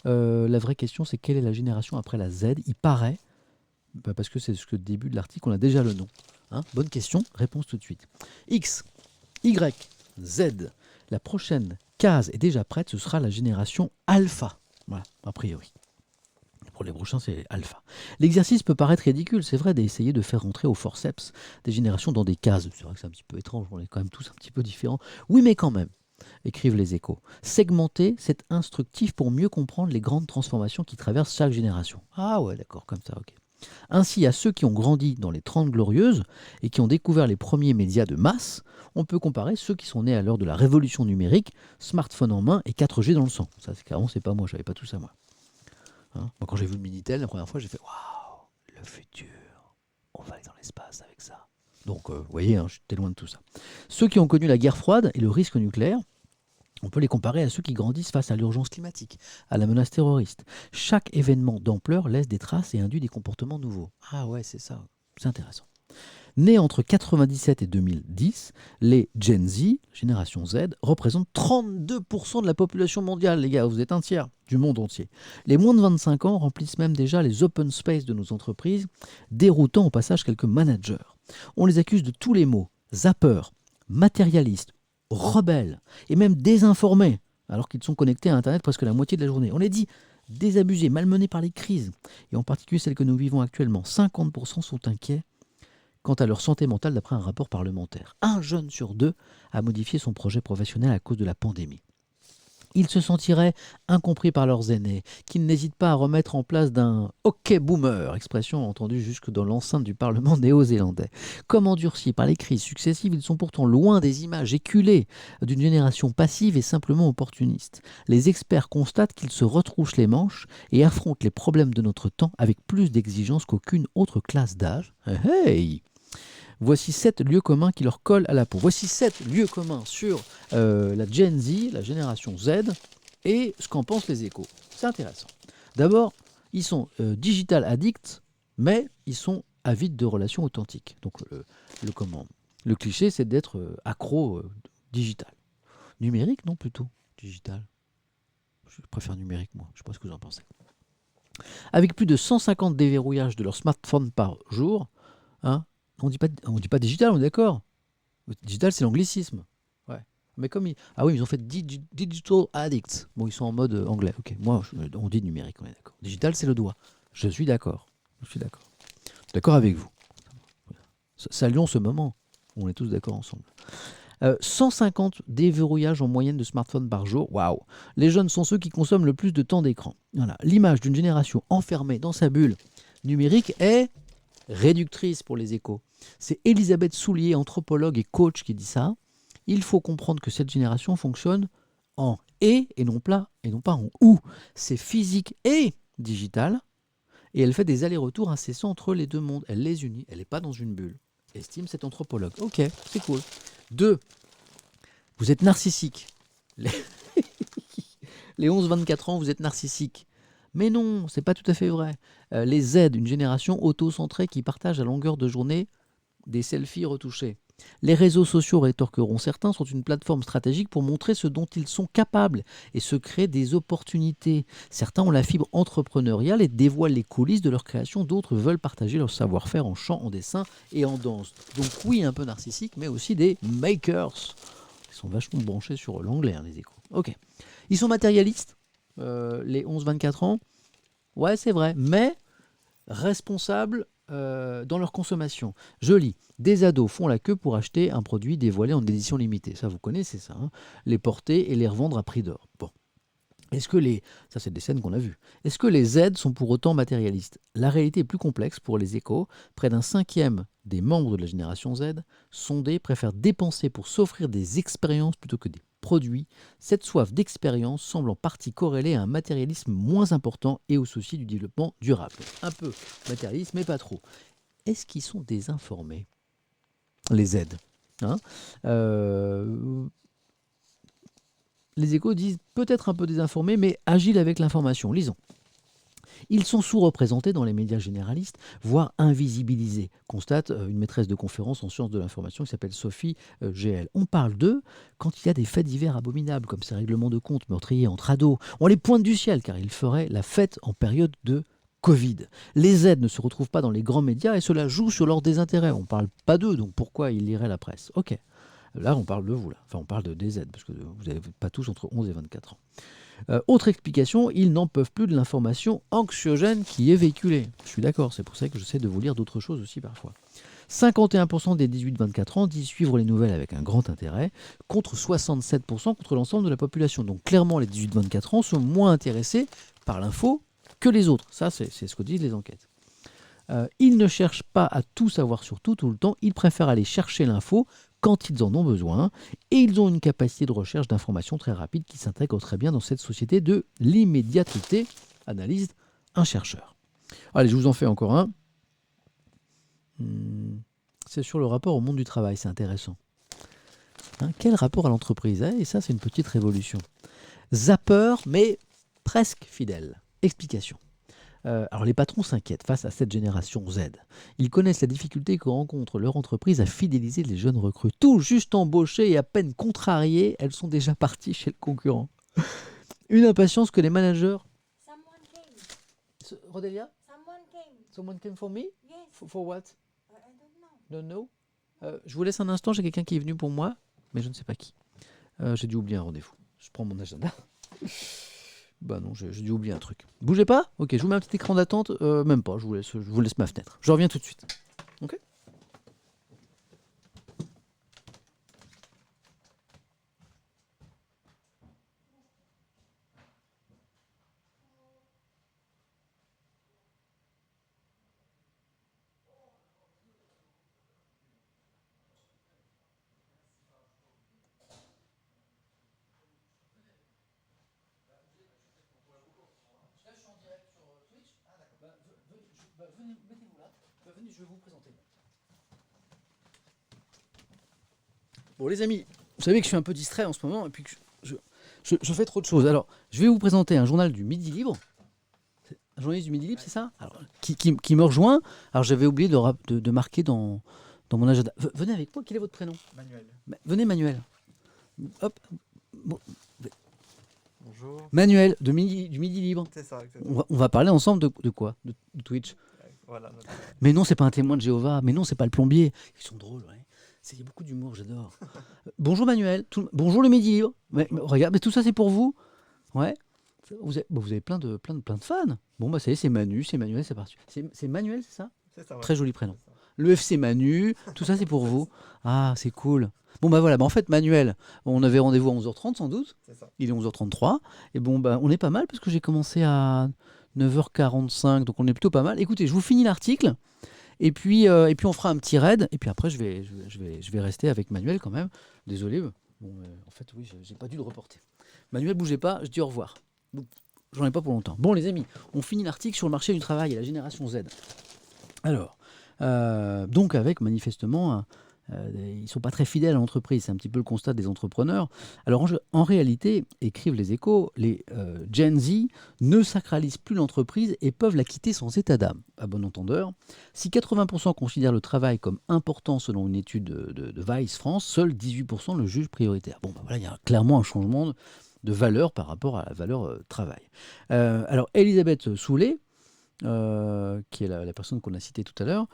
La vraie question, c'est quelle est la génération après la Z? Il paraît, parce que c'est ce que le début de l'article, on a déjà le nom. Hein, bonne question, réponse tout de suite. X, Y, Z. La prochaine case est déjà prête, ce sera la génération alpha. Voilà, a priori. Pour les prochains, c'est alpha. L'exercice peut paraître ridicule, c'est vrai, d'essayer de faire rentrer au forceps des générations dans des cases. C'est vrai que c'est un petit peu étrange, on est quand même tous un petit peu différents. Oui, mais quand même, écrivent les Échos. Segmenter, c'est instructif pour mieux comprendre les grandes transformations qui traversent chaque génération. Ah ouais, d'accord, comme ça, ok. Ainsi, à ceux qui ont grandi dans les 30 glorieuses et qui ont découvert les premiers médias de masse, on peut comparer ceux qui sont nés à l'heure de la révolution numérique, smartphone en main et 4G dans le sang. Ça, c'est carrément, c'est pas moi, j'avais pas tout ça moi. Hein, moi, quand j'ai vu le Minitel la première fois, j'ai fait waouh, le futur, on va aller dans l'espace avec ça. Donc, vous voyez, hein, j'étais loin de tout ça. Ceux qui ont connu la guerre froide et le risque nucléaire, on peut les comparer à ceux qui grandissent face à l'urgence climatique, à la menace terroriste. Chaque événement d'ampleur laisse des traces et induit des comportements nouveaux. Ah ouais, c'est ça, c'est intéressant. Nés entre 1997 et 2010, les Gen Z, génération Z, représentent 32% de la population mondiale, les gars, vous êtes un tiers du monde entier. Les moins de 25 ans remplissent même déjà les open space de nos entreprises, déroutant au passage quelques managers. On les accuse de tous les maux, zappeurs, matérialistes, rebelles et même désinformés, alors qu'ils sont connectés à Internet presque la moitié de la journée. On les dit désabusés, malmenés par les crises, et en particulier celles que nous vivons actuellement. 50% sont inquiets quant à leur santé mentale d'après un rapport parlementaire. 1 jeune sur 2 a modifié son projet professionnel à cause de la pandémie. Ils se sentiraient incompris par leurs aînés, qu'ils n'hésitent pas à remettre en place d'un « hockey boomer », expression entendue jusque dans l'enceinte du Parlement néo-zélandais. Comme endurcis par les crises successives, ils sont pourtant loin des images éculées d'une génération passive et simplement opportuniste. Les experts constatent qu'ils se retroussent les manches et affrontent les problèmes de notre temps avec plus d'exigence qu'aucune autre classe d'âge. Hey! Voici 7 lieux communs qui leur collent à la peau. Voici 7 lieux communs sur la Gen Z, la génération Z, et ce qu'en pensent les Échos. C'est intéressant. D'abord, ils sont digital addicts, mais ils sont avides de relations authentiques. Donc le cliché, c'est d'être accro digital. Numérique, non, plutôt digital. Je préfère numérique, moi. Je ne sais pas ce que vous en pensez. Avec plus de 150 déverrouillages de leur smartphone par jour, hein, on dit pas digital, on est d'accord. Digital, c'est l'anglicisme. Ouais. Mais comme ah oui, ils ont fait digital addicts. Bon, ils sont en mode anglais. Ok. Moi, on dit numérique, on est d'accord. Digital, c'est le doigt. Je suis d'accord. D'accord avec vous. Saluons ce moment. On est tous d'accord ensemble. 150 déverrouillages en moyenne de smartphones par jour. Waouh. Les jeunes sont ceux qui consomment le plus de temps d'écran. Voilà. L'image d'une génération enfermée dans sa bulle numérique est réductrice pour les Échos. C'est Elisabeth Soulier, anthropologue et coach, qui dit ça. Il faut comprendre que cette génération fonctionne en et non pas en ou. C'est physique et digital, et elle fait des allers-retours incessants entre les deux mondes. Elle les unit, elle n'est pas dans une bulle. Estime cet anthropologue. Ok, c'est cool. 2. Vous êtes narcissique. Les 11-24 ans, vous êtes narcissique. Mais non, c'est pas tout à fait vrai. Les Z, une génération auto-centrée qui partage à longueur de journée des selfies retouchés. Les réseaux sociaux, rétorqueront certains, sont une plateforme stratégique pour montrer ce dont ils sont capables et se créer des opportunités. Certains ont la fibre entrepreneuriale et dévoilent les coulisses de leur création, d'autres veulent partager leur savoir-faire en chant, en dessin et en danse. Donc oui, un peu narcissique, mais aussi des makers. Ils sont vachement branchés sur l'anglais, hein, les Échos. Ok. Ils sont matérialistes, les 11-24 ans. Ouais, c'est vrai, mais responsables dans leur consommation. Je lis, des ados font la queue pour acheter un produit dévoilé en édition limitée. Ça, vous connaissez ça, hein, les porter et les revendre à prix d'or. Bon. Est-ce que ça, c'est des scènes qu'on a vues. Est-ce que les Z sont pour autant matérialistes? La réalité est plus complexe pour les Échos. Près d'un 5e des membres de la génération Z, sondés, préfèrent dépenser pour s'offrir des expériences plutôt que des produits. Cette soif d'expérience semble en partie corrélée à un matérialisme moins important et au souci du développement durable. Un peu matérialiste, mais pas trop. Est-ce qu'ils sont désinformés, les Z, hein? Les Échos disent peut-être un peu désinformés, mais agiles avec l'information. Lisons. Ils sont sous-représentés dans les médias généralistes, voire invisibilisés, constate une maîtresse de conférence en sciences de l'information qui s'appelle Sophie GL. On parle d'eux quand il y a des faits divers abominables, comme ces règlements de compte meurtriers entre ados. On les pointe du ciel, car ils feraient la fête en période de Covid. Les Z ne se retrouvent pas dans les grands médias et cela joue sur leur désintérêt. On ne parle pas d'eux, donc pourquoi ils liraient la presse? Ok. Là, on parle de vous, là. Enfin, on parle de DZ, parce que vous n'avez pas tous entre 11 et 24 ans. Autre explication, ils n'en peuvent plus de l'information anxiogène qui est véhiculée. Je suis d'accord, c'est pour ça que j'essaie de vous lire d'autres choses aussi parfois. 51% des 18-24 ans disent suivre les nouvelles avec un grand intérêt, contre 67% contre l'ensemble de la population. Donc clairement, les 18-24 ans sont moins intéressés par l'info que les autres. Ça, c'est ce que disent les enquêtes. Ils ne cherchent pas à tout savoir sur tout le temps, ils préfèrent aller chercher l'info quand ils en ont besoin, et ils ont une capacité de recherche d'informations très rapide qui s'intègre très bien dans cette société de l'immédiateté, analyse un chercheur. Allez, je vous en fais encore un. C'est sur le rapport au monde du travail, c'est intéressant. Hein, quel rapport à l'entreprise? Et ça, c'est une petite révolution. Zapper, mais presque fidèle. Explication. Alors les patrons s'inquiètent face à cette génération Z. Ils connaissent la difficulté que rencontre leur entreprise à fidéliser les jeunes recrues. Tout juste embauchées et à peine contrariées, elles sont déjà parties chez le concurrent. Une impatience que les managers... Someone came. Rodelia? Someone came. Someone came for me? Yes. For what? I don't know. Don't know? Je vous laisse un instant, j'ai quelqu'un qui est venu pour moi, mais je ne sais pas qui. J'ai dû oublier un rendez-vous. Je prends mon agenda. Bah non, j'ai dû oublier un truc. Bougez pas? Ok, je vous mets un petit écran d'attente. Même pas, je vous laisse ma fenêtre. Je reviens tout de suite. Ok? Venez, mettez-vous là. Venez, je vais vous présenter. Bon, les amis, vous savez que je suis un peu distrait en ce moment et puis que je fais trop de choses. Alors, je vais vous présenter un journal du Midi Libre. Un journaliste du Midi Libre, c'est ça? Alors, qui me rejoint. Alors, j'avais oublié de marquer dans mon agenda. Venez avec moi, quel est votre prénom? Manuel. Venez, Manuel. Hop. Bon. Bonjour. Manuel, du Midi Libre. C'est ça, exactement. On va parler ensemble de quoi? De Twitch. Voilà. Mais non, c'est pas un témoin de Jéhovah. Mais non, c'est pas le plombier. Ils sont drôles, ouais. Il y a beaucoup d'humour, j'adore. Bonjour Manuel. Bonjour le Midi Libre. Mais regarde, mais tout ça c'est pour vous. Ouais. Vous avez plein de fans. Bon bah ça y est, c'est Manu, c'est Manuel, c'est parti. C'est Manuel, c'est ça? C'est ça. Ouais. Très joli prénom. Le FC Manu, tout ça c'est pour vous. Ah, c'est cool. Bon bah voilà, en fait Manuel, on avait rendez-vous à 11h30 sans doute. C'est ça. Il est 11h33. Et bon bah on est pas mal parce que j'ai commencé à 9h45, donc on est plutôt pas mal. Écoutez, je vous finis l'article. Et puis on fera un petit raid. Et puis après, je vais rester avec Manuel quand même. Désolé. Bon, en fait, oui, j'ai pas dû le reporter. Manuel, bougez pas, je dis au revoir. J'en ai pas pour longtemps. Bon, les amis, on finit l'article sur le marché du travail et la génération Z. Alors, donc avec manifestement, ils ne sont pas très fidèles à l'entreprise. C'est un petit peu le constat des entrepreneurs. Alors, en réalité, écrivent les Échos, les Gen Z ne sacralisent plus l'entreprise et peuvent la quitter sans état d'âme. À bon entendeur, si 80% considèrent le travail comme important selon une étude de Vice France, seuls 18% le jugent prioritaire. Bon, voilà, il y a clairement un changement de valeur par rapport à la valeur travail. Alors, Elisabeth Soulet, qui est la personne qu'on a citée tout à l'heure,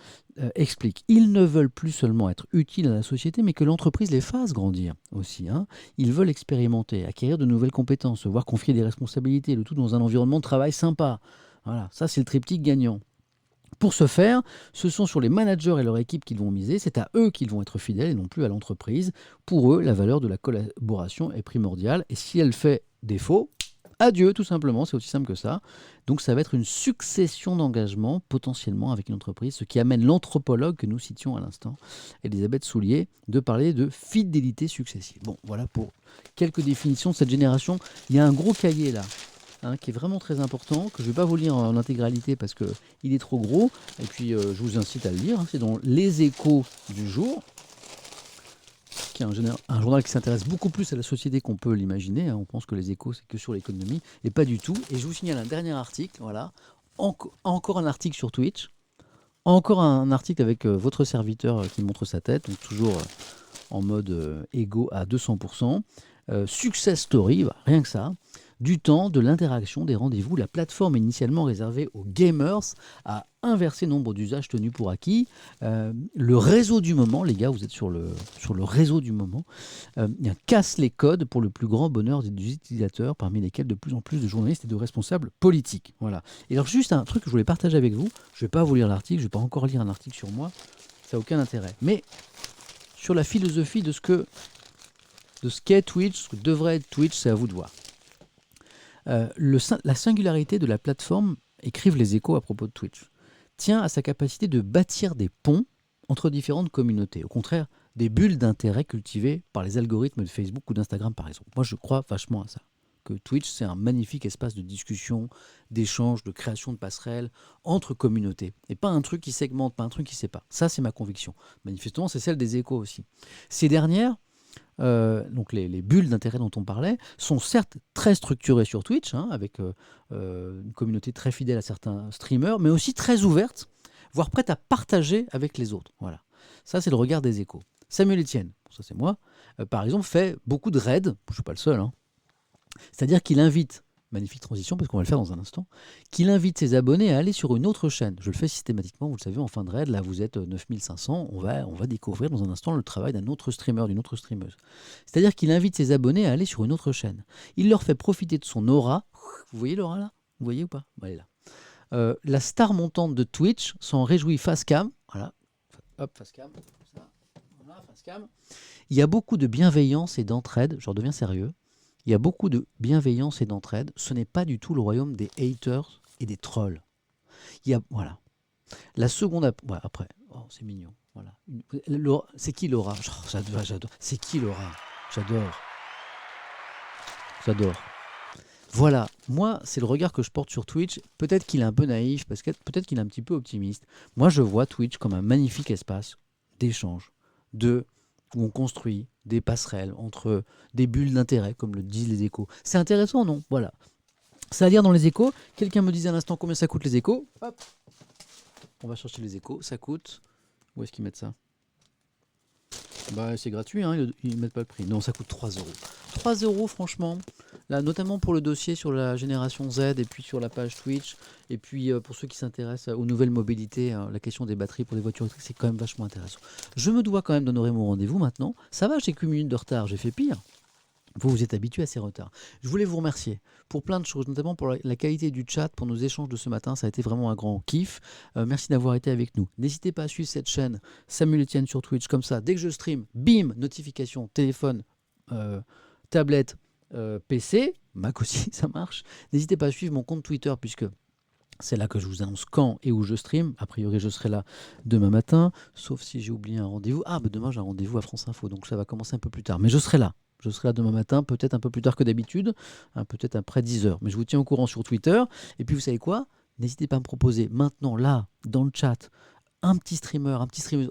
explique. Ils ne veulent plus seulement être utiles à la société, mais que l'entreprise les fasse grandir aussi. Ils veulent expérimenter, acquérir de nouvelles compétences, se voir confier des responsabilités, le tout dans un environnement de travail sympa. Voilà, ça c'est le triptyque gagnant. Pour ce faire, ce sont sur les managers et leur équipe qu'ils vont miser, c'est à eux qu'ils vont être fidèles et non plus à l'entreprise. Pour eux, la valeur de la collaboration est primordiale et si elle fait défaut, adieu tout simplement, c'est aussi simple que ça. Donc ça va être une succession d'engagements potentiellement avec une entreprise, ce qui amène l'anthropologue que nous citions à l'instant, Elisabeth Soulier, de parler de fidélité successive. Bon, voilà pour quelques définitions de cette génération. Il y a un gros cahier là, qui est vraiment très important, que je ne vais pas vous lire en intégralité parce qu'il est trop gros, et puis je vous incite à le lire, c'est dans Les Échos du jour, qui est un journal qui s'intéresse beaucoup plus à la société qu'on peut l'imaginer. On pense que Les Échos, c'est que sur l'économie, et pas du tout. Et je vous signale un dernier article, voilà, encore un article sur Twitch, encore un article avec votre serviteur qui montre sa tête, donc toujours en mode égo à 200%. Success story, rien que ça. Du temps, de l'interaction, des rendez-vous. La plateforme initialement réservée aux gamers a inversé nombre d'usages tenus pour acquis. Le réseau du moment, les gars, vous êtes sur le réseau du moment, casse les codes pour le plus grand bonheur des utilisateurs, parmi lesquels de plus en plus de journalistes et de responsables politiques. Voilà. Et alors juste un truc que je voulais partager avec vous, je ne vais pas vous lire l'article, je ne vais pas encore lire un article sur moi, ça n'a aucun intérêt. Mais sur la philosophie de ce qu'est Twitch, ce que devrait être Twitch, c'est à vous de voir. La singularité de la plateforme, écrivent les Échos à propos de Twitch, tient à sa capacité de bâtir des ponts entre différentes communautés. Au contraire, des bulles d'intérêt cultivées par les algorithmes de Facebook ou d'Instagram, par exemple. Moi, je crois vachement à ça. Que Twitch, c'est un magnifique espace de discussion, d'échange, de création de passerelles entre communautés. Et pas un truc qui segmente, pas un truc qui sépare. Ça, c'est ma conviction. Manifestement, c'est celle des Échos aussi. Ces dernières, donc les bulles d'intérêt dont on parlait, sont certes très structurées sur Twitch, avec une communauté très fidèle à certains streamers, mais aussi très ouverte, voire prête à partager avec les autres. Voilà. Ça, c'est le regard des Échos. Samuel Etienne, ça c'est moi, par exemple, fait beaucoup de raids, je ne suis pas le seul, c'est-à-dire qu'il invite, magnifique transition parce qu'on va le faire dans un instant, qu'il invite ses abonnés à aller sur une autre chaîne. Je le fais systématiquement, vous le savez, en fin de raid, là vous êtes 9500, on va découvrir dans un instant le travail d'un autre streamer, d'une autre streameuse. C'est-à-dire qu'il invite ses abonnés à aller sur une autre chaîne. Il leur fait profiter de son aura. Vous voyez l'aura là? Vous voyez ou pas? Elle est là. La star montante de Twitch s'en réjouit face cam. Voilà. Hop, face cam. Voilà, face cam. Il y a beaucoup de bienveillance et d'entraide, je redeviens sérieux. Il y a beaucoup de bienveillance et d'entraide. Ce n'est pas du tout le royaume des haters et des trolls. Voilà. La seconde après. Oh, c'est mignon. Voilà. C'est qui Laura? J'adore. C'est qui Laura? J'adore. Voilà. Moi, c'est le regard que je porte sur Twitch. Peut-être qu'il est un peu naïf, peut-être qu'il est un petit peu optimiste. Moi, je vois Twitch comme un magnifique espace d'échange, où on construit des passerelles entre des bulles d'intérêt, comme le disent les Échos. C'est intéressant, non? Voilà. C'est à lire dans les Échos. Quelqu'un me disait à l'instant combien ça coûte les Échos. Hop. On va chercher les Échos. Ça coûte... Où est-ce qu'ils mettent ça? C'est gratuit, ils ne mettent pas le prix. Non, ça coûte 3 euros. 3 euros, franchement. Là, notamment pour le dossier sur la génération Z et puis sur la page Twitch. Et puis pour ceux qui s'intéressent aux nouvelles mobilités, la question des batteries pour les voitures électriques, c'est quand même vachement intéressant. Je me dois quand même d'honorer mon rendez-vous maintenant. Ça va, j'ai qu'une minute de retard, j'ai fait pire. Vous êtes habitués à ces retards. Je voulais vous remercier pour plein de choses, notamment pour la qualité du chat, pour nos échanges de ce matin. Ça a été vraiment un grand kiff. Merci d'avoir été avec nous. N'hésitez pas à suivre cette chaîne Samuel Etienne sur Twitch. Comme ça, dès que je stream, bim, notification, téléphone, tablette, PC, Mac aussi, ça marche. N'hésitez pas à suivre mon compte Twitter puisque C'est là que je vous annonce quand et où je stream. A priori, je serai là demain matin, sauf si j'ai oublié un rendez-vous. Ah, bah demain, j'ai un rendez-vous à France Info, donc ça va commencer un peu plus tard. Mais je serai là. Je serai là demain matin, peut-être un peu plus tard que d'habitude, peut-être après 10h. Mais je vous tiens au courant sur Twitter. Et puis, vous savez quoi? N'hésitez pas à me proposer maintenant, là, dans le chat, un petit streamer,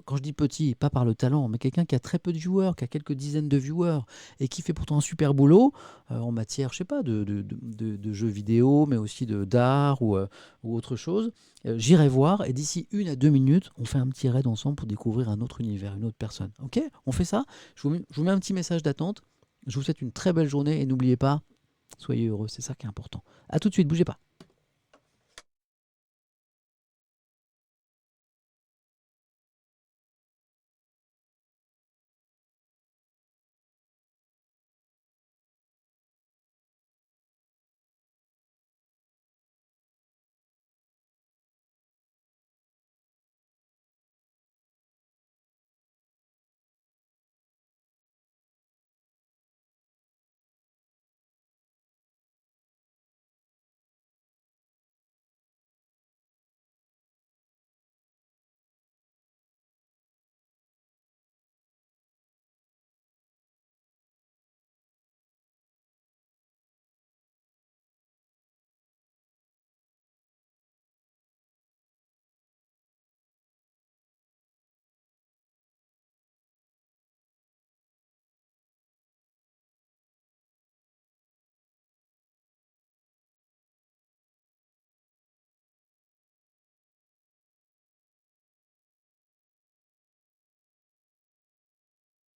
quand je dis petit, pas par le talent, mais quelqu'un qui a très peu de viewers, qui a quelques dizaines de viewers, et qui fait pourtant un super boulot en matière, je sais pas, de jeux vidéo, mais aussi d'art ou autre chose. J'irai voir, et d'ici 1 à 2 minutes, on fait un petit raid ensemble pour découvrir un autre univers, une autre personne. Ok? On fait ça? Je vous mets un petit message d'attente. Je vous souhaite une très belle journée, et n'oubliez pas, soyez heureux, c'est ça qui est important. À tout de suite, bougez pas.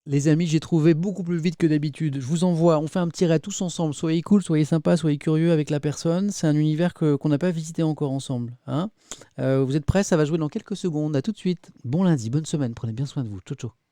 Les amis, j'ai trouvé beaucoup plus vite que d'habitude. Je vous envoie, on fait un petit raid tous ensemble. Soyez cool, soyez sympa, soyez curieux avec la personne. C'est un univers qu'on n'a pas visité encore ensemble. Hein. Vous êtes prêts? Ça va jouer dans quelques secondes. À tout de suite. Bon lundi, bonne semaine. Prenez bien soin de vous. Ciao, ciao.